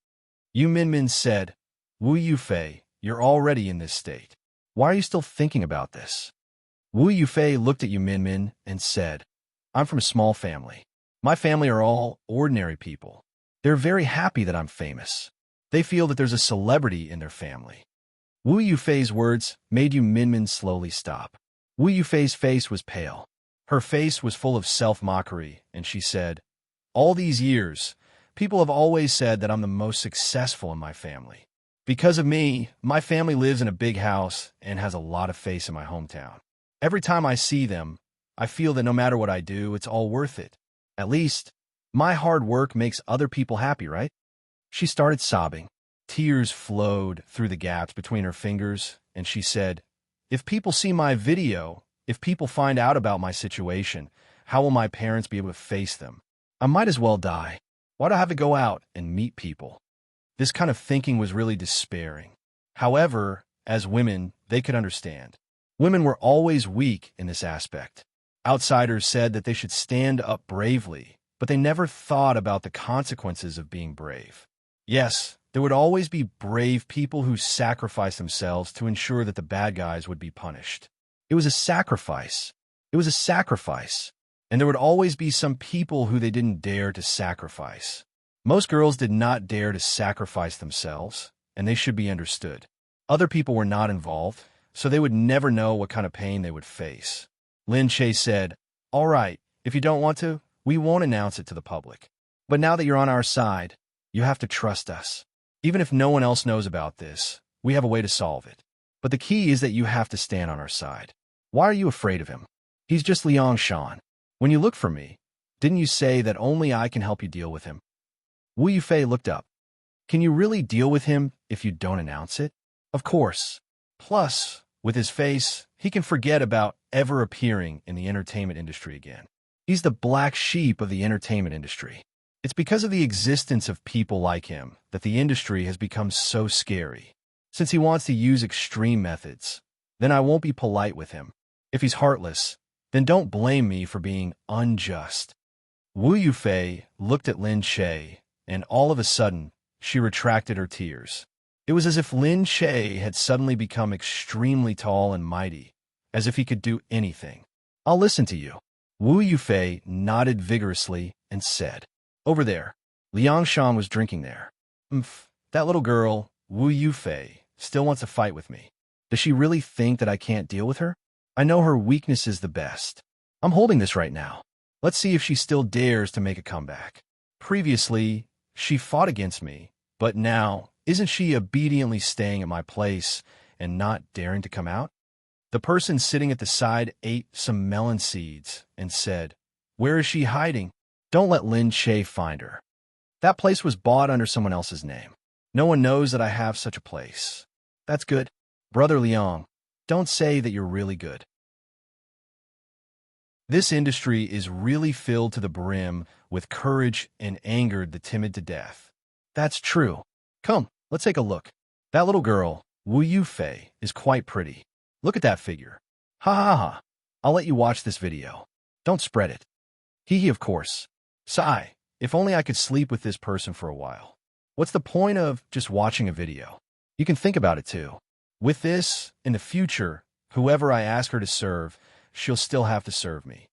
Yu Minmin said, Wu Yufei, you're already in this state. Why are you still thinking about this? Wu Yufei looked at Yu Minmin and said, I'm from a small family. My family are all ordinary people. They're very happy that I'm famous. They feel that there's a celebrity in their family. Wu Yufei's words made Yu Minmin slowly stop. Wu Yufei's face was pale. Her face was full of self-mockery, and she said, All these years, people have always said that I'm the most successful in my family. Because of me, my family lives in a big house and has a lot of face in my hometown. Every time I see them, I feel that no matter what I do, it's all worth it. At least, my hard work makes other people happy, right? She started sobbing. Tears flowed through the gaps between her fingers, and she said, If people see my video, if people find out about my situation, how will my parents be able to face them? I might as well die. Why do I have to go out and meet people? This kind of thinking was really despairing. However, as women, they could understand. Women were always weak in this aspect. Outsiders said that they should stand up bravely, but they never thought about the consequences of being brave. Yes, there would always be brave people who sacrificed themselves to ensure that the bad guys would be punished. It was a sacrifice. It was a sacrifice. And there would always be some people who they didn't dare to sacrifice. Most girls did not dare to sacrifice themselves, and they should be understood. Other people were not involved, so they would never know what kind of pain they would face. Lin Che said, All right, if you don't want to, we won't announce it to the public. But now that you're on our side, you have to trust us. Even if no one else knows about this, we have a way to solve it. But the key is that you have to stand on our side. Why are you afraid of him? He's just Liangshan. When you look for me, didn't you say that only I can help you deal with him? Wu Yufei looked up. Can you really deal with him if you don't announce it? Of course. Plus, with his face, he can forget about ever appearing in the entertainment industry again. He's the black sheep of the entertainment industry. It's because of the existence of people like him that the industry has become so scary. Since he wants to use extreme methods, then I won't be polite with him. If he's heartless, then don't blame me for being unjust. Wu Yufei looked at Lin Che, and all of a sudden, she retracted her tears. It was as if Lin Che had suddenly become extremely tall and mighty, as if he could do anything. I'll listen to you. Wu Yufei nodded vigorously and said, "Over there." Liang Shan was drinking there. That little girl, Wu Yufei, still wants to fight with me. Does she really think that I can't deal with her? I know her weakness is the best. I'm holding this right now. Let's see if she still dares to make a comeback. Previously, she fought against me, but now, isn't she obediently staying at my place and not daring to come out? The person sitting at the side ate some melon seeds and said, "Where is she hiding? Don't let Lin Che find her. That place was bought under someone else's name. No one knows that I have such a place." That's good. Brother Liang, don't say that you're really good. This industry is really filled to the brim with courage and angered the timid to death. That's true. Come, let's take a look. That little girl, Wu Yufei, is quite pretty. Look at that figure. Ha ha ha. I'll let you watch this video. Don't spread it. Hee hee, of course. Sigh, if only I could sleep with this person for a while. What's the point of just watching a video? You can think about it too. With this, in the future, whoever I ask her to serve, she'll still have to serve me.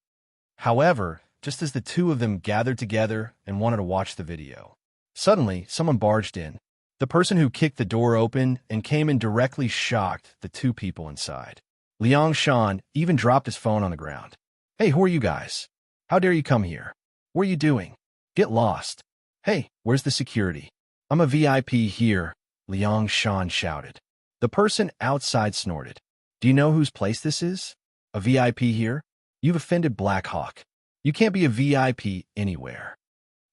However, just as the two of them gathered together and wanted to watch the video, suddenly someone barged in. The person who kicked the door open and came in directly shocked the two people inside. Liang Shan even dropped his phone on the ground. "Hey, who are you guys? How dare you come here? What are you doing? Get lost. Hey, where's the security? I'm a VIP here," Liang Shan shouted. The person outside snorted. "Do you know whose place this is? A VIP here? You've offended Black Hawk. You can't be a VIP anywhere."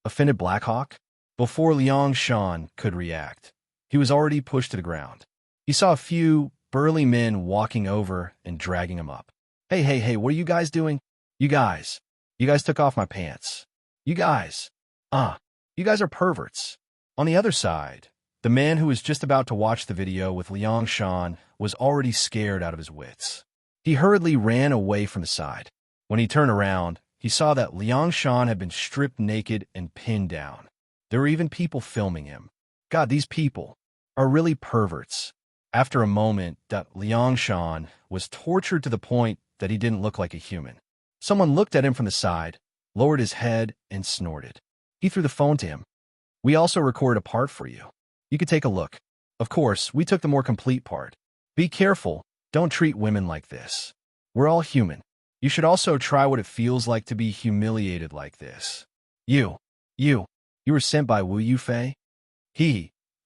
Offended Black Hawk? Before Liang Shan could react, he was already pushed to the ground. He saw a few burly men walking over and dragging him up. Hey, what are you guys doing? You guys took off my pants. You guys are perverts." On the other side, the man who was just about to watch the video with Liang Shan was already scared out of his wits. He hurriedly ran away from the side. When he turned around, he saw that Liang Shan had been stripped naked and pinned down. There were even people filming him. God, these people are really perverts. After a moment, that Liang Shan was tortured to the point that he didn't look like a human. Someone looked at him from the side, lowered his head, and snorted. He threw the phone to him. "We also recorded a part for you. You could take a look. Of course, we took the more complete part. Be careful. Don't treat women like this. We're all human. You should also try what it feels like to be humiliated like this. You were sent by Wu Yufei?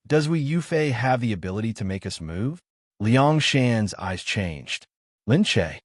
Does Wu Yufei have the ability to make us move?" Liang Shan's eyes changed. Lin Che,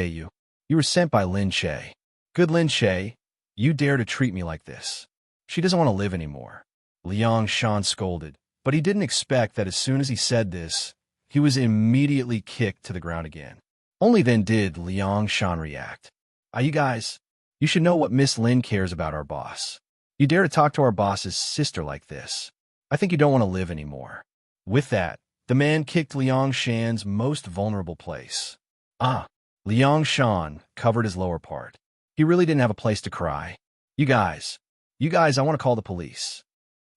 you were sent by Lin Che. Good Lin Che, you dare to treat me like this. She doesn't want to live anymore. Liang Shan scolded, but he didn't expect that as soon as he said this, he was immediately kicked to the ground again. Only then did Liang Shan react. You guys, you should know what Miss Lin cares about our boss. You dare to talk to our boss's sister like this. I think you don't want to live anymore. With that, the man kicked Liang Shan's most vulnerable place. Liang Shan covered his lower part. He really didn't have a place to cry. You guys, I want to call the police."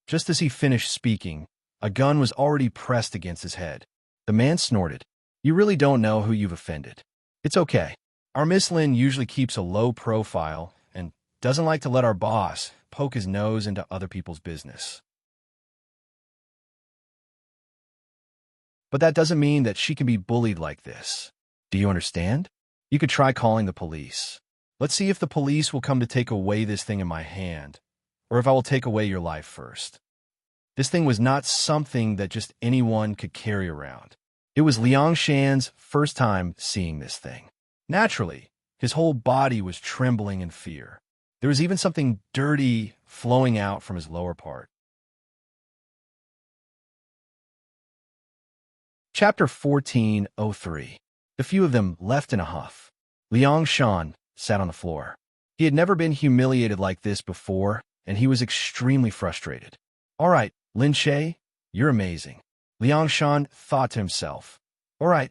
Just as he finished speaking, a gun was already pressed against his head. The man snorted. "You really don't know who you've offended. It's okay. Our Miss Lin usually keeps a low profile and doesn't like to let our boss poke his nose into other people's business. But that doesn't mean that she can be bullied like this. Do you understand? You could try calling the police. Let's see if the police will come to take away this thing in my hand, or if I will take away your life first." This thing was not something that just anyone could carry around. It was Liang Shan's first time seeing this thing. Naturally, his whole body was trembling in fear. There was even something dirty flowing out from his lower part. Chapter 14:03. The few of them left in a huff. Liang Shan sat on the floor. He had never been humiliated like this before, and he was extremely frustrated. All right, Lin Che, you're amazing. Liang Shan thought to himself. All right,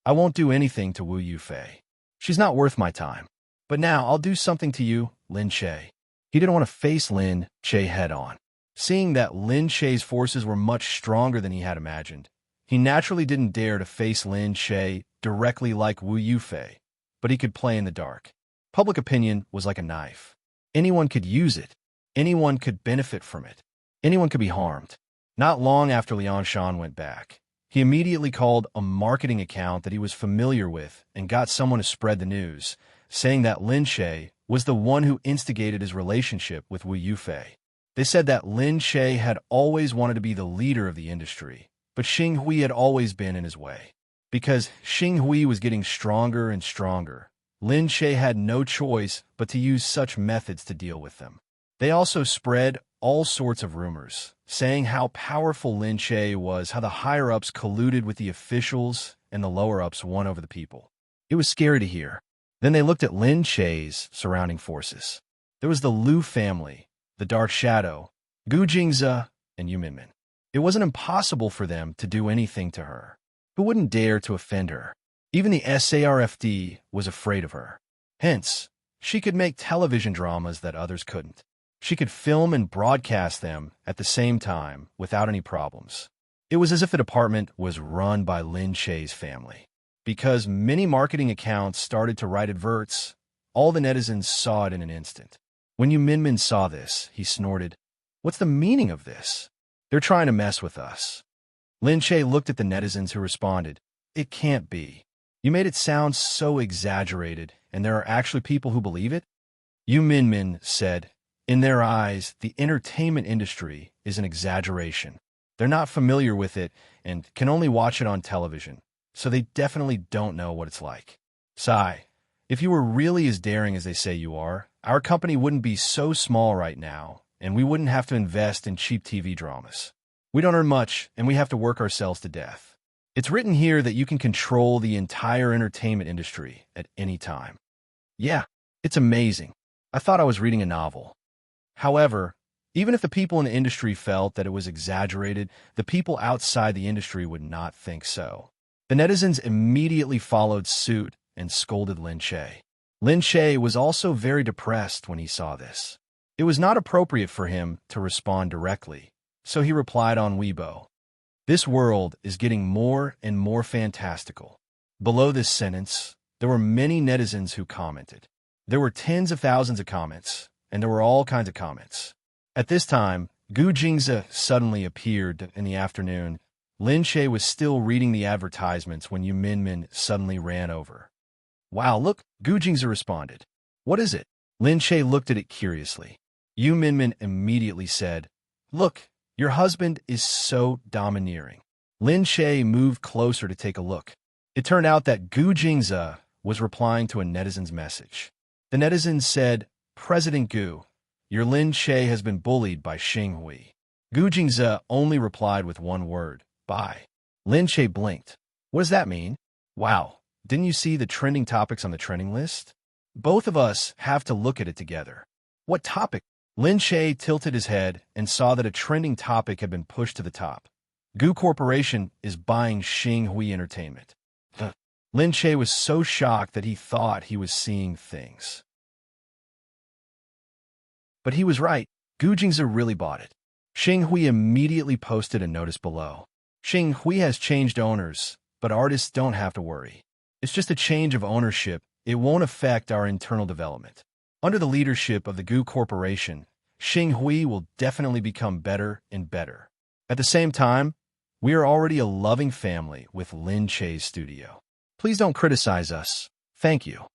I won't do anything to Wu Yufei. She's not worth my time. But now I'll do something to you, Lin Che. He didn't want to face Lin Che head-on. Seeing that Lin Che's forces were much stronger than he had imagined, he naturally didn't dare to face Lin Che directly like Wu Yufei, but he could play in the dark. Public opinion was like a knife. Anyone could use it. Anyone could benefit from it. Anyone could be harmed. Not long after Liang Shan went back, he immediately called a marketing account that he was familiar with and got someone to spread the news, saying that Lin Che was the one who instigated his relationship with Wu Yufei. They said that Lin Che had always wanted to be the leader of the industry, but Xing Hui had always been in his way. Because Xing Hui was getting stronger and stronger, Lin Che had no choice but to use such methods to deal with them. They also spread all sorts of rumors, saying how powerful Lin Che was, how the higher-ups colluded with the officials and the lower-ups won over the people. It was scary to hear. Then they looked at Lin Che's surrounding forces. There was the Liu family, the Dark Shadow, Gu Jingze, and Yu Minmin. It wasn't impossible for them to do anything to her. Who wouldn't dare to offend her? Even the SARFD was afraid of her. Hence, she could make television dramas that others couldn't. She could film and broadcast them at the same time without any problems. It was as if the department was run by Lin Che's family. Because many marketing accounts started to write adverts, all the netizens saw it in an instant. When Yu Minmin saw this, he snorted, "What's the meaning of this? They're trying to mess with us." Lin Che looked at the netizens who responded, "It can't be. You made it sound so exaggerated, and there are actually people who believe it?" Yu Minmin said, "In their eyes, the entertainment industry is an exaggeration. They're not familiar with it and can only watch it on television, so they definitely don't know what it's like. Sai, if you were really as daring as they say you are, our company wouldn't be so small right now, and we wouldn't have to invest in cheap TV dramas. We don't earn much, and we have to work ourselves to death. It's written here that you can control the entire entertainment industry at any time. Yeah, it's amazing. I thought I was reading a novel." However, even if the people in the industry felt that it was exaggerated, the people outside the industry would not think so. The netizens immediately followed suit and scolded Lin Che. Lin Che was also very depressed when he saw this. It was not appropriate for him to respond directly, so he replied on Weibo, "This world is getting more and more fantastical." Below this sentence, there were many netizens who commented. There were tens of thousands of comments, and there were all kinds of comments. At this time, Gu Jingze suddenly appeared in the afternoon. Lin Che was still reading the advertisements when Yu Minmin suddenly ran over. "Wow, look," Gu Jingze responded. "What is it?" Lin Che looked at it curiously. Yu Minmin immediately said, "Look, your husband is so domineering." Lin Che moved closer to take a look. It turned out that Gu Jingze was replying to a netizen's message. The netizen said, "President Gu, your Lin Che has been bullied by Xing Hui." Gu Jingze only replied with one word, "Bye." Lin Che blinked. "What does that mean?" "Wow, didn't you see the trending topics on the trending list? Both of us have to look at it together." "What topic?" Lin Che tilted his head and saw that a trending topic had been pushed to the top. Gu Corporation is buying Xing Hui Entertainment. Lin Che was so shocked that he thought he was seeing things. But he was right. Gu Jingze really bought it. Xing Hui immediately posted a notice below. Xing Hui has changed owners, but artists don't have to worry. It's just a change of ownership. It won't affect our internal development. Under the leadership of the Gu Corporation, Xing Hui will definitely become better and better. At the same time, we are already a loving family with Lin Che's studio. Please don't criticize us. Thank you.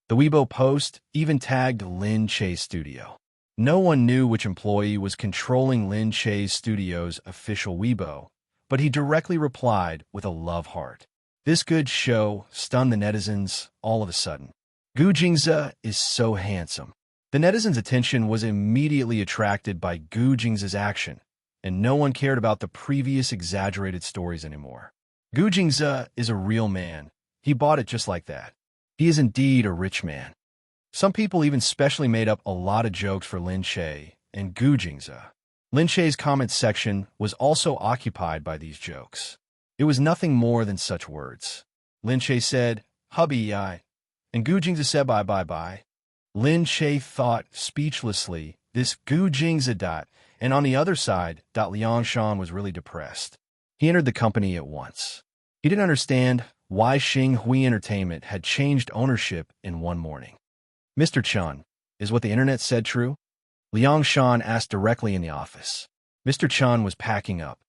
The Weibo post even tagged Lin Che's studio. No one knew which employee was controlling Lin Che's studio's official Weibo, but he directly replied with a love heart. This good show stunned the netizens all of a sudden. Gu Jingze is so handsome. The netizens' attention was immediately attracted by Gu Jingze's action, and no one cared about the previous exaggerated stories anymore. Gu Jingze is a real man. He bought it just like that. He is indeed a rich man. Some people even specially made up a lot of jokes for Lin Che and Gu Jingze. Lin Che's comment section was also occupied by these jokes. It was nothing more than such words. Lin Che said, "Hubby, I," and Gu Jingze said, "Bye, bye, bye." Lin Che thought speechlessly, this Gu Jingze dot, and on the other side, Liang Shan was really depressed. He entered the company at once. He didn't understand why Xing Hui Entertainment had changed ownership in one morning. "Mr. Chun, is what the internet said true?" Liang Shan asked directly in the office. Mr. Chun was packing up.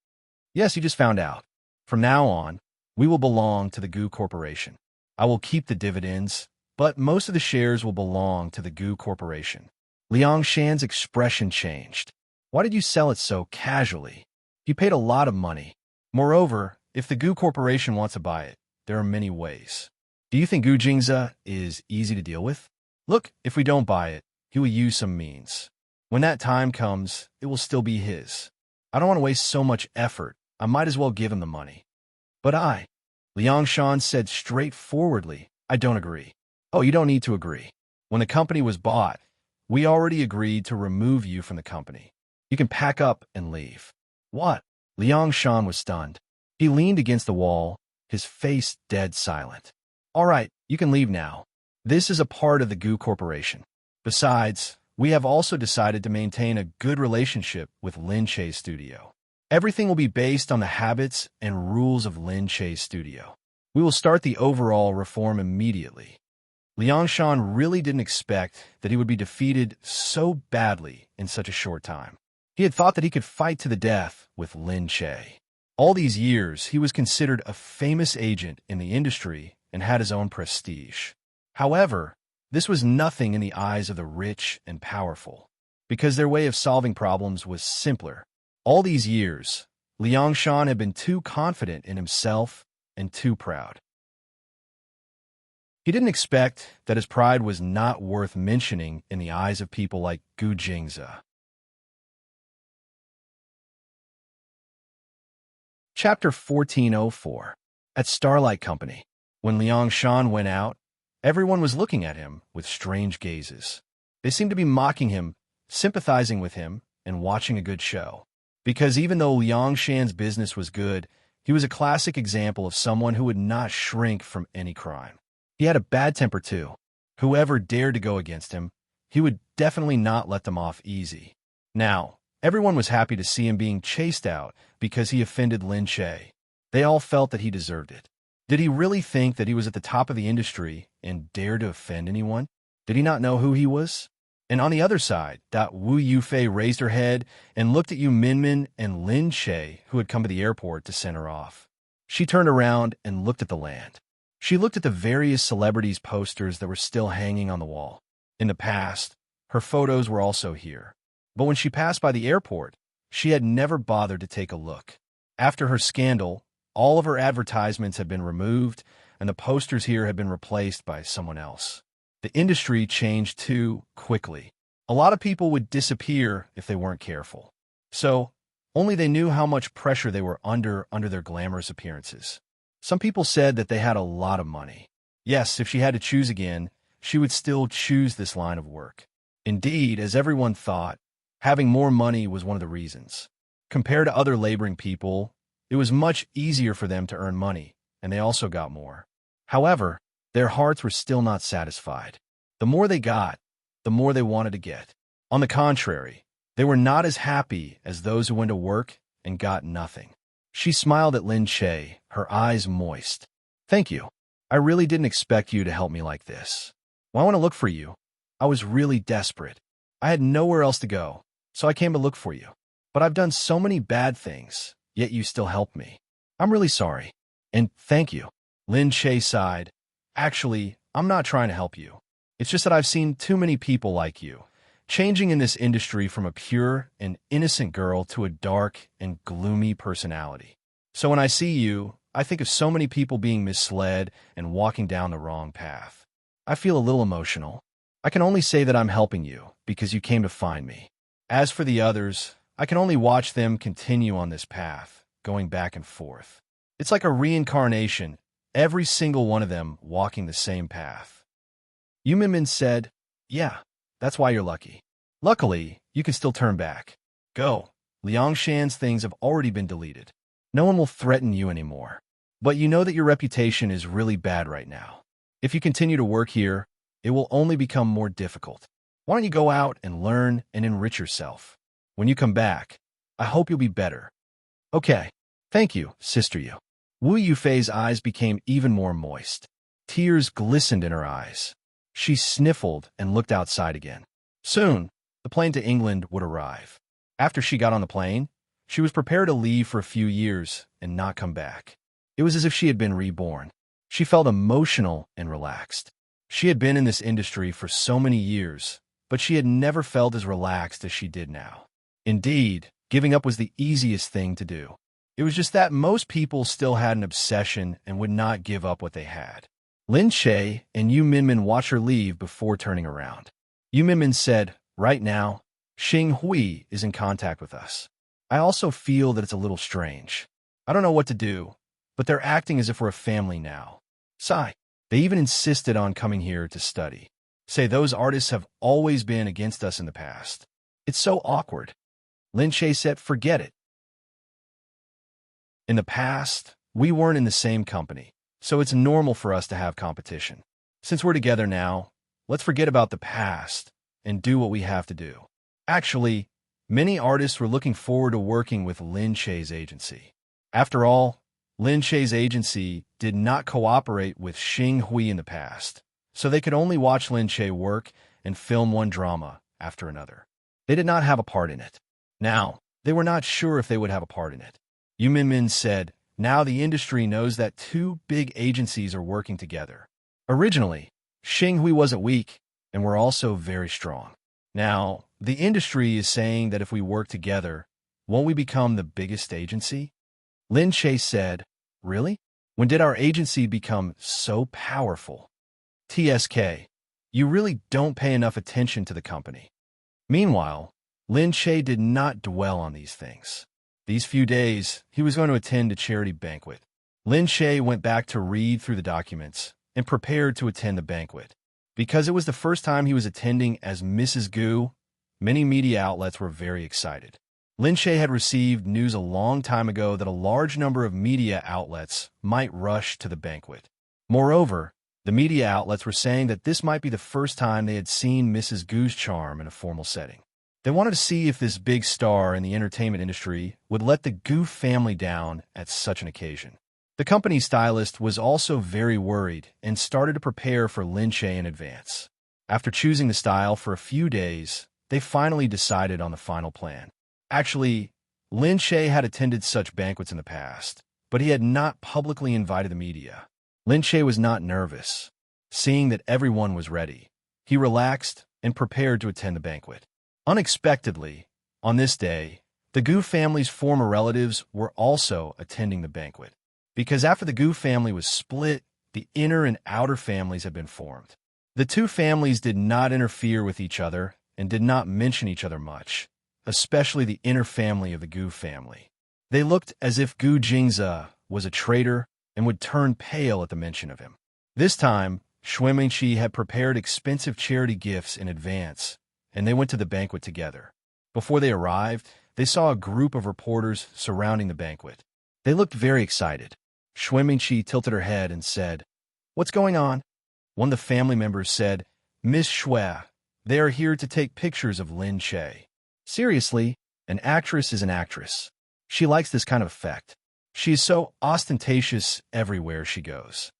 "Yes, he just found out. From now on, we will belong to the Gu Corporation. I will keep the dividends, but most of the shares will belong to the Gu Corporation." Liang Shan's expression changed. "Why did you sell it so casually? You paid a lot of money. Moreover, if the Gu Corporation wants to buy it, there are many ways. Do you think Gu Jingze is easy to deal with? Look, if we don't buy it, he will use some means. When that time comes, it will still be his. I don't want to waste so much effort. I might as well give him the money." "But Liang Shan said straightforwardly, "I don't agree." "Oh, you don't need to agree. When the company was bought, we already agreed to remove you from the company. You can pack up and leave." "What?" Liang Shan was stunned. He leaned against the wall, his face dead silent. "All right, you can leave now. This is a part of the Gu Corporation. Besides, we have also decided to maintain a good relationship with Lin Che's studio. Everything will be based on the habits and rules of Lin Che's studio. We will start the overall reform immediately." Liang Shan really didn't expect that he would be defeated so badly in such a short time. He had thought that he could fight to the death with Lin Che. All these years, he was considered a famous agent in the industry and had his own prestige. However, this was nothing in the eyes of the rich and powerful, because their way of solving problems was simpler. All these years, Liang Shan had been too confident in himself and too proud. He didn't expect that his pride was not worth mentioning in the eyes of people like Gu Jingze. Chapter 1404. At Starlight Company. When Liang Shan went out, everyone was looking at him with strange gazes. They seemed to be mocking him, sympathizing with him, and watching a good show. Because even though Liang Shan's business was good, he was a classic example of someone who would not shrink from any crime. He had a bad temper too. Whoever dared to go against him, he would definitely not let them off easy. Now, everyone was happy to see him being chased out because he offended Lin Che. They all felt that he deserved it. Did he really think that he was at the top of the industry and dared to offend anyone? Did he not know who he was? And on the other side, Wu Yufei raised her head and looked at Yu Minmin and Lin Che, who had come to the airport to send her off. She turned around and looked at the land. She looked at the various celebrities' posters that were still hanging on the wall. In the past, her photos were also here. But when she passed by the airport, she had never bothered to take a look. After her scandal, all of her advertisements had been removed, and the posters here had been replaced by someone else. The industry changed too quickly. A lot of people would disappear if they weren't careful. So, only they knew how much pressure they were under their glamorous appearances. Some people said that they had a lot of money. Yes, if she had to choose again, she would still choose this line of work. Indeed, as everyone thought, having more money was one of the reasons. Compared to other laboring people, it was much easier for them to earn money, and they also got more. However, their hearts were still not satisfied. The more they got, the more they wanted to get. On the contrary, they were not as happy as those who went to work and got nothing. She smiled at Lin Che, her eyes moist. "Thank you. I really didn't expect you to help me like this. Well, I want to look for you. I was really desperate. I had nowhere else to go, so I came to look for you. But I've done so many bad things, yet you still helped me. I'm really sorry. And thank you." Lin Che sighed. "Actually, I'm not trying to help you. It's just that I've seen too many people like you, changing in this industry from a pure and innocent girl to a dark and gloomy personality. So when I see you, I think of so many people being misled and walking down the wrong path. I feel a little emotional. I can only say that I'm helping you because you came to find me. As for the others, I can only watch them continue on this path, going back and forth. It's like a reincarnation, every single one of them walking the same path." Yu Minmin said, Yeah, that's why you're lucky. Luckily, you can still turn back. Go. Liangshan's things have already been deleted. No one will threaten you anymore. But you know that your reputation is really bad right now. If you continue to work here, it will only become more difficult. Why don't you go out and learn and enrich yourself? When you come back, I hope you'll be better. Okay. Thank you, Sister Yu. Wu Yufei's eyes became even more moist. Tears glistened in her eyes. She sniffled and looked outside again. Soon, the plane to England would arrive. After she got on the plane, she was prepared to leave for a few years and not come back. It was as if she had been reborn. She felt emotional and relaxed. She had been in this industry for so many years, but she had never felt as relaxed as she did now. Indeed, giving up was the easiest thing to do. It was just that most people still had an obsession and would not give up what they had. Lin Che and Yu Minmin watched her leave before turning around. Yu Minmin said, "Right now, Xing Hui is in contact with us. I also feel that it's a little strange. I don't know what to do, but they're acting as if we're a family now. Sigh. They even insisted on coming here to study. Say those artists have always been against us in the past. It's so awkward." Lin Che said, "Forget it. In the past, we weren't in the same company, so it's normal for us to have competition. Since we're together now, let's forget about the past and do what we have to do." Actually, many artists were looking forward to working with Lin Che's agency. After all, Lin Che's agency did not cooperate with Xing Hui in the past, so they could only watch Lin Che work and film one drama after another. They did not have a part in it. Now, they were not sure if they would have a part in it. Yu Minmin said, "Now the industry knows that two big agencies are working together. Originally, Xing Hui wasn't weak, and we're also very strong. Now, the industry is saying that if we work together, won't we become the biggest agency?" Lin Che said, "Really? When did our agency become so powerful?" TSK, you really don't pay enough attention to the company. Meanwhile, Lin Che did not dwell on these things. These few days, he was going to attend a charity banquet. Lin Che went back to read through the documents and prepared to attend the banquet. Because it was the first time he was attending as Mrs. Gu, many media outlets were very excited. Lin Che had received news a long time ago that a large number of media outlets might rush to the banquet. Moreover, the media outlets were saying that this might be the first time they had seen Mrs. Gu's charm in a formal setting. They wanted to see if this big star in the entertainment industry would let the Gu family down at such an occasion. The company stylist was also very worried and started to prepare for Lin Che in advance. After choosing the style for a few days, they finally decided on the final plan. Actually, Lin Che had attended such banquets in the past, but he had not publicly invited the media. Lin Che was not nervous. Seeing that everyone was ready, he relaxed and prepared to attend the banquet. Unexpectedly, on this day, the Gu family's former relatives were also attending the banquet. Because after the Gu family was split, the inner and outer families had been formed. The two families did not interfere with each other and did not mention each other much, especially the inner family of the Gu family. They looked as if Gu Jingze was a traitor and would turn pale at the mention of him. This time, Xue Mingqi had prepared expensive charity gifts in advance, and they went to the banquet together. Before they arrived, they saw a group of reporters surrounding the banquet. They looked very excited. Xue Mingqi tilted her head and said, "What's going on?" One of the family members said, "Miss Xue, they are here to take pictures of Lin Che." Seriously, an actress is an actress. She likes this kind of effect. She is so ostentatious everywhere she goes.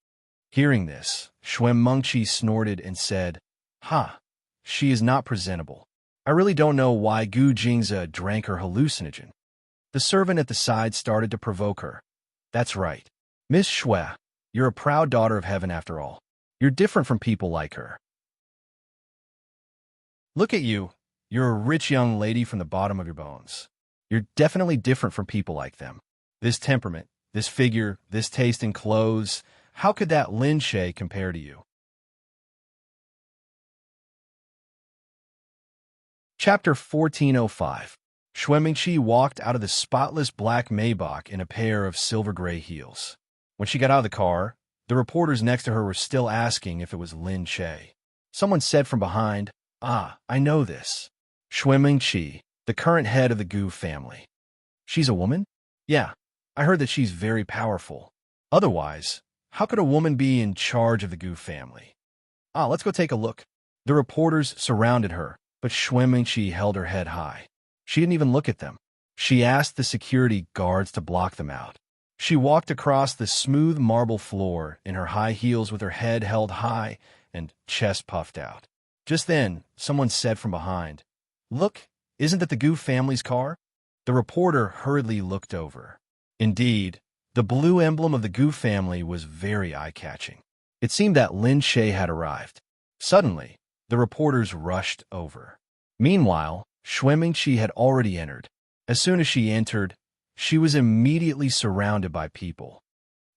Hearing this, Xue Mingqi snorted and said, "Ha, she is not presentable. I really don't know why Gu Jingze drank her hallucinogen." The servant at the side started to provoke her. "That's right. Miss Xue, you're a proud daughter of heaven after all. You're different from people like her. Look at you. You're a rich young lady from the bottom of your bones. You're definitely different from people like them. This temperament, this figure, this taste in clothes, how could that Lin Che compare to you?" Chapter 1405. Xue Mingqi walked out of the spotless black Maybach in a pair of silver-gray heels. When she got out of the car, the reporters next to her were still asking if it was Lin Che. Someone said from behind, Ah, I know this. Shui Mingqi, the current head of the Gu family. She's a woman? Yeah, I heard that she's very powerful. Otherwise, how could a woman be in charge of the Gu family? Ah, let's go take a look. The reporters surrounded her, but Shui Mingqi held her head high. She didn't even look at them. She asked the security guards to block them out. She walked across the smooth marble floor in her high heels with her head held high and chest puffed out. Just then, someone said from behind, "Look, isn't that the Gu family's car?" The reporter hurriedly looked over. Indeed, the blue emblem of the Gu family was very eye-catching. It seemed that Lin Shay had arrived. Suddenly, the reporters rushed over. Meanwhile, Shui Mingqi had already entered. As soon as she entered, she was immediately surrounded by people.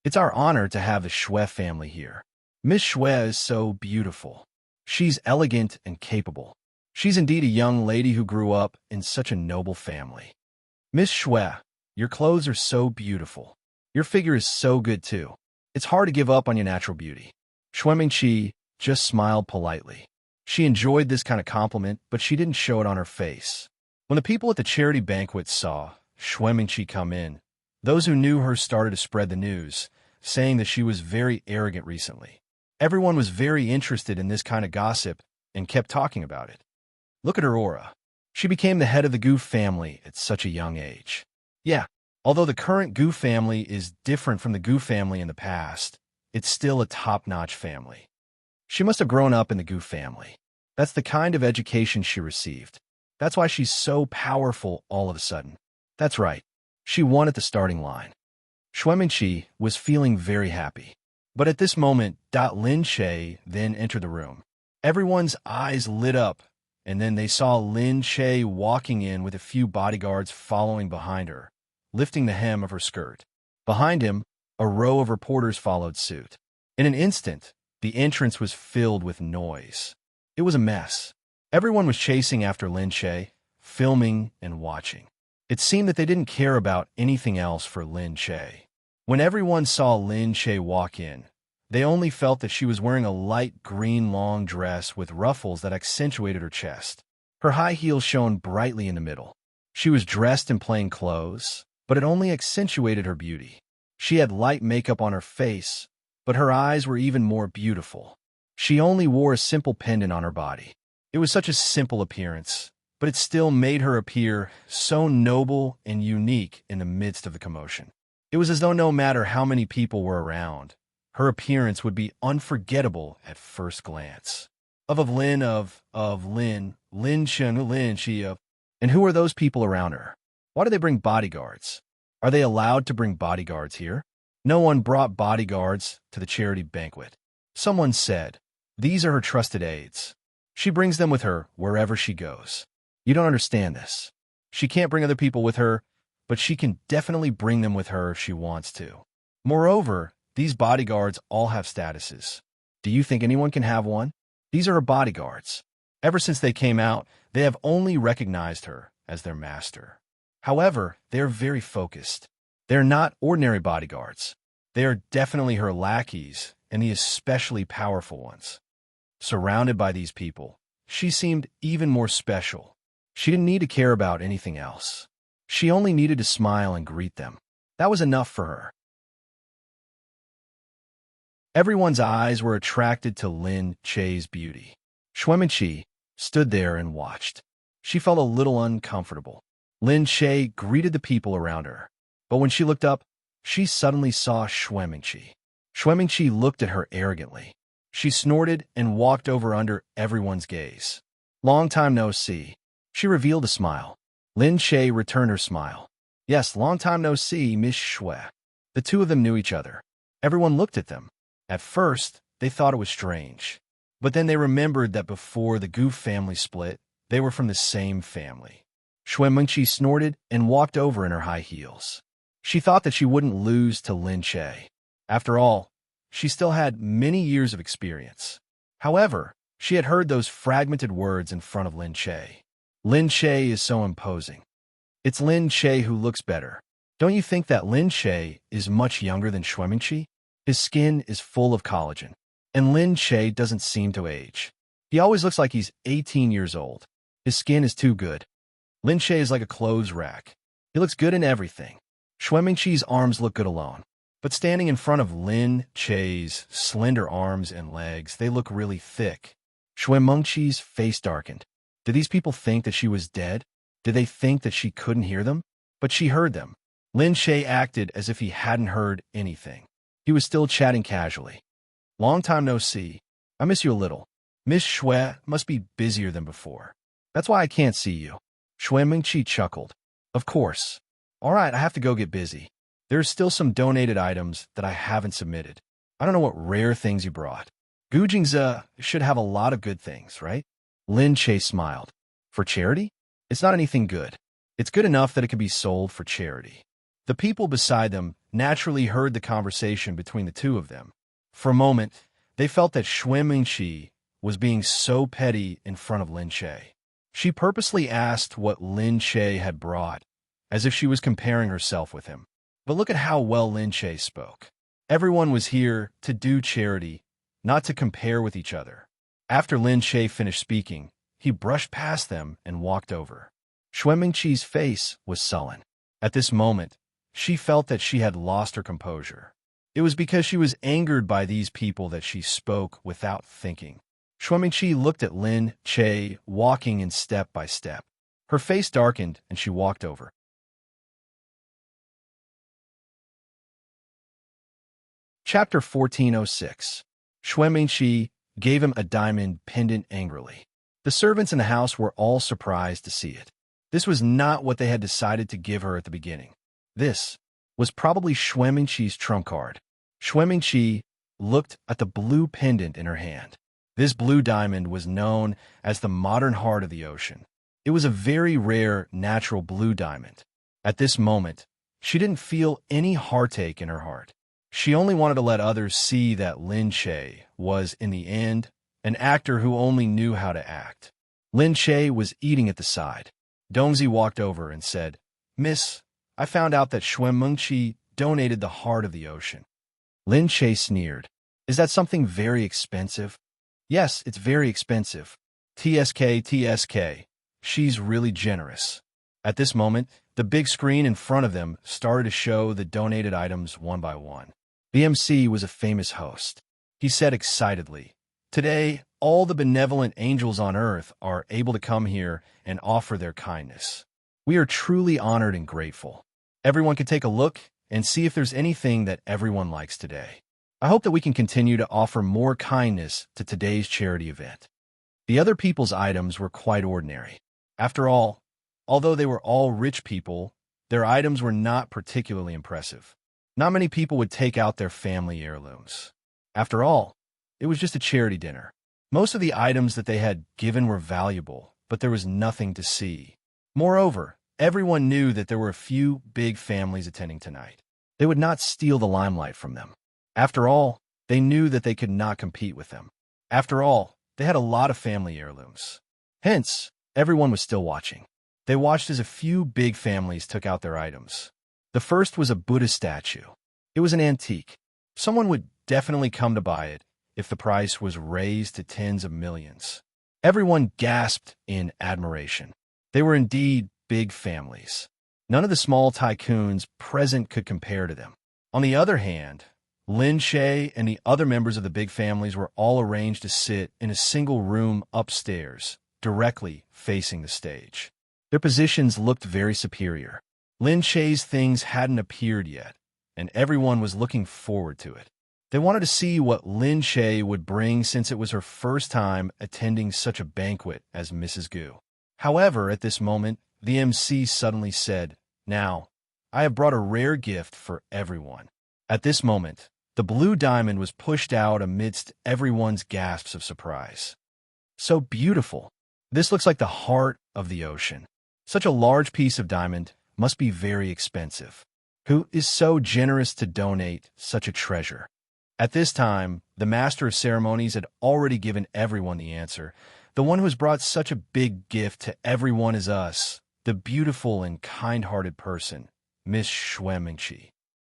It's our honor to have the Shui family here. Miss Shui is so beautiful. She's elegant and capable. She's indeed a young lady who grew up in such a noble family. Miss Shui, your clothes are so beautiful. Your figure is so good too. It's hard to give up on your natural beauty. Shui Mingqi just smiled politely. She enjoyed this kind of compliment, but she didn't show it on her face. When the people at the charity banquet saw Shui Mingqi come in, those who knew her started to spread the news, saying that she was very arrogant recently. Everyone was very interested in this kind of gossip and kept talking about it. Look at her aura. She became the head of the Gu family at such a young age. Yeah, although the current Gu family is different from the Gu family in the past, it's still a top-notch family. She must have grown up in the Gu family. That's the kind of education she received. That's why she's so powerful all of a sudden. That's right. She won at the starting line. Shui Mingqi was feeling very happy. But at this moment, Lin Shay then entered the room. Everyone's eyes lit up, and then they saw Lin Shay walking in with a few bodyguards following behind her, lifting the hem of her skirt. Behind him, a row of reporters followed suit. In an instant, the entrance was filled with noise. It was a mess. Everyone was chasing after Lin Shay, filming and watching. It seemed that they didn't care about anything else for Lin Shay. When everyone saw Lin Shay walk in, they only felt that she was wearing a light green long dress with ruffles that accentuated her chest. Her high heels shone brightly in the middle. She was dressed in plain clothes, but it only accentuated her beauty. She had light makeup on her face, but her eyes were even more beautiful. She only wore a simple pendant on her body. It was such a simple appearance, but it still made her appear so noble and unique in the midst of the commotion. It was as though no matter how many people were around, her appearance would be unforgettable at first glance. Lin Shen, Lin Shi of. And who are those people around her? Why do they bring bodyguards? Are they allowed to bring bodyguards here? No one brought bodyguards to the charity banquet. Someone said, "These are her trusted aides. She brings them with her wherever she goes." You don't understand this. She can't bring other people with her, but she can definitely bring them with her if she wants to. Moreover, these bodyguards all have statuses. Do you think anyone can have one? These are her bodyguards. Ever since they came out, they have only recognized her as their master. However, they are very focused. They are not ordinary bodyguards. They are definitely her lackeys, and the especially powerful ones. Surrounded by these people, she seemed even more special. She didn't need to care about anything else. She only needed to smile and greet them. That was enough for her. Everyone's eyes were attracted to Lin Shay's beauty. Shui Mingqi stood there and watched. She felt a little uncomfortable. Lin Shay greeted the people around her, but when she looked up, she suddenly saw Shui Mingqi. Shui Mingqi looked at her arrogantly. She snorted and walked over under everyone's gaze. "Long time no see." She revealed a smile. Lin Shay returned her smile. "Yes, long time no see, Miss Shui." The two of them knew each other. Everyone looked at them. At first, they thought it was strange. But then they remembered that before the Gu family split, they were from the same family. Shui Mingqi snorted and walked over in her high heels. She thought that she wouldn't lose to Lin Shay. After all, she still had many years of experience. However, she had heard those fragmented words in front of Lin Shay. Lin Shay is so imposing. It's Lin Shay who looks better. Don't you think that Lin Shay is much younger than Shui Mingqi? His skin is full of collagen, and Lin Shay doesn't seem to age. He always looks like he's 18 years old. His skin is too good. Lin Che is like a clothes rack. He looks good in everything. Xue Mingqi's arms look good alone. But standing in front of Lin Che's slender arms and legs, they look really thick. Xue Mingqi's face darkened. Did these people think that she was dead? Did they think that she couldn't hear them? But she heard them. Lin Che acted as if he hadn't heard anything. He was still chatting casually. Long time no see. I miss you a little. Miss Xue must be busier than before. That's why I can't see you. Xue Mingqi chuckled. Of course. All right, I have to go get busy. There's still some donated items that I haven't submitted. I don't know what rare things you brought. Gu Jingze should have a lot of good things, right? Lin Che smiled. For charity? It's not anything good. It's good enough that it can be sold for charity. The people beside them naturally heard the conversation between the two of them. For a moment, they felt that Xue Mingqi was being so petty in front of Lin Che. She purposely asked what Lin Che had brought, as if she was comparing herself with him. But look at how well Lin Che spoke. Everyone was here to do charity, not to compare with each other. After Lin Che finished speaking, he brushed past them and walked over. Xue Mingqi's face was sullen. At this moment, she felt that she had lost her composure. It was because she was angered by these people that she spoke without thinking. Xue Mingqi looked at Lin Che walking in step by step. Her face darkened and she walked over. Chapter 1406. Xue Mingqi gave him a diamond pendant angrily. The servants in the house were all surprised to see it. This was not what they had decided to give her at the beginning. This was probably Xue Mingqi's trump card. Xue Mingqi looked at the blue pendant in her hand. This blue diamond was known as the modern heart of the ocean. It was a very rare natural blue diamond. At this moment, she didn't feel any heartache in her heart. She only wanted to let others see that Lin Che was, in the end, an actor who only knew how to act. Lin Che was eating at the side. Dongzi walked over and said, "Miss, I found out that Xue Mingqi donated the heart of the ocean." Lin Che sneered. "Is that something very expensive?" "Yes, it's very expensive. TSK. She's really generous." At this moment, the big screen in front of them started to show the donated items one by one. The MC was a famous host. He said excitedly, "Today, all the benevolent angels on earth are able to come here and offer their kindness. We are truly honored and grateful. Everyone can take a look and see if there's anything that everyone likes today. I hope that we can continue to offer more kindness to today's charity event." The other people's items were quite ordinary. After all, although they were all rich people, their items were not particularly impressive. Not many people would take out their family heirlooms. After all, it was just a charity dinner. Most of the items that they had given were valuable, but there was nothing to see. Moreover, everyone knew that there were a few big families attending tonight. They would not steal the limelight from them. After all, they knew that they could not compete with them. After all, they had a lot of family heirlooms. Hence, everyone was still watching. They watched as a few big families took out their items. The first was a Buddha statue. It was an antique. Someone would definitely come to buy it if the price was raised to tens of millions. Everyone gasped in admiration. They were indeed big families. None of the small tycoons present could compare to them. On the other hand, Lin Che and the other members of the big families were all arranged to sit in a single room upstairs, directly facing the stage. Their positions looked very superior. Lin Che's things hadn't appeared yet, and everyone was looking forward to it. They wanted to see what Lin Che would bring since it was her first time attending such a banquet as Mrs. Gu. However, at this moment, the MC suddenly said, "Now, I have brought a rare gift for everyone." At this moment, the blue diamond was pushed out amidst everyone's gasps of surprise. "So beautiful. This looks like the heart of the ocean. Such a large piece of diamond must be very expensive. Who is so generous to donate such a treasure?" At this time, the master of ceremonies had already given everyone the answer. "The one who has brought such a big gift to everyone is us, the beautiful and kind-hearted person, Miss Xue Mingqi."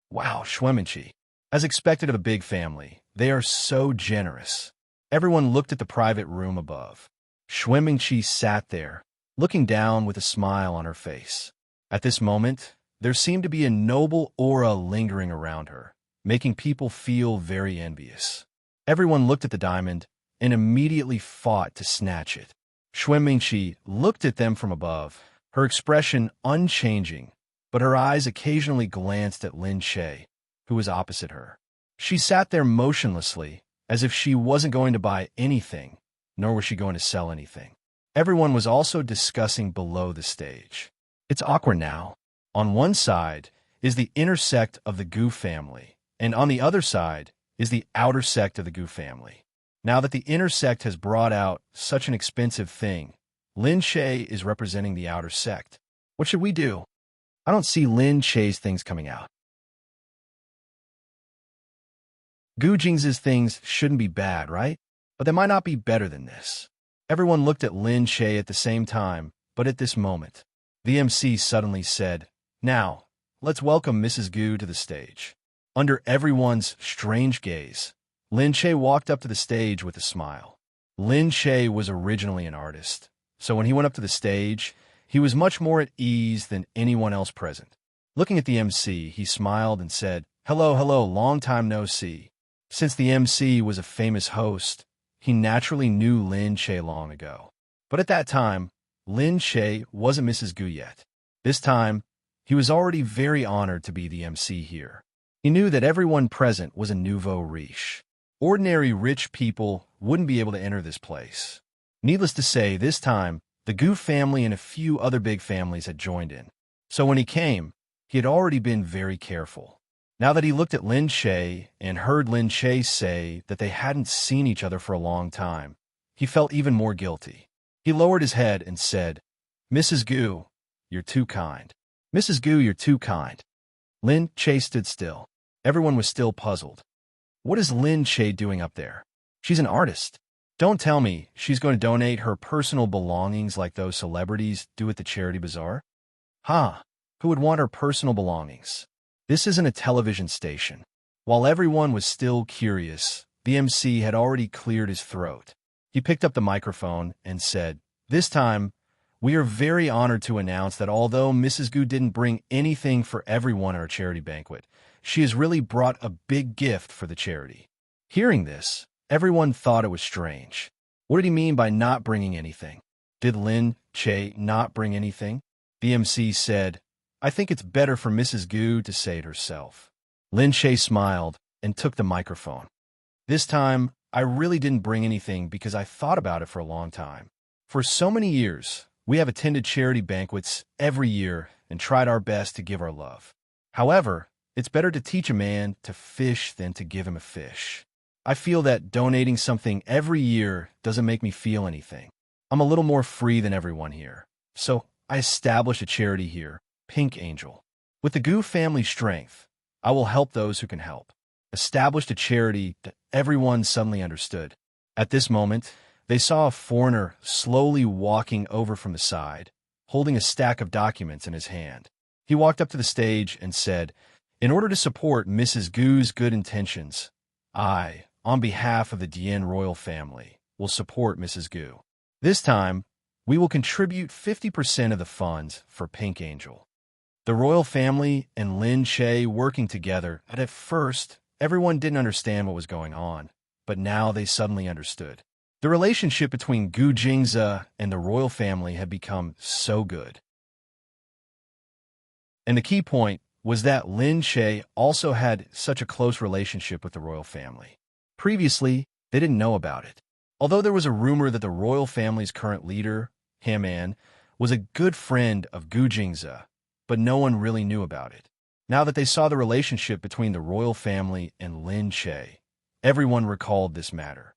Wow, Xue Mingqi. As expected of a big family, they are so generous. Everyone looked at the private room above. Shui Mingqi sat there, looking down with a smile on her face. At this moment, there seemed to be a noble aura lingering around her, making people feel very envious. Everyone looked at the diamond and immediately fought to snatch it. Shui Mingqi looked at them from above, her expression unchanging, but her eyes occasionally glanced at Lin Che, who was opposite her. She sat there motionlessly, as if she wasn't going to buy anything, nor was she going to sell anything. Everyone was also discussing below the stage. It's awkward now. On one side is the inner sect of the Gu family, and on the other side is the outer sect of the Gu family. Now that the inner sect has brought out such an expensive thing, Lin Che is representing the outer sect. What should we do? I don't see Lin Che's things coming out. Gu Jing's things shouldn't be bad, right? But they might not be better than this. Everyone looked at Lin Che at the same time, but at this moment, the MC suddenly said, "Now, let's welcome Mrs. Gu to the stage." Under everyone's strange gaze, Lin Che walked up to the stage with a smile. Lin Che was originally an artist, so when he went up to the stage, he was much more at ease than anyone else present. Looking at the MC, he smiled and said, "Hello, hello, long time no see." Since the MC was a famous host, he naturally knew Lin Che long ago. But at that time, Lin Che wasn't Mrs. Gu yet. This time, he was already very honored to be the MC here. He knew that everyone present was a nouveau riche. Ordinary rich people wouldn't be able to enter this place. Needless to say, this time, the Gu family and a few other big families had joined in. So when he came, he had already been very careful. Now that he looked at Lin Che and heard Lin Che say that they hadn't seen each other for a long time, he felt even more guilty. He lowered his head and said, "Mrs. Gu, you're too kind. Mrs. Gu, you're too kind." Lin Che stood still. Everyone was still puzzled. What is Lin Che doing up there? She's an artist. Don't tell me she's going to donate her personal belongings like those celebrities do at the charity bazaar? Who would want her personal belongings? This isn't a television station. While everyone was still curious, the MC had already cleared his throat. He picked up the microphone and said, "This time, we are very honored to announce that although Mrs. Gu didn't bring anything for everyone at our charity banquet, she has really brought a big gift for the charity." Hearing this, everyone thought it was strange. What did he mean by not bringing anything? Did Lin Che not bring anything? The MC said, "I think it's better for Mrs. Gu to say it herself." Lin Che smiled and took the microphone. "This time, I really didn't bring anything because I thought about it for a long time. For so many years, we have attended charity banquets every year and tried our best to give our love. However, it's better to teach a man to fish than to give him a fish. I feel that donating something every year doesn't make me feel anything. I'm a little more free than everyone here. So I established a charity here, Pink Angel. With the Gu family strength, I will help those who can help." Established a charity that everyone suddenly understood. At this moment, they saw a foreigner slowly walking over from the side, holding a stack of documents in his hand. He walked up to the stage and said, "In order to support Mrs. Gu's good intentions, I, on behalf of the Dian royal family, will support Mrs. Gu. This time, we will contribute 50% of the funds for Pink Angel." The royal family and Lin Che working together, and at first, everyone didn't understand what was going on, but now they suddenly understood. The relationship between Gu Jingze and the royal family had become so good. And the key point was that Lin Che also had such a close relationship with the royal family. Previously, they didn't know about it. Although there was a rumor that the royal family's current leader, Haman, was a good friend of Gu Jingze, but no one really knew about it. Now that they saw the relationship between the royal family and Lin Che, everyone recalled this matter.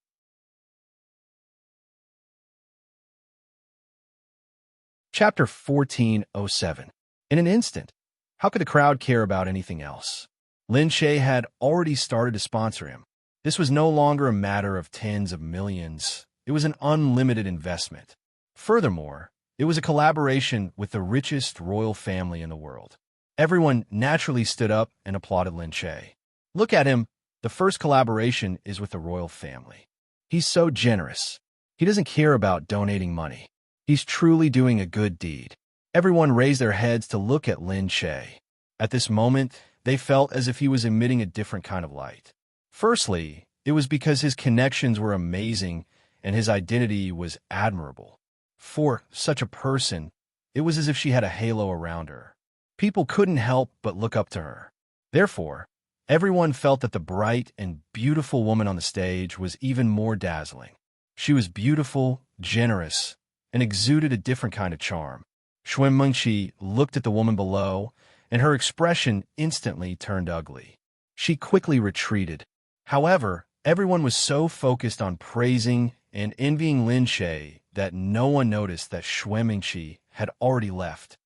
Chapter 1407. In an instant, how could the crowd care about anything else? Lin Che had already started to sponsor him. This was no longer a matter of tens of millions. It was an unlimited investment. Furthermore, it was a collaboration with the richest royal family in the world. Everyone naturally stood up and applauded Lin Che. Look at him. The first collaboration is with the royal family. He's so generous. He doesn't care about donating money. He's truly doing a good deed. Everyone raised their heads to look at Lin Che. At this moment, they felt as if he was emitting a different kind of light. Firstly, it was because his connections were amazing and his identity was admirable. For such a person, it was as if she had a halo around her. People couldn't help but look up to her. Therefore, everyone felt that the bright and beautiful woman on the stage was even more dazzling. She was beautiful, generous, and exuded a different kind of charm. Xuan Mengqi looked at the woman below, and her expression instantly turned ugly. She quickly retreated. However, everyone was so focused on praising and envying Lin Che that no one noticed that Xuan Mengqi had already left.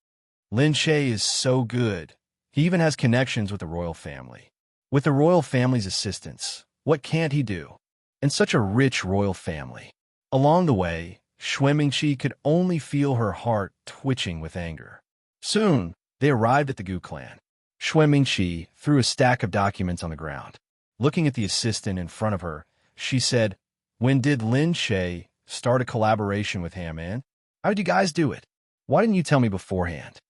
Lin Che is so good. He even has connections with the royal family. With the royal family's assistance, what can't he do? And such a rich royal family. Along the way, Xuan Mengqi could only feel her heart twitching with anger. Soon, they arrived at the Gu clan. Xuan Mengqi threw a stack of documents on the ground. Looking at the assistant in front of her, she said, "When did Lin Che start a collaboration with Haman? How did you guys do it? Why didn't you tell me beforehand?"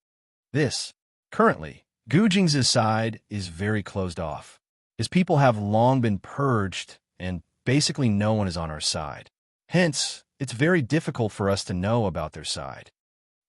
Currently, Gu Jing's side is very closed off. His people have long been purged, and basically no one is on our side. Hence, it's very difficult for us to know about their side.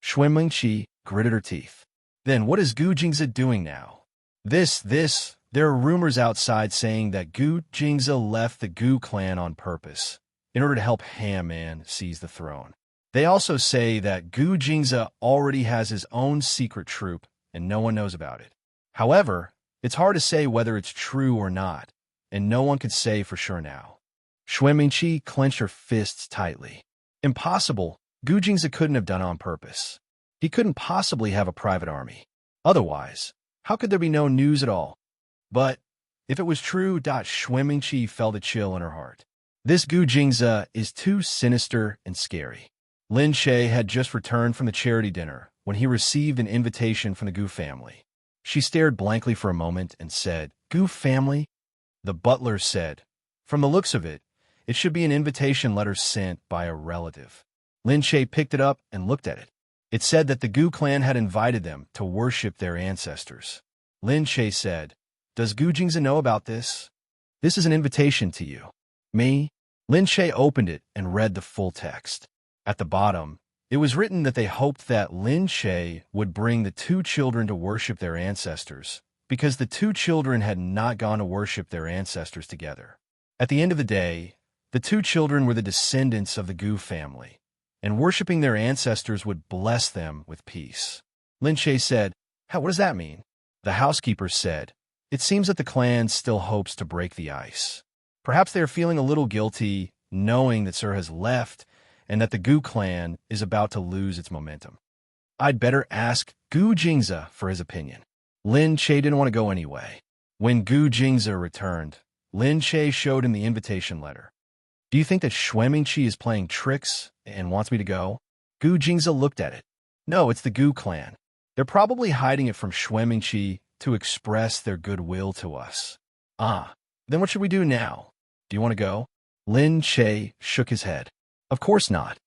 Xuan Mengqi gritted her teeth. Then what is Gu Jingze doing now? There are rumors outside saying that Gu Jingze left the Gu clan on purpose, in order to help Haman seize the throne. They also say that Gu Jingze already has his own secret troop, and no one knows about it. However, it's hard to say whether it's true or not, and no one could say for sure now. Xuan Mengqi clenched her fists tightly. Impossible. Gu Jingze couldn't have done it on purpose. He couldn't possibly have a private army. Otherwise, how could there be no news at all? But if it was true, Xuan Mengqi felt a chill in her heart. This Gu Jingze is too sinister and scary. Lin Che had just returned from the charity dinner when he received an invitation from the Gu family. She stared blankly for a moment and said, "Gu family?" The butler said, "From the looks of it, it should be an invitation letter sent by a relative." Lin Che picked it up and looked at it. It said that the Gu clan had invited them to worship their ancestors. Lin Che said, "Does Gu Jingze know about this? This is an invitation to you." "Me?" Lin Che opened it and read the full text. At the bottom, it was written that they hoped that Lin Che would bring the two children to worship their ancestors, because the two children had not gone to worship their ancestors together. At the end of the day, the two children were the descendants of the Gu family, and worshiping their ancestors would bless them with peace. Lin Che said, "What does that mean?" The housekeeper said, "It seems that the clan still hopes to break the ice. Perhaps they are feeling a little guilty, knowing that Sir has left, and that the Gu clan is about to lose its momentum. I'd better ask Gu Jingze for his opinion." Lin Che didn't want to go anyway. When Gu Jingze returned, Lin Che showed him the invitation letter. "Do you think that Xuan Mengqi is playing tricks and wants me to go?" Gu Jingze looked at it. "No, it's the Gu clan. They're probably hiding it from Xuan Mengqi to express their goodwill to us." Then what should we do now? Do you want to go?" Lin Che shook his head. "Of course not."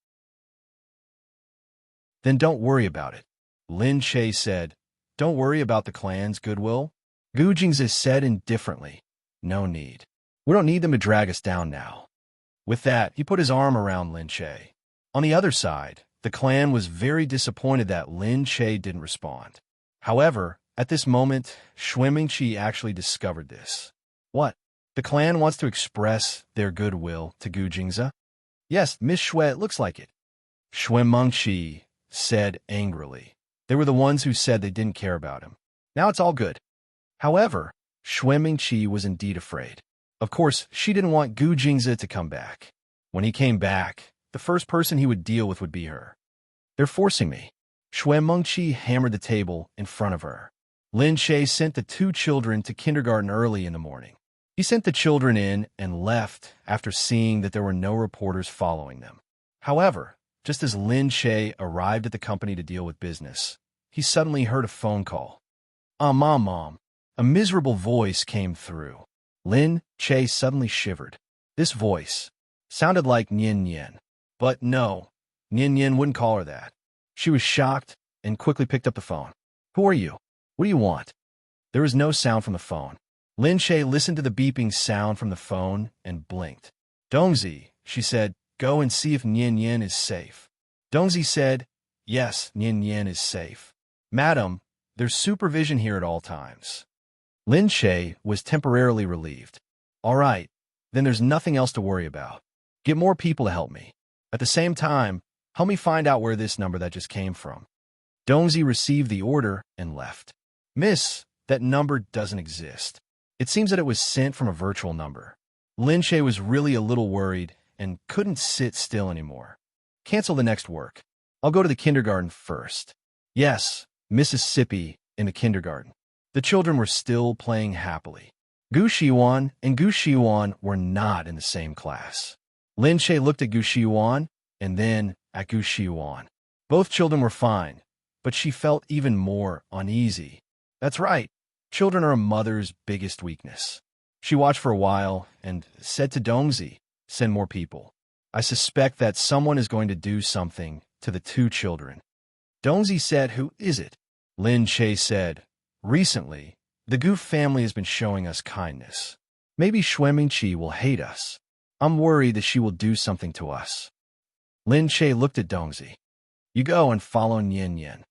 "Then don't worry about it." Lin Che said, "Don't worry about the clan's goodwill." Gu Jingze said indifferently, "No need. We don't need them to drag us down now." With that, he put his arm around Lin Che. On the other side, the clan was very disappointed that Lin Che didn't respond. However, at this moment, Xuan Mengqi actually discovered this. What? The clan wants to express their goodwill to Gu Jingze? "Yes, Miss Xue, it looks like it," Xuan Mengqi said angrily. They were the ones who said they didn't care about him. Now it's all good. However, Xuan Mengqi was indeed afraid. Of course, she didn't want Gu Jingze to come back. When he came back, the first person he would deal with would be her. "They're forcing me." Xuan Mengqi hammered the table in front of her. Lin Che sent the two children to kindergarten early in the morning. He sent the children in and left after seeing that there were no reporters following them. However, just as Lin Che arrived at the company to deal with business, he suddenly heard a phone call. Mom." A miserable voice came through. Lin Che suddenly shivered. This voice. Sounded like Nian Nian. But no, Nian Nian wouldn't call her that. She was shocked and quickly picked up the phone. Who are you? What do you want? There was no sound from the phone. Lin Shay listened to the beeping sound from the phone and blinked. Dongzi, she said, go and see if Nian Nian is safe. Dongzi said, yes, Nian Nian is safe. Madam, there's supervision here at all times. Lin Shay was temporarily relieved. All right, then there's nothing else to worry about. Get more people to help me. At the same time, help me find out where this number that just came from. Dongzi received the order and left. Miss, that number doesn't exist. It seems that it was sent from a virtual number. Lin Shay was really a little worried and couldn't sit still anymore. Cancel the next work. I'll go to the kindergarten first. Yes, Mississippi in the kindergarten. The children were still playing happily. Gu Xiwan and Gu Xiwan were not in the same class. Lin Shay looked at Gu Xiwan and then at Gu Xiwan. Both children were fine, but she felt even more uneasy. That's right. Children are a mother's biggest weakness. She watched for a while and said to Dongzi, send more people. I suspect that someone is going to do something to the two children. Dongzi said, who is it? Lin Shay said, recently, the Gu family has been showing us kindness. Maybe Xue Mingqi will hate us. I'm worried that she will do something to us. Lin Shay looked at Dongzi. You go and follow Nian Nian.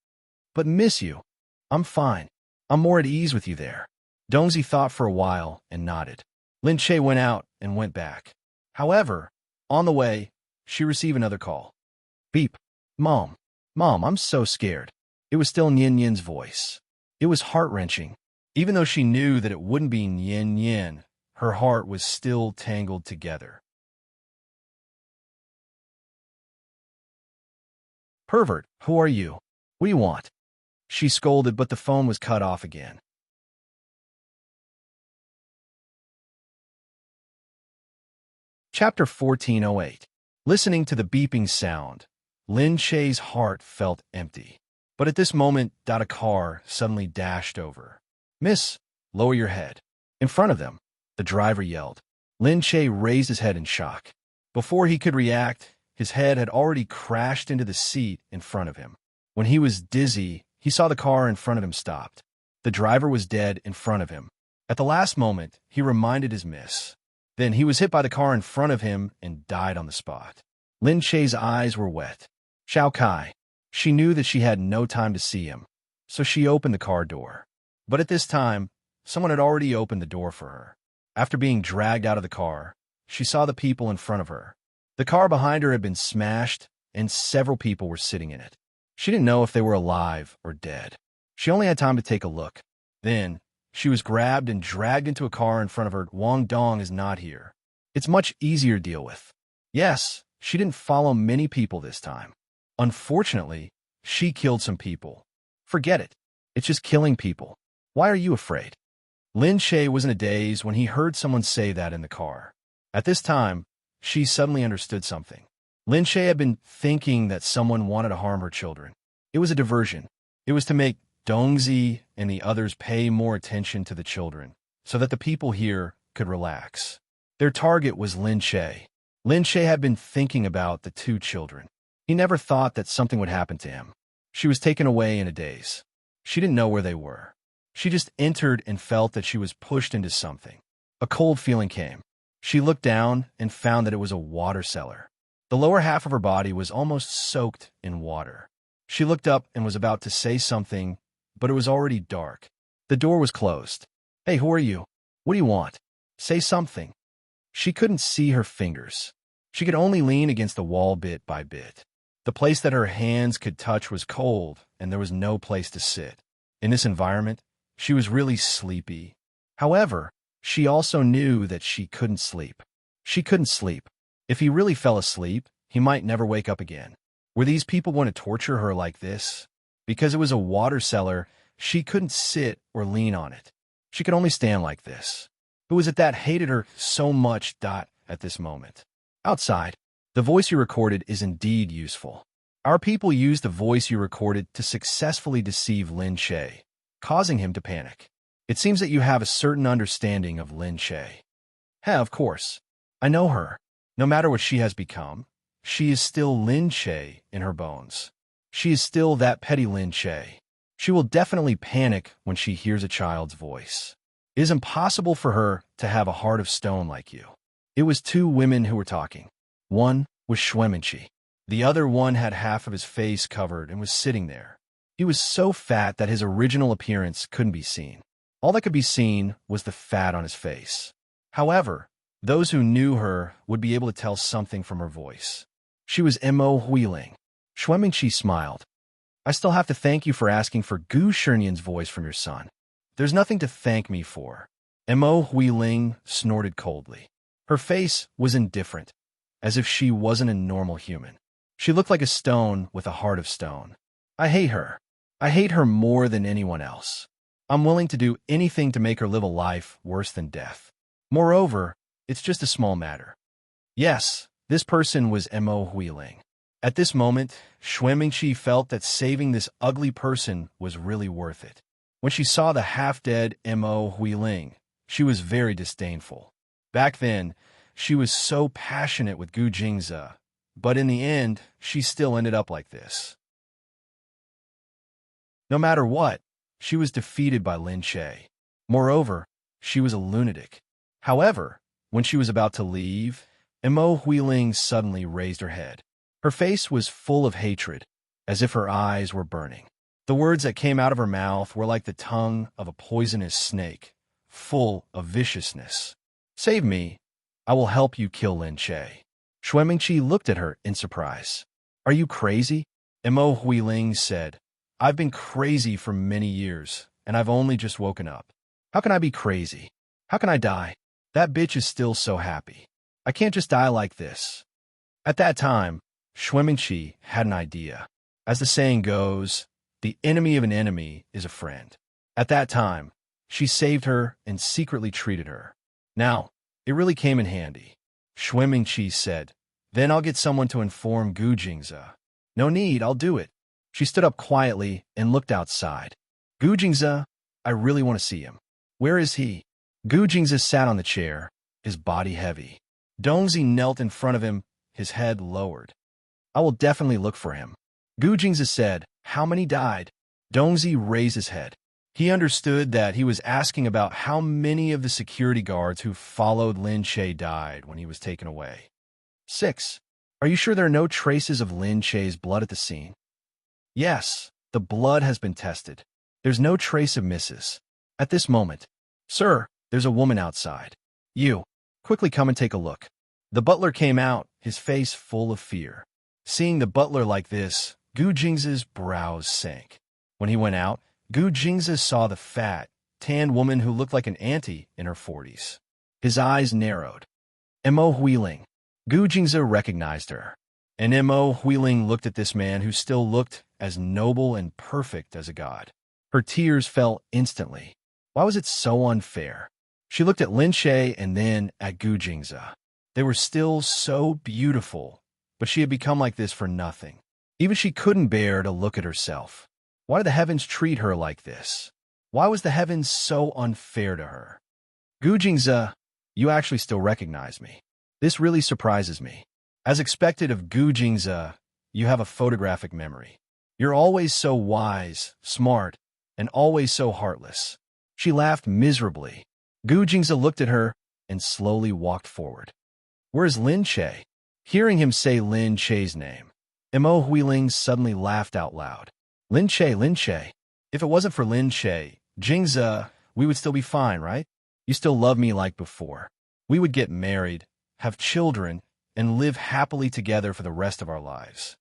But miss you. I'm fine. I'm more at ease with you there. Dongzi thought for a while and nodded. Lin Shay went out and went back. However, on the way, she received another call. Beep. Mom, I'm so scared. It was still Nian Nian's voice. It was heart-wrenching. Even though she knew that it wouldn't be Nian Nian, her heart was still tangled together. Pervert, who are you? What do you want? She scolded, but the phone was cut off again. Chapter 1408. Listening to the beeping sound, Lin Shay's heart felt empty. But at this moment, a car suddenly dashed over. Miss, lower your head. In front of them, the driver yelled. Lin Shay raised his head in shock. Before he could react, his head had already crashed into the seat in front of him. When he was dizzy, he saw the car in front of him stopped. The driver was dead in front of him. At the last moment, he reminded his miss. Then he was hit by the car in front of him and died on the spot. Lin Shay's eyes were wet. Xiao Kai. She knew that she had no time to see him, so she opened the car door. But at this time, someone had already opened the door for her. After being dragged out of the car, she saw the people in front of her. The car behind her had been smashed, and several people were sitting in it. She didn't know if they were alive or dead. She only had time to take a look. Then, she was grabbed and dragged into a car in front of her. Wang Dong is not here. It's much easier to deal with. Yes, she didn't follow many people this time. Unfortunately, she killed some people. Forget it. It's just killing people. Why are you afraid? Lin Shay was in a daze when he heard someone say that in the car. At this time, she suddenly understood something. Lin Shay had been thinking that someone wanted to harm her children. It was a diversion. It was to make Dongzi and the others pay more attention to the children, so that the people here could relax. Their target was Lin Shay. Lin Shay had been thinking about the two children. He never thought that something would happen to him. She was taken away in a daze. She didn't know where they were. She just entered and felt that she was pushed into something. A cold feeling came. She looked down and found that it was a water cellar. The lower half of her body was almost soaked in water. She looked up and was about to say something, but it was already dark. The door was closed. Hey, who are you? What do you want? Say something. She couldn't see her fingers. She could only lean against the wall bit by bit. The place that her hands could touch was cold, and there was no place to sit. In this environment, she was really sleepy. However, she also knew that she couldn't sleep. She couldn't sleep. If he really fell asleep, he might never wake up again. Were these people going to torture her like this? Because it was a water cellar, she couldn't sit or lean on it. She could only stand like this. Who was it that hated her so much? At this moment. Outside, the voice you recorded is indeed useful. Our people used the voice you recorded to successfully deceive Lin Shay, causing him to panic. It seems that you have a certain understanding of Lin Shay. Of course. I know her. No matter what she has become, she is still Lin Che in her bones. She is still that petty Lin Che. She will definitely panic when she hears a child's voice. It is impossible for her to have a heart of stone like you. It was two women who were talking. One was Xuemenqi. The other one had half of his face covered and was sitting there. He was so fat that his original appearance couldn't be seen. All that could be seen was the fat on his face. However, those who knew her would be able to tell something from her voice. She was Mo Huiling. Xuemenqi smiled. I still have to thank you for asking for Gu Shernyan's voice from your son. There's nothing to thank me for. Mo Huiling snorted coldly. Her face was indifferent, as if she wasn't a normal human. She looked like a stone with a heart of stone. I hate her. I hate her more than anyone else. I'm willing to do anything to make her live a life worse than death. Moreover, it's just a small matter. Yes, this person was Mo Huiling. At this moment, Xuemenqi felt that saving this ugly person was really worth it. When she saw the half-dead Mo Huiling, she was very disdainful. Back then, she was so passionate with Gu Jingze, but in the end, she still ended up like this. No matter what, she was defeated by Lin Che. Moreover, she was a lunatic. However, when she was about to leave, Mo Huiling suddenly raised her head. Her face was full of hatred, as if her eyes were burning. The words that came out of her mouth were like the tongue of a poisonous snake, full of viciousness. Save me. I will help you kill Lin Che. Xuemenqi looked at her in surprise. Are you crazy? Mo Huiling said. I've been crazy for many years, and I've only just woken up. How can I be crazy? How can I die? That bitch is still so happy. I can't just die like this. At that time, Xuemenqi had an idea. As the saying goes, the enemy of an enemy is a friend. At that time, she saved her and secretly treated her. Now, it really came in handy. Xuemenqi said, Then I'll get someone to inform Gu Jingze. No need, I'll do it. She stood up quietly and looked outside. Gu Jingze, I really want to see him. Where is he? Gu Jingze sat on the chair, his body heavy. Dongzi knelt in front of him, his head lowered. I will definitely look for him. Gu Jingze said, How many died? Dongzi raised his head. He understood that he was asking about how many of the security guards who followed Lin Che died when he was taken away. 6. Are you sure there are no traces of Lin Che's blood at the scene? Yes, the blood has been tested. There's no trace of misses. At this moment, Sir, there's a woman outside. You, quickly come and take a look. The butler came out, his face full of fear. Seeing the butler like this, Gu Jingze's brows sank. When he went out, Gu Jingze saw the fat, tanned woman who looked like an auntie in her 40s. His eyes narrowed. Mo Huiling. Gu Jingze recognized her. And Mo Huiling looked at this man who still looked as noble and perfect as a god. Her tears fell instantly. Why was it so unfair? She looked at Lin Che and then at Gu Jingze. They were still so beautiful, but she had become like this for nothing. Even she couldn't bear to look at herself. Why did the heavens treat her like this? Why was the heavens so unfair to her? Gu Jingze, you actually still recognize me. This really surprises me. As expected of Gu Jingze, you have a photographic memory. You're always so wise, smart, and always so heartless. She laughed miserably. Gu Jingze looked at her and slowly walked forward. Where's Lin Che? Hearing him say Lin Che's name, Mo Huiling suddenly laughed out loud. Lin Che, Lin Che. If it wasn't for Lin Che, Jingze, we would still be fine, right? You still love me like before. We would get married, have children, and live happily together for the rest of our lives.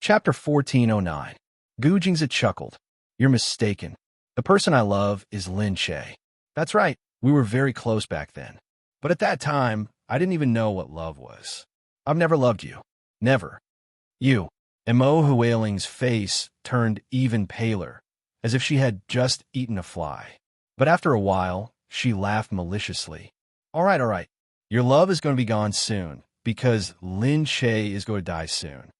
Chapter 1409. Gu Jingze chuckled. You're mistaken. The person I love is Lin Che. That's right, we were very close back then. But at that time, I didn't even know what love was. I've never loved you. Never. You. Mo Huiling's face turned even paler, as if she had just eaten a fly. But after a while, she laughed maliciously. All right. Your love is going to be gone soon, because Lin Che is going to die soon.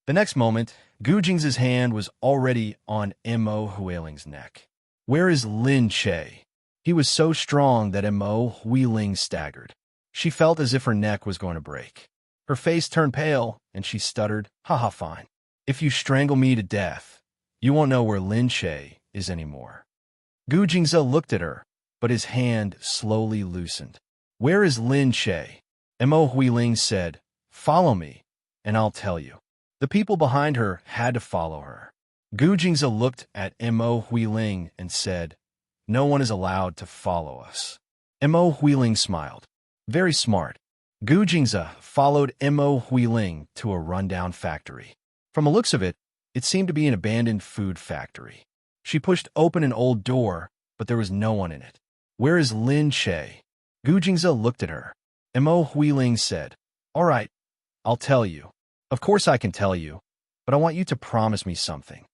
The next moment, Gu Jingze's hand was already on Mo Huiling's neck. Where is Lin Che? He was so strong that Mo Huiling staggered. She felt as if her neck was going to break. Her face turned pale, and she stuttered, "Haha, fine. If you strangle me to death, you won't know where Lin Che is anymore." Gu Jingze looked at her, but his hand slowly loosened. "Where is Lin Che?" Mo Huiling said, "Follow me, and I'll tell you." The people behind her had to follow her. Gu Jingze looked at Mo Huiling and said, "No one is allowed to follow us." Mo Huiling smiled. Very smart. Gu Jingze followed Mo Huiling to a rundown factory. From the looks of it, it seemed to be an abandoned food factory. She pushed open an old door, but there was no one in it. "Where is Lin Che?" Gu Jingze looked at her. Mo Huiling said, "All right, I'll tell you. Of course I can tell you, but I want you to promise me something."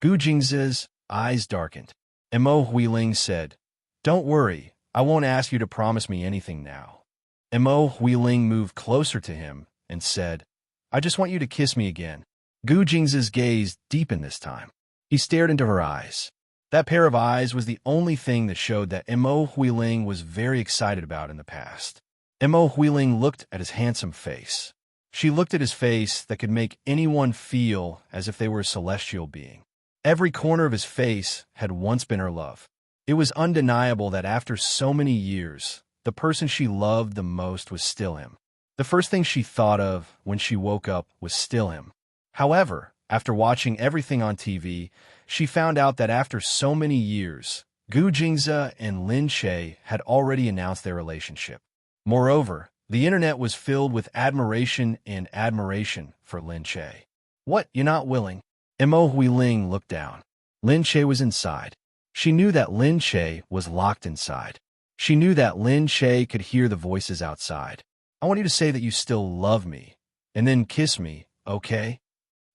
Gu Jingze's eyes darkened. Mo Huiling said, "Don't worry, I won't ask you to promise me anything now." Mo Huiling moved closer to him and said, "I just want you to kiss me again." Gu Jingze's gaze deepened this time. He stared into her eyes. That pair of eyes was the only thing that showed that Mo Huiling was very excited about in the past. Mo Huiling looked at his handsome face. She looked at his face that could make anyone feel as if they were a celestial being. Every corner of his face had once been her love. It was undeniable that after so many years, the person she loved the most was still him. The first thing she thought of when she woke up was still him. However, after watching everything on TV, she found out that after so many years, Gu Jingze and Lin Che had already announced their relationship. Moreover, the internet was filled with admiration and admiration for Lin Che. "What, you're not willing?" Mo Huiling looked down. Lin Che was inside. She knew that Lin Che was locked inside. She knew that Lin Che could hear the voices outside. "I want you to say that you still love me, and then kiss me, okay?"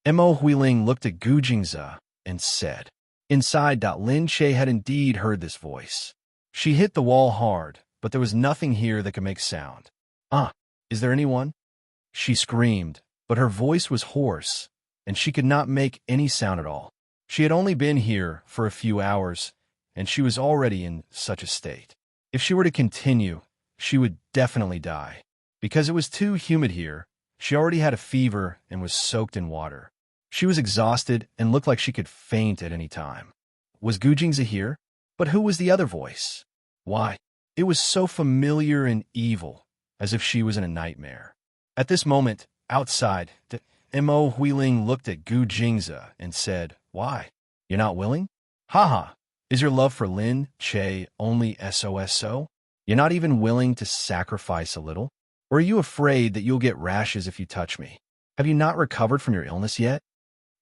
Mo Huiling looked at Gu Jingze and said. Inside, Lin Che had indeed heard this voice. She hit the wall hard, but there was nothing here that could make sound. Is there anyone?" She screamed, but her voice was hoarse, and she could not make any sound at all. She had only been here for a few hours, and she was already in such a state. If she were to continue, she would definitely die. Because it was too humid here, she already had a fever and was soaked in water. She was exhausted and looked like she could faint at any time. Was Gu Jingze here? But who was the other voice? Why, it was so familiar and evil, as if she was in a nightmare. At this moment, outside, Mo Huiling looked at Gu Jingze and said, "Why? You're not willing? Haha, is your love for Lin Che only SOSO? You're not even willing to sacrifice a little? Or are you afraid that you'll get rashes if you touch me? Have you not recovered from your illness yet?"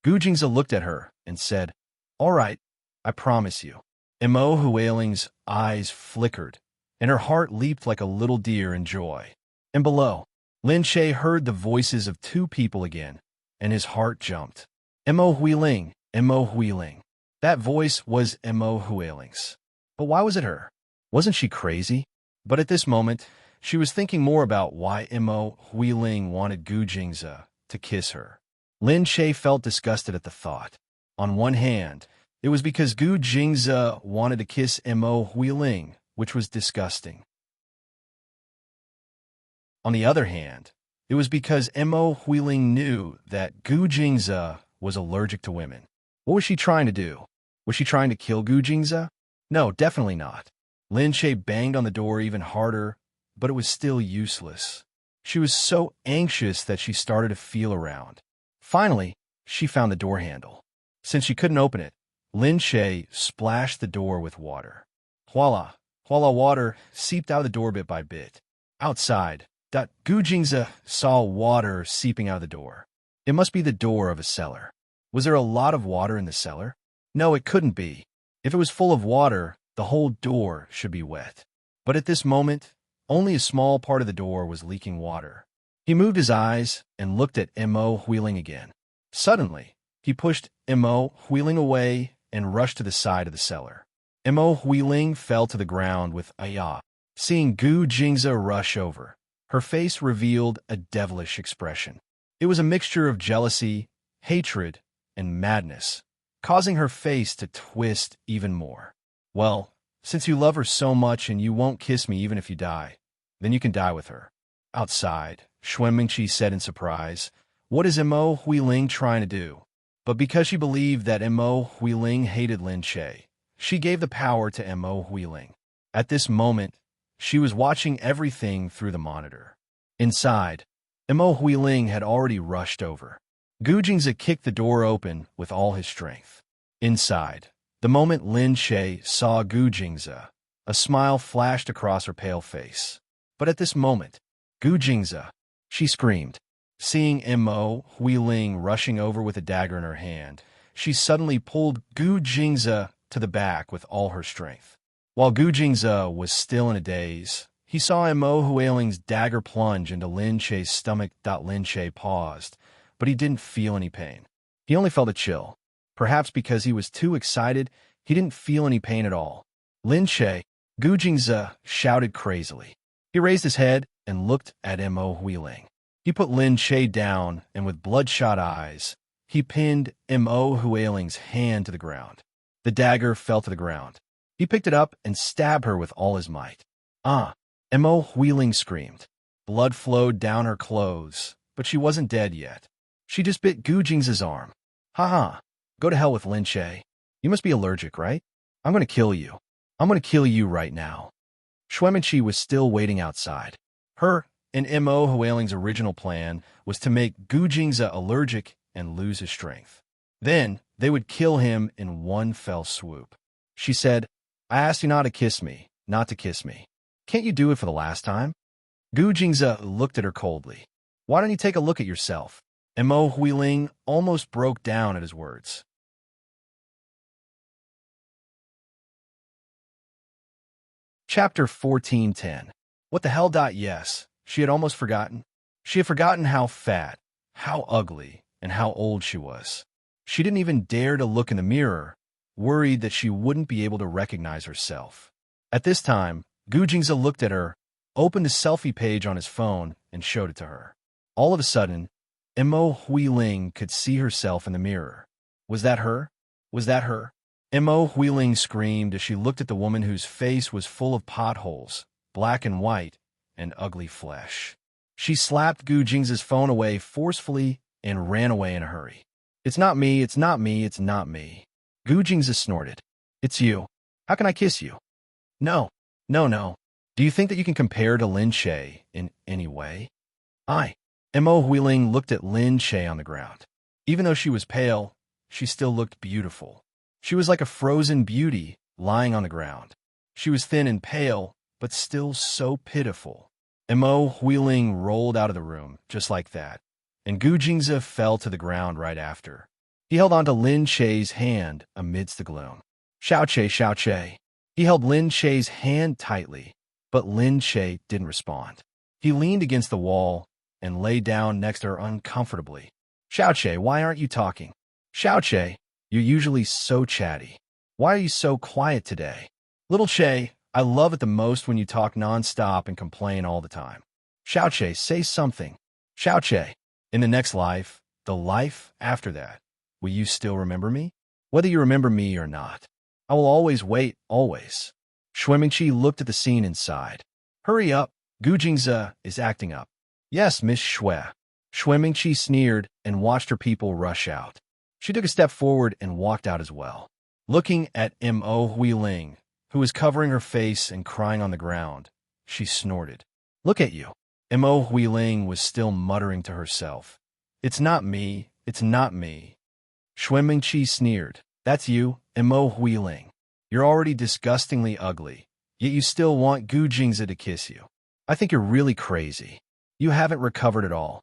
Gu Jingze looked at her and said, "All right, I promise you." Mo Huiling's eyes flickered, and her heart leaped like a little deer in joy. And below, Lin Che heard the voices of two people again, and his heart jumped. Mo Huiling, Mo Huiling. That voice was Mo Huiling's. But why was it her? Wasn't she crazy? But at this moment, she was thinking more about why Mo Huiling wanted Gu Jingze to kiss her. Lin Che felt disgusted at the thought. On one hand, it was because Gu Jingze wanted to kiss Mo Huiling, which was disgusting. On the other hand, it was because Mo Huiling knew that Gu Jingze was allergic to women. What was she trying to do? Was she trying to kill Gu Jingze? No, definitely not. Lin Che banged on the door even harder, but it was still useless. She was so anxious that she started to feel around. Finally, she found the door handle. Since she couldn't open it, Lin Che splashed the door with water. Voila! Voila, water seeped out of the door bit by bit. Outside, Gu Jingze saw water seeping out of the door. It must be the door of a cellar. Was there a lot of water in the cellar? No, it couldn't be. If it was full of water, the whole door should be wet. But at this moment, only a small part of the door was leaking water. He moved his eyes and looked at Mo Huiling again. Suddenly, he pushed Mo Huiling away and rushed to the side of the cellar. Mo Huiling fell to the ground with "Ayah." Seeing Gu Jingze rush over, her face revealed a devilish expression. It was a mixture of jealousy, hatred, and madness, causing her face to twist even more. Well, Since you love her so much and you won't kiss me even if you die, then you can die with her. Outside, Xuanmingqi said in surprise, "What is Mo Huiling trying to do?" But because she believed that Mo Huiling hated Lin Che, she gave the power to Mo Huiling. At this moment, she was watching everything through the monitor. Inside, Mo Huiling had already rushed over. Gu Jingzi kicked the door open with all his strength. Inside, the moment Lin Che saw Gu Jingzi, a smile flashed across her pale face. But at this moment, Gu Jingzi, she screamed. Seeing Mo Huiling rushing over with a dagger in her hand, she suddenly pulled Gu Jingzi to the back with all her strength. While Gu Jingzi was still in a daze, he saw Mo Huiling's dagger plunge into Lin Che's stomach. Lin Che paused, but he didn't feel any pain. He only felt a chill. Perhaps because he was too excited, he didn't feel any pain at all. Lin Che, Gu Jingzi shouted crazily. He raised his head and looked at Mo Huiling. He put Lin Che down, and with bloodshot eyes, he pinned Mo Huiling's hand to the ground. The dagger fell to the ground. He picked it up and stabbed her with all his might. "Ah!" Mo Huiling screamed. Blood flowed down her clothes, but she wasn't dead yet. She just bit Gu Jingzi's arm. "Ha ha! Go to hell with Lin Che. You must be allergic, right? I'm going to kill you. I'm going to kill you right now." Xuanmingqi was still waiting outside. Her and Mo Huiling's original plan was to make Gu Jingzi allergic and lose his strength. Then they would kill him in one fell swoop. She said, "I asked you not to kiss me, not to kiss me. Can't you do it for the last time?" Gu Jingzi looked at her coldly. "Why don't you take a look at yourself?" Mo Huiling almost broke down at his words. Chapter 14:10. What the hell? Yes, she had almost forgotten. She had forgotten how fat, how ugly, and how old she was. She didn't even dare to look in the mirror, worried that she wouldn't be able to recognize herself. At this time, Gu Jingzi looked at her, opened the selfie page on his phone, and showed it to her. All of a sudden, Mo Huiling could see herself in the mirror. Was that her? Was that her? Mo Huiling screamed as she looked at the woman whose face was full of potholes, black and white, and ugly flesh. She slapped Gu Jingzi's phone away forcefully and ran away in a hurry. "It's not me, it's not me, it's not me." Gu Jingzi snorted. "It's you. How can I kiss you?" "No, no, no. Do you think that you can compare to Lin Che in any way?" Mo Huiling looked at Lin Che on the ground. Even though she was pale, she still looked beautiful. She was like a frozen beauty lying on the ground. She was thin and pale, but still so pitiful. Mo Huiling rolled out of the room, just like that, and Gu Jingzi fell to the ground right after. He held onto Lin Che's hand amidst the gloom. "Xiao Che, Xiao Che." He held Lin Che's hand tightly, but Lin Che didn't respond. He leaned against the wall and lay down next to her uncomfortably. "Xiao Che, why aren't you talking? Xiao Che, you're usually so chatty. Why are you so quiet today? Little Che, I love it the most when you talk non-stop and complain all the time. Xiao Che, say something. Xiao Che, in the next life, the life after that, will you still remember me? Whether you remember me or not, I will always wait, always." Xuanmingqi looked at the scene inside. "Hurry up, Gu Jingzi is acting up." "Yes, Miss Xue." Xuanmingqi sneered and watched her people rush out. She took a step forward and walked out as well. Looking at Mo Huiling, who was covering her face and crying on the ground, she snorted. "Look at you." Mo Huiling was still muttering to herself. "It's not me, it's not me." Xuanmingqi sneered. "That's you, Mo Huiling. You're already disgustingly ugly, yet you still want Gu Jingzi to kiss you. I think you're really crazy. You haven't recovered at all."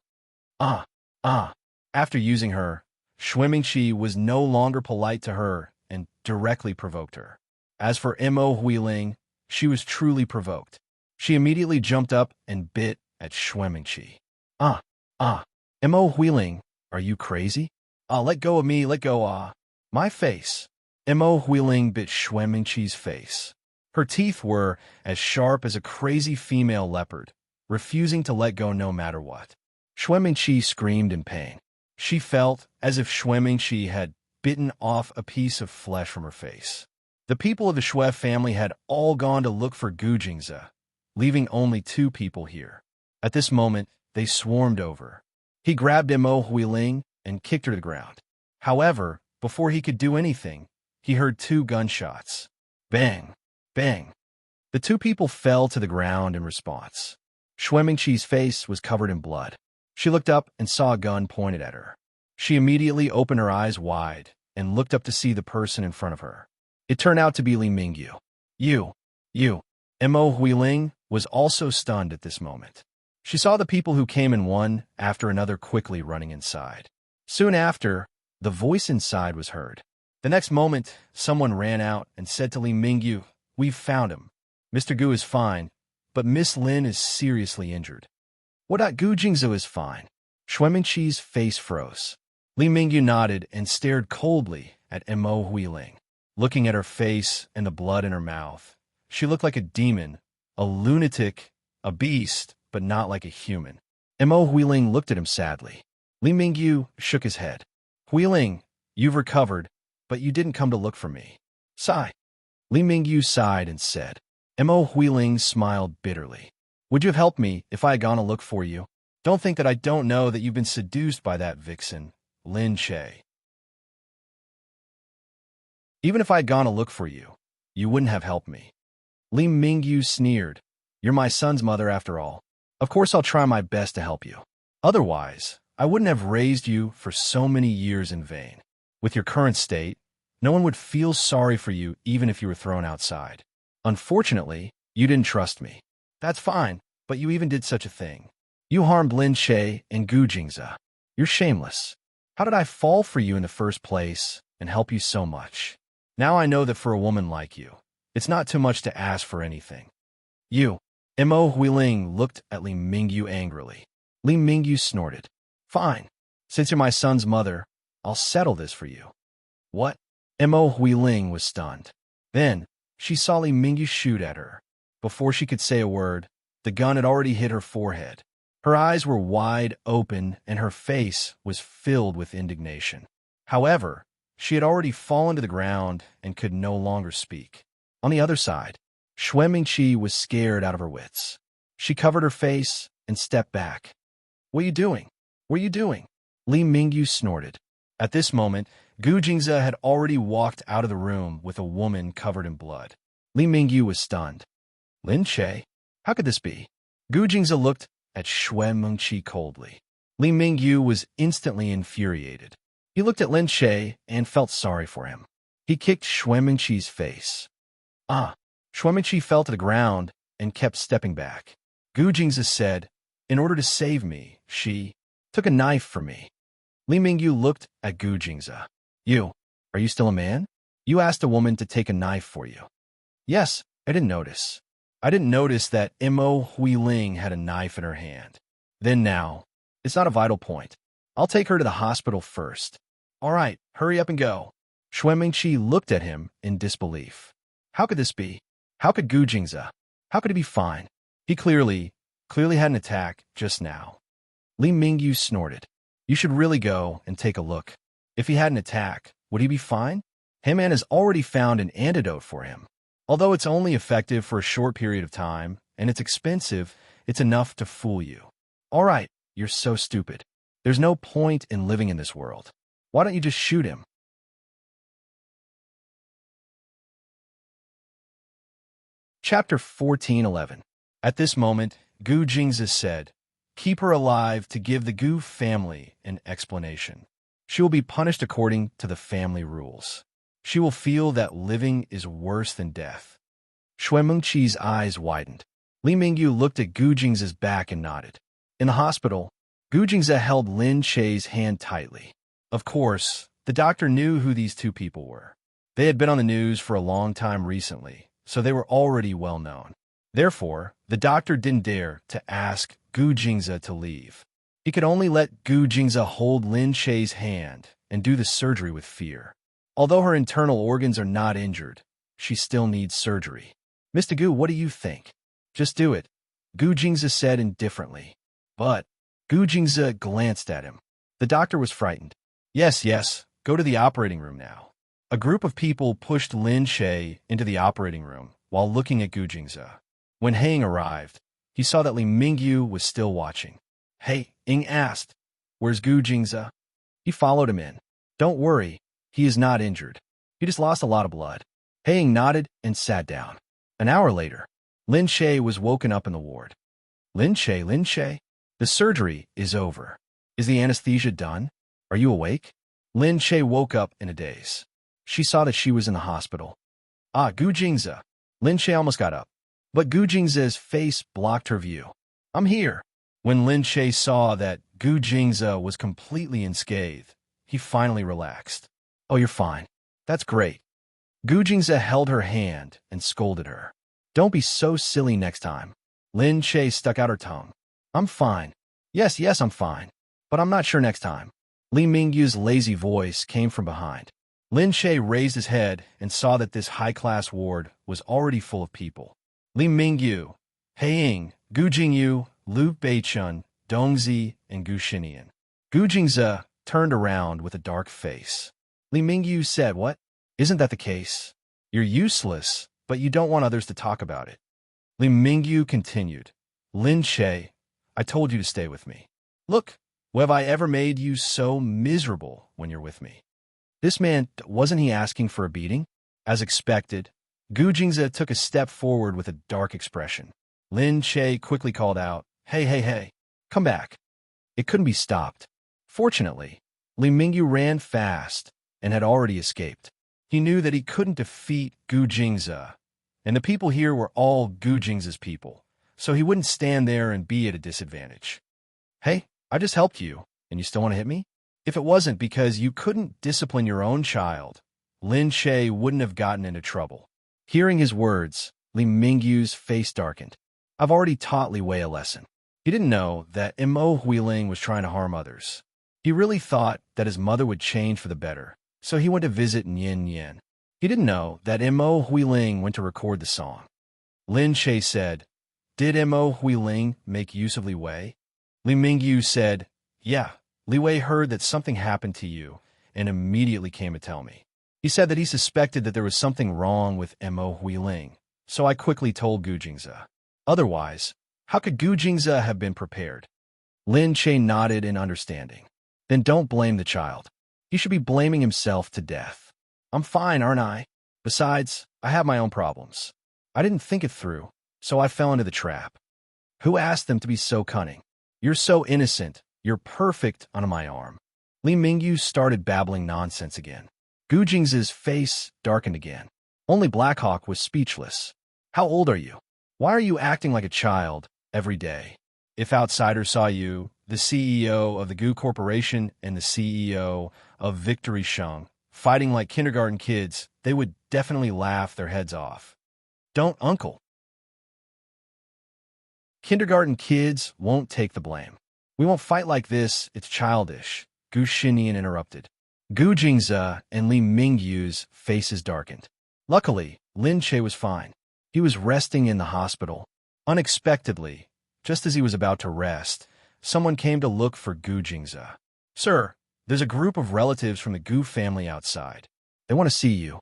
After using her, Xuanmingqi was no longer polite to her and directly provoked her. As for Mo Huiling, she was truly provoked. She immediately jumped up and bit at Xuanmingqi. Mo Huiling, are you crazy? Let go of me, let go, my face." Mo Huiling bit Xuanmingqi's face. Her teeth were as sharp as a crazy female leopard, refusing to let go no matter what. Xuanmingqi screamed in pain. She felt as if Xuanmingqi had bitten off a piece of flesh from her face. The people of the Shui family had all gone to look for Gu Jingze, leaving only 2 people here. At this moment, they swarmed over. He grabbed Mo Huiling and kicked her to the ground. However, before he could do anything, he heard 2 gunshots. Bang! Bang! The 2 people fell to the ground in response. Shui Mingqi's face was covered in blood. She looked up and saw a gun pointed at her. She immediately opened her eyes wide and looked up to see the person in front of her. It turned out to be Li Mingyu. You. Mo Huiling was also stunned at this moment. She saw the people who came in one after another quickly running inside. Soon after, the voice inside was heard. The next moment, someone ran out and said to Li Mingyu, "We've found him. Mr. Gu is fine, but Miss Lin is seriously injured." "What? Gu Jingze is fine." Shui Mingqi's face froze. Li Mingyu nodded and stared coldly at Mo Huiling. Looking at her face and the blood in her mouth, she looked like a demon, a lunatic, a beast, but not like a human. Mo Huiling looked at him sadly. Li Mingyu shook his head. "Huiling, you've recovered, but you didn't come to look for me." Sigh. Li Mingyu sighed and said. Mo Huiling smiled bitterly. "Would you have helped me if I had gone to look for you? Don't think that I don't know that you've been seduced by that vixen, Lin Che. Even if I had gone to look for you, you wouldn't have helped me." Li Mingyu sneered. "You're my son's mother after all. Of course I'll try my best to help you. Otherwise, I wouldn't have raised you for so many years in vain. With your current state, no one would feel sorry for you even if you were thrown outside. Unfortunately, you didn't trust me. That's fine, but you even did such a thing. You harmed Lin Che and Gu Jingze. You're shameless. How did I fall for you in the first place and help you so much? Now I know that for a woman like you, it's not too much to ask for anything." "You." Mo Huiling looked at Li Mingyu angrily. Li Mingyu snorted. "Fine. Since you're my son's mother, I'll settle this for you." "What?" Mo Huiling was stunned. Then, she saw Li Mingyu shoot at her. Before she could say a word, the gun had already hit her forehead. Her eyes were wide open and her face was filled with indignation. However, she had already fallen to the ground and could no longer speak. On the other side, Shui Mingqi was scared out of her wits. She covered her face and stepped back. "What are you doing? What are you doing?" Li Mingyu snorted. At this moment, Gu Jingze had already walked out of the room with a woman covered in blood. Li Mingyu was stunned. "Lin Che? How could this be?" Gu Jingze looked at Shui Mingqi coldly. Li Mingyu was instantly infuriated. He looked at Lin Che and felt sorry for him. He kicked Shui Mingqi's face. "Ah!" Shui Mingqi fell to the ground and kept stepping back. Gu Jingze said, "In order to save me, she took a knife for me." Li Mingyu looked at Gu Jingze. Are you still a man? You asked a woman to take a knife for you." "Yes, I didn't notice. I didn't notice that Mo Huiling had a knife in her hand. Then now, it's not a vital point. I'll take her to the hospital first." "All right, hurry up and go." Shui Mingqi looked at him in disbelief. How could this be? How could Gu Jingze? How could he be fine? He clearly had an attack just now. Li Mingyu snorted. "You should really go and take a look. If he had an attack, would he be fine? Heyman has already found an antidote for him. Although it's only effective for a short period of time, and it's expensive, it's enough to fool you." "All right, you're so stupid. There's no point in living in this world. Why don't you just shoot him?" Chapter 14:11. At this moment, Gu Jingze said, "Keep her alive to give the Gu family an explanation. She will be punished according to the family rules. She will feel that living is worse than death." Shui Mingqi's eyes widened. Li Mingyu looked at Gu Jingze's back and nodded. In the hospital, Gu Jingze held Lin Che's hand tightly. Of course, the doctor knew who these 2 people were. They had been on the news for a long time recently, so they were already well known. Therefore, the doctor didn't dare to ask Gu Jingze to leave. He could only let Gu Jingze hold Lin Che's hand and do the surgery with fear. Although her internal organs are not injured, she still needs surgery. "Mr. Gu, what do you think?" "Just do it," Gu Jingze said indifferently. But Gu Jingze glanced at him. The doctor was frightened. Yes, go to the operating room now." A group of people pushed Lin Che into the operating room while looking at Gu Jingze. When Heng arrived, he saw that Li Mingyu was still watching. Hey, Ing asked, "Where's Gu Jingze?" He followed him in. "Don't worry, he is not injured. He just lost a lot of blood." Heng nodded and sat down. An hour later, Lin Che was woken up in the ward. Lin Che, the surgery is over. Is the anesthesia done? Are you awake?" Lin Che woke up in a daze. She saw that she was in the hospital. "Ah, Gu Jingze." Lin Che almost got up, but Gu Jingze's face blocked her view. "I'm here." When Lin Che saw that Gu Jingze was completely unscathed, he finally relaxed. "Oh, you're fine. That's great." Gu Jingze held her hand and scolded her. "Don't be so silly next time." Lin Che stuck out her tongue. "I'm fine. Yes, I'm fine. But I'm not sure next time." Li Mingyu's lazy voice came from behind. Lin Che raised his head and saw that this high-class ward was already full of people. Li Mingyu, He Ying, Gu Jingyu, Lu Beichun, Dongzi, and Gu Xinian. Gu Jingze turned around with a dark face. Li Mingyu said, "What? Isn't that the case? You're useless, but you don't want others to talk about it." Li Mingyu continued, "Lin Che, I told you to stay with me. Look, have I ever made you so miserable when you're with me?" This man, wasn't he asking for a beating? As expected, Gu Jingze took a step forward with a dark expression. Lin Che quickly called out, Hey, come back." It couldn't be stopped. Fortunately, Li Mingyu ran fast and had already escaped. He knew that he couldn't defeat Gu Jingze, and the people here were all Gu Jingze's people, so he wouldn't stand there and be at a disadvantage. "Hey, I just helped you, and you still want to hit me?" If it wasn't because you couldn't discipline your own child, Lin Che wouldn't have gotten into trouble. Hearing his words, Li Mingyu's face darkened. "I've already taught Li Wei a lesson." He didn't know that Imo Huiling was trying to harm others. He really thought that his mother would change for the better, so he went to visit Nian Yin. He didn't know that Imo Huiling went to record the song. Lin Che said, "Did Imo Huiling make use of Li Wei?" Li Mingyu said, "Yeah. Li Wei heard that something happened to you and immediately came to tell me. He said that he suspected that there was something wrong with Mo Huiling, so I quickly told Gu Jingze. Otherwise, how could Gu Jingze have been prepared?" Lin Che nodded in understanding. "Then don't blame the child. He should be blaming himself to death. I'm fine, aren't I? Besides, I have my own problems. I didn't think it through, so I fell into the trap. Who asked them to be so cunning? You're so innocent. You're perfect under my arm." Li Mingyu started babbling nonsense again. Gu Jingze's face darkened again. Only Blackhawk was speechless. "How old are you? Why are you acting like a child every day? If outsiders saw you, the CEO of the Gu Corporation and the CEO of Victory Sheng, fighting like kindergarten kids, they would definitely laugh their heads off." "Don't, uncle. Kindergarten kids won't take the blame. We won't fight like this, it's childish," Gu Xinian interrupted. Gu Jingze and Li Mingyu's faces darkened. Luckily, Lin Che was fine. He was resting in the hospital. Unexpectedly, just as he was about to rest, someone came to look for Gu Jingze. "Sir, there's a group of relatives from the Gu family outside. They want to see you."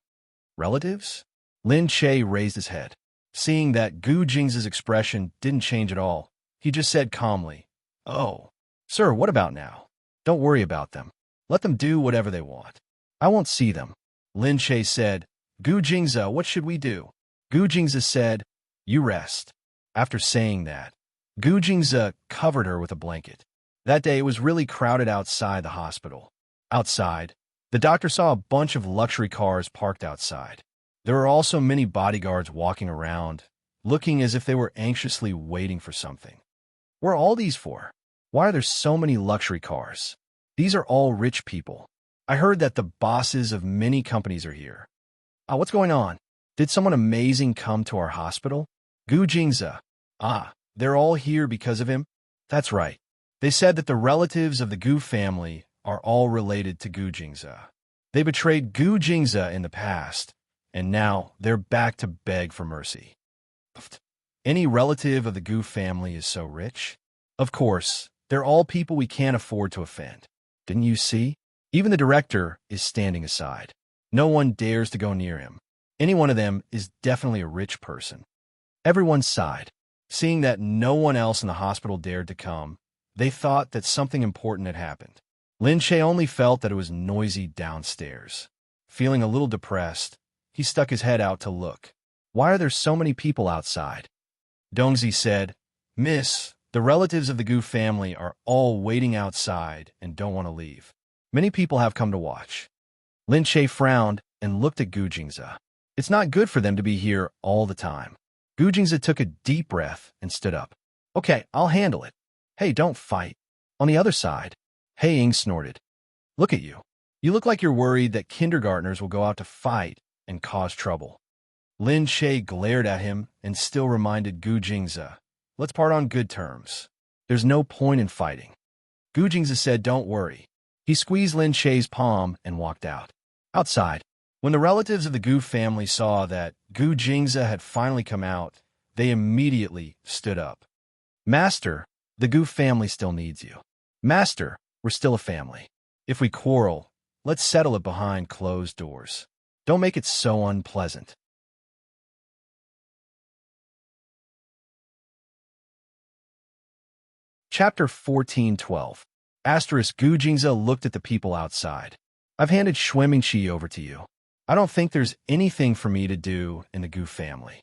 "Relatives?" Lin Che raised his head. Seeing that Gu Jingze's expression didn't change at all, he just said calmly, "Oh, sir, what about now? Don't worry about them. Let them do whatever they want. I won't see them." Lin Che said, "Gu Jingze, what should we do?" Gu Jingze said, "You rest." After saying that, Gu Jingze covered her with a blanket. That day it was really crowded outside the hospital. Outside, the doctor saw a bunch of luxury cars parked outside. There were also many bodyguards walking around, looking as if they were anxiously waiting for something. What are all these for? Why are there so many luxury cars? These are all rich people. I heard that the bosses of many companies are here. What's going on? Did someone amazing come to our hospital? Gu Jingze. They're all here because of him? That's right. They said that the relatives of the Gu family are all related to Gu Jingze. They betrayed Gu Jingze in the past, and now they're back to beg for mercy. Any relative of the Gu family is so rich? Of course, they're all people we can't afford to offend. Didn't you see? Even the director is standing aside. No one dares to go near him. Any one of them is definitely a rich person. Everyone sighed. Seeing that no one else in the hospital dared to come, they thought that something important had happened. Lin Che only felt that it was noisy downstairs. Feeling a little depressed, he stuck his head out to look. Why are there so many people outside? Dongzi said, Miss, the relatives of the Gu family are all waiting outside and don't want to leave. Many people have come to watch. Lin Che frowned and looked at Gu Jingze. It's not good for them to be here all the time. Gu Jingze took a deep breath and stood up. Okay, I'll handle it. Hey, don't fight. On the other side, Hei Ying snorted. Look at you. You look like you're worried that kindergartners will go out to fight and cause trouble. Lin Che glared at him and still reminded Gu Jingze, let's part on good terms. There's no point in fighting. Gu Jingze said, don't worry. He squeezed Lin Che's palm and walked out. Outside, when the relatives of the Gu family saw that Gu Jingze had finally come out, they immediately stood up. Master, the Gu family still needs you. Master, we're still a family. If we quarrel, let's settle it behind closed doors. Don't make it so unpleasant. Chapter 14:12. Asterisk Gu Jingze looked at the people outside. I've handed Shui Mingqi over to you. I don't think there's anything for me to do in the Gu family.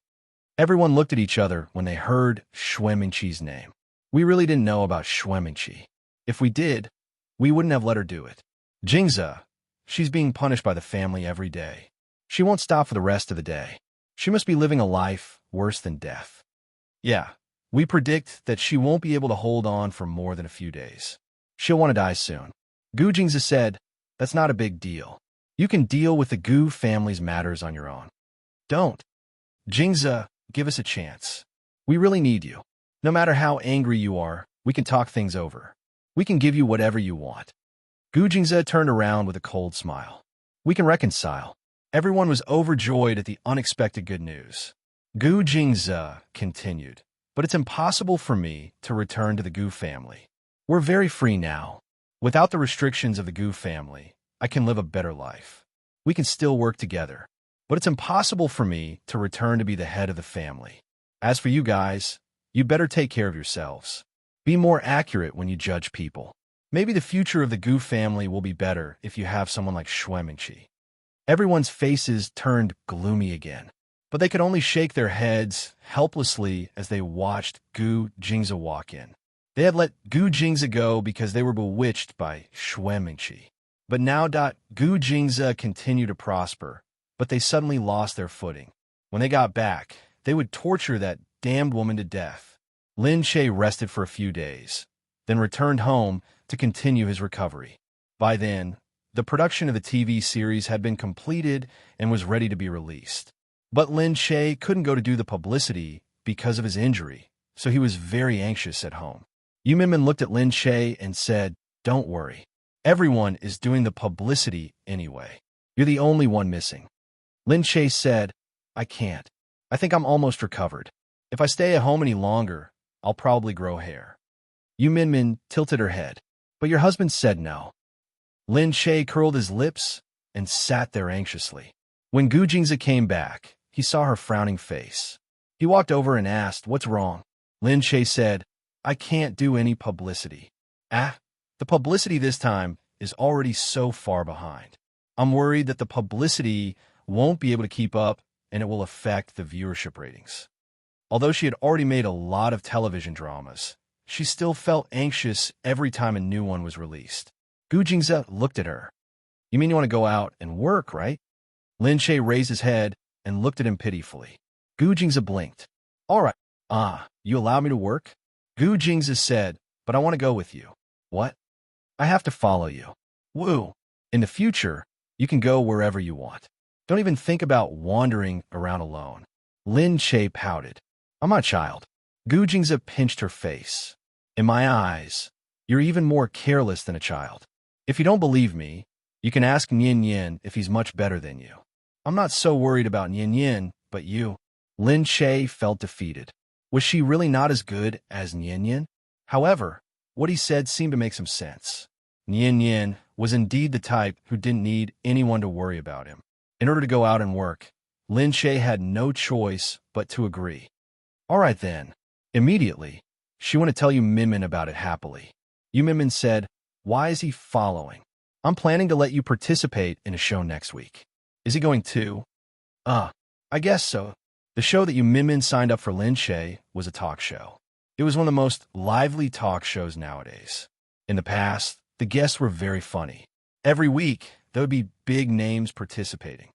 Everyone looked at each other when they heard Shui Mingqi's name. We really didn't know about Shui Mingqi. If we did, we wouldn't have let her do it. Jingze, she's being punished by the family every day. She won't stop for the rest of the day. She must be living a life worse than death. Yeah, we predict that she won't be able to hold on for more than a few days. She'll want to die soon. Gu Jingze said, that's not a big deal. You can deal with the Gu family's matters on your own. Don't. Jingze, give us a chance. We really need you. No matter how angry you are, we can talk things over. We can give you whatever you want. Gu Jingze turned around with a cold smile. We can reconcile. Everyone was overjoyed at the unexpected good news. Gu Jingze continued, but it's impossible for me to return to the Gu family. We're very free now. Without the restrictions of the Gu family, I can live a better life. We can still work together, but it's impossible for me to return to be the head of the family. As for you guys, you better take care of yourselves. Be more accurate when you judge people. Maybe the future of the Gu family will be better if you have someone like Shui Mingqi. Everyone's faces turned gloomy again, but they could only shake their heads helplessly as they watched Gu Jingze walk in. They had let Gu Jingze go because they were bewitched by Shui Mingqi. But now Gu Jingze continued to prosper, but they suddenly lost their footing. When they got back, they would torture that damned woman to death. Lin Che rested for a few days, then returned home to continue his recovery. By then, the production of the TV series had been completed and was ready to be released. But Lin Che couldn't go to do the publicity because of his injury, so he was very anxious at home. Yu Minmin looked at Lin Che and said, don't worry. Everyone is doing the publicity anyway. You're the only one missing. Lin Che said, I can't. I think I'm almost recovered. If I stay at home any longer, I'll probably grow hair. Yu Minmin tilted her head, but your husband said no. Lin Che curled his lips and sat there anxiously. When Gu Jingze came back, he saw her frowning face. He walked over and asked, what's wrong? Lin Che said, I can't do any publicity. The publicity this time is already so far behind. I'm worried that the publicity won't be able to keep up and it will affect the viewership ratings. Although she had already made a lot of television dramas, she still felt anxious every time a new one was released. Gu Jingze looked at her. You mean you want to go out and work, right? Lin Che raised his head and looked at him pitifully. Gu Jingze blinked. All right. You allow me to work? Gu Jingze said, but I want to go with you. What? I have to follow you. Woo. In the future, you can go wherever you want. Don't even think about wandering around alone. Lin Che pouted. I'm not a child. Gu Jingze pinched her face. In my eyes, you're even more careless than a child. If you don't believe me, you can ask Nian Yin if he's much better than you. I'm not so worried about Nian Yin, but you. Lin Che felt defeated. Was she really not as good as Nian Yin? However, what he said seemed to make some sense. Nian Yin was indeed the type who didn't need anyone to worry about him. In order to go out and work, Lin Shaye had no choice but to agree. All right then. Immediately, she wanted to tell Yu Minmin about it happily. Yu Minmin said, "Why is he following? I'm planning to let you participate in a show next week." "Is he going to?" I guess so." The show that Yu Minmin signed up for Lin Shaye was a talk show. It was one of the most lively talk shows nowadays. In the past, the guests were very funny. Every week, there would be big names participating.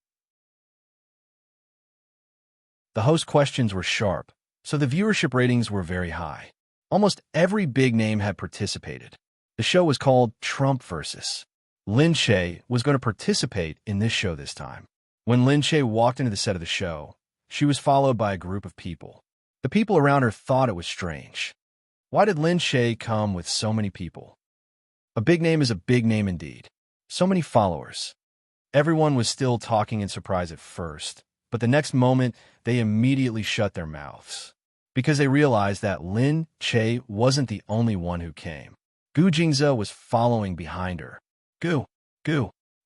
The host questions were sharp, so the viewership ratings were very high. Almost every big name had participated. The show was called Trump vs. Lin Shaye was going to participate in this show this time. When Lin Shaye walked into the set of the show, she was followed by a group of people. The people around her thought it was strange. Why did Lin Shaye come with so many people? A big name is a big name indeed. So many followers. Everyone was still talking in surprise at first, but the next moment, they immediately shut their mouths because they realized that Lin Shaye wasn't the only one who came. Gu Jingze was following behind her. Gu,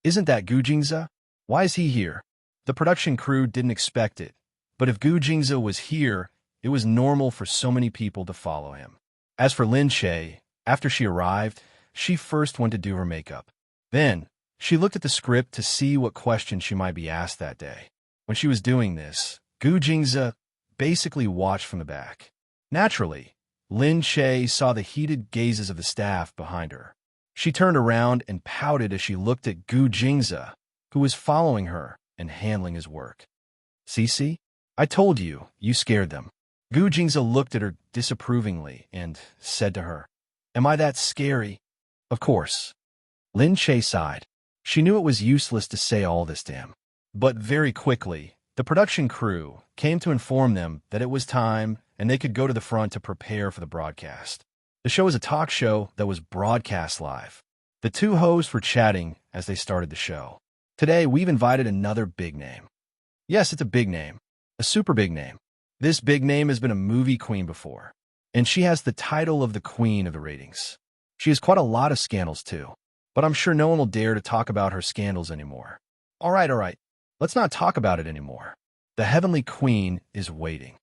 isn't that Gu Jingze? Why is he here? The production crew didn't expect it, but if Gu Jingze was here, it was normal for so many people to follow him. As for Lin Shaye, after she arrived, she first went to do her makeup. Then, she looked at the script to see what questions she might be asked that day. When she was doing this, Gu Jingze basically watched from the back. Naturally, Lin Shaye saw the heated gazes of the staff behind her. She turned around and pouted as she looked at Gu Jingze, who was following her and handling his work. "See? I told you, you scared them." Gu Jingze looked at her disapprovingly and said to her, "Am I that scary?" "Of course." Lin Shaye sighed. She knew it was useless to say all this to him. But very quickly, the production crew came to inform them that it was time and they could go to the front to prepare for the broadcast. The show was a talk show that was broadcast live. The two hosts were chatting as they started the show. "Today, we've invited another big name." Yes, it's a big name. A super big name. This big name has been a movie queen before, and she has the title of the queen of the ratings. She has quite a lot of scandals too, but I'm sure no one will dare to talk about her scandals anymore. All right. Let's not talk about it anymore. The heavenly queen is waiting.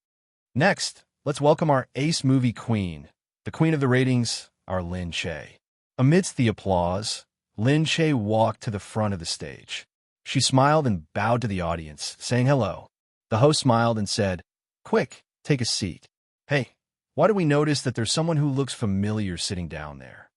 Next, let's welcome our ace movie queen, the queen of the ratings, our Lin Shaye. Amidst the applause, Lin Shaye walked to the front of the stage. She smiled and bowed to the audience, saying hello. The host smiled and said, "Quick, take a seat." "Hey, why do we notice that there's someone who looks familiar sitting down there?"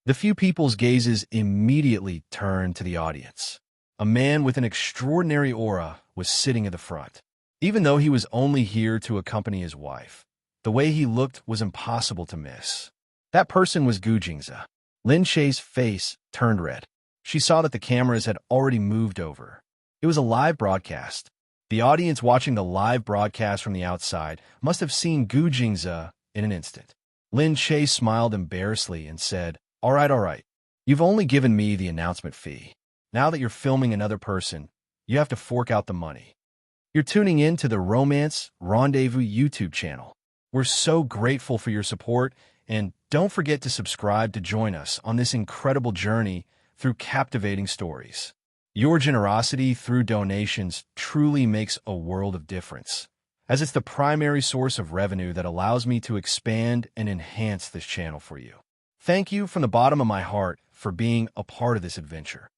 The few people's gazes immediately turned to the audience. A man with an extraordinary aura was sitting at the front. Even though he was only here to accompany his wife, the way he looked was impossible to miss. That person was Gu Jingze. Lin Shaye's face turned red. She saw that the cameras had already moved over. It was a live broadcast. The audience watching the live broadcast from the outside must have seen Gu Jingze in an instant. Lin Shaye smiled embarrassedly and said, All right. You've only given me the announcement fee. Now that you're filming another person, you have to fork out the money. You're tuning in to the Romance Rendezvous YouTube channel. We're so grateful for your support, and don't forget to subscribe to join us on this incredible journey through captivating stories. Your generosity through donations truly makes a world of difference, as it's the primary source of revenue that allows me to expand and enhance this channel for you. Thank you from the bottom of my heart for being a part of this adventure.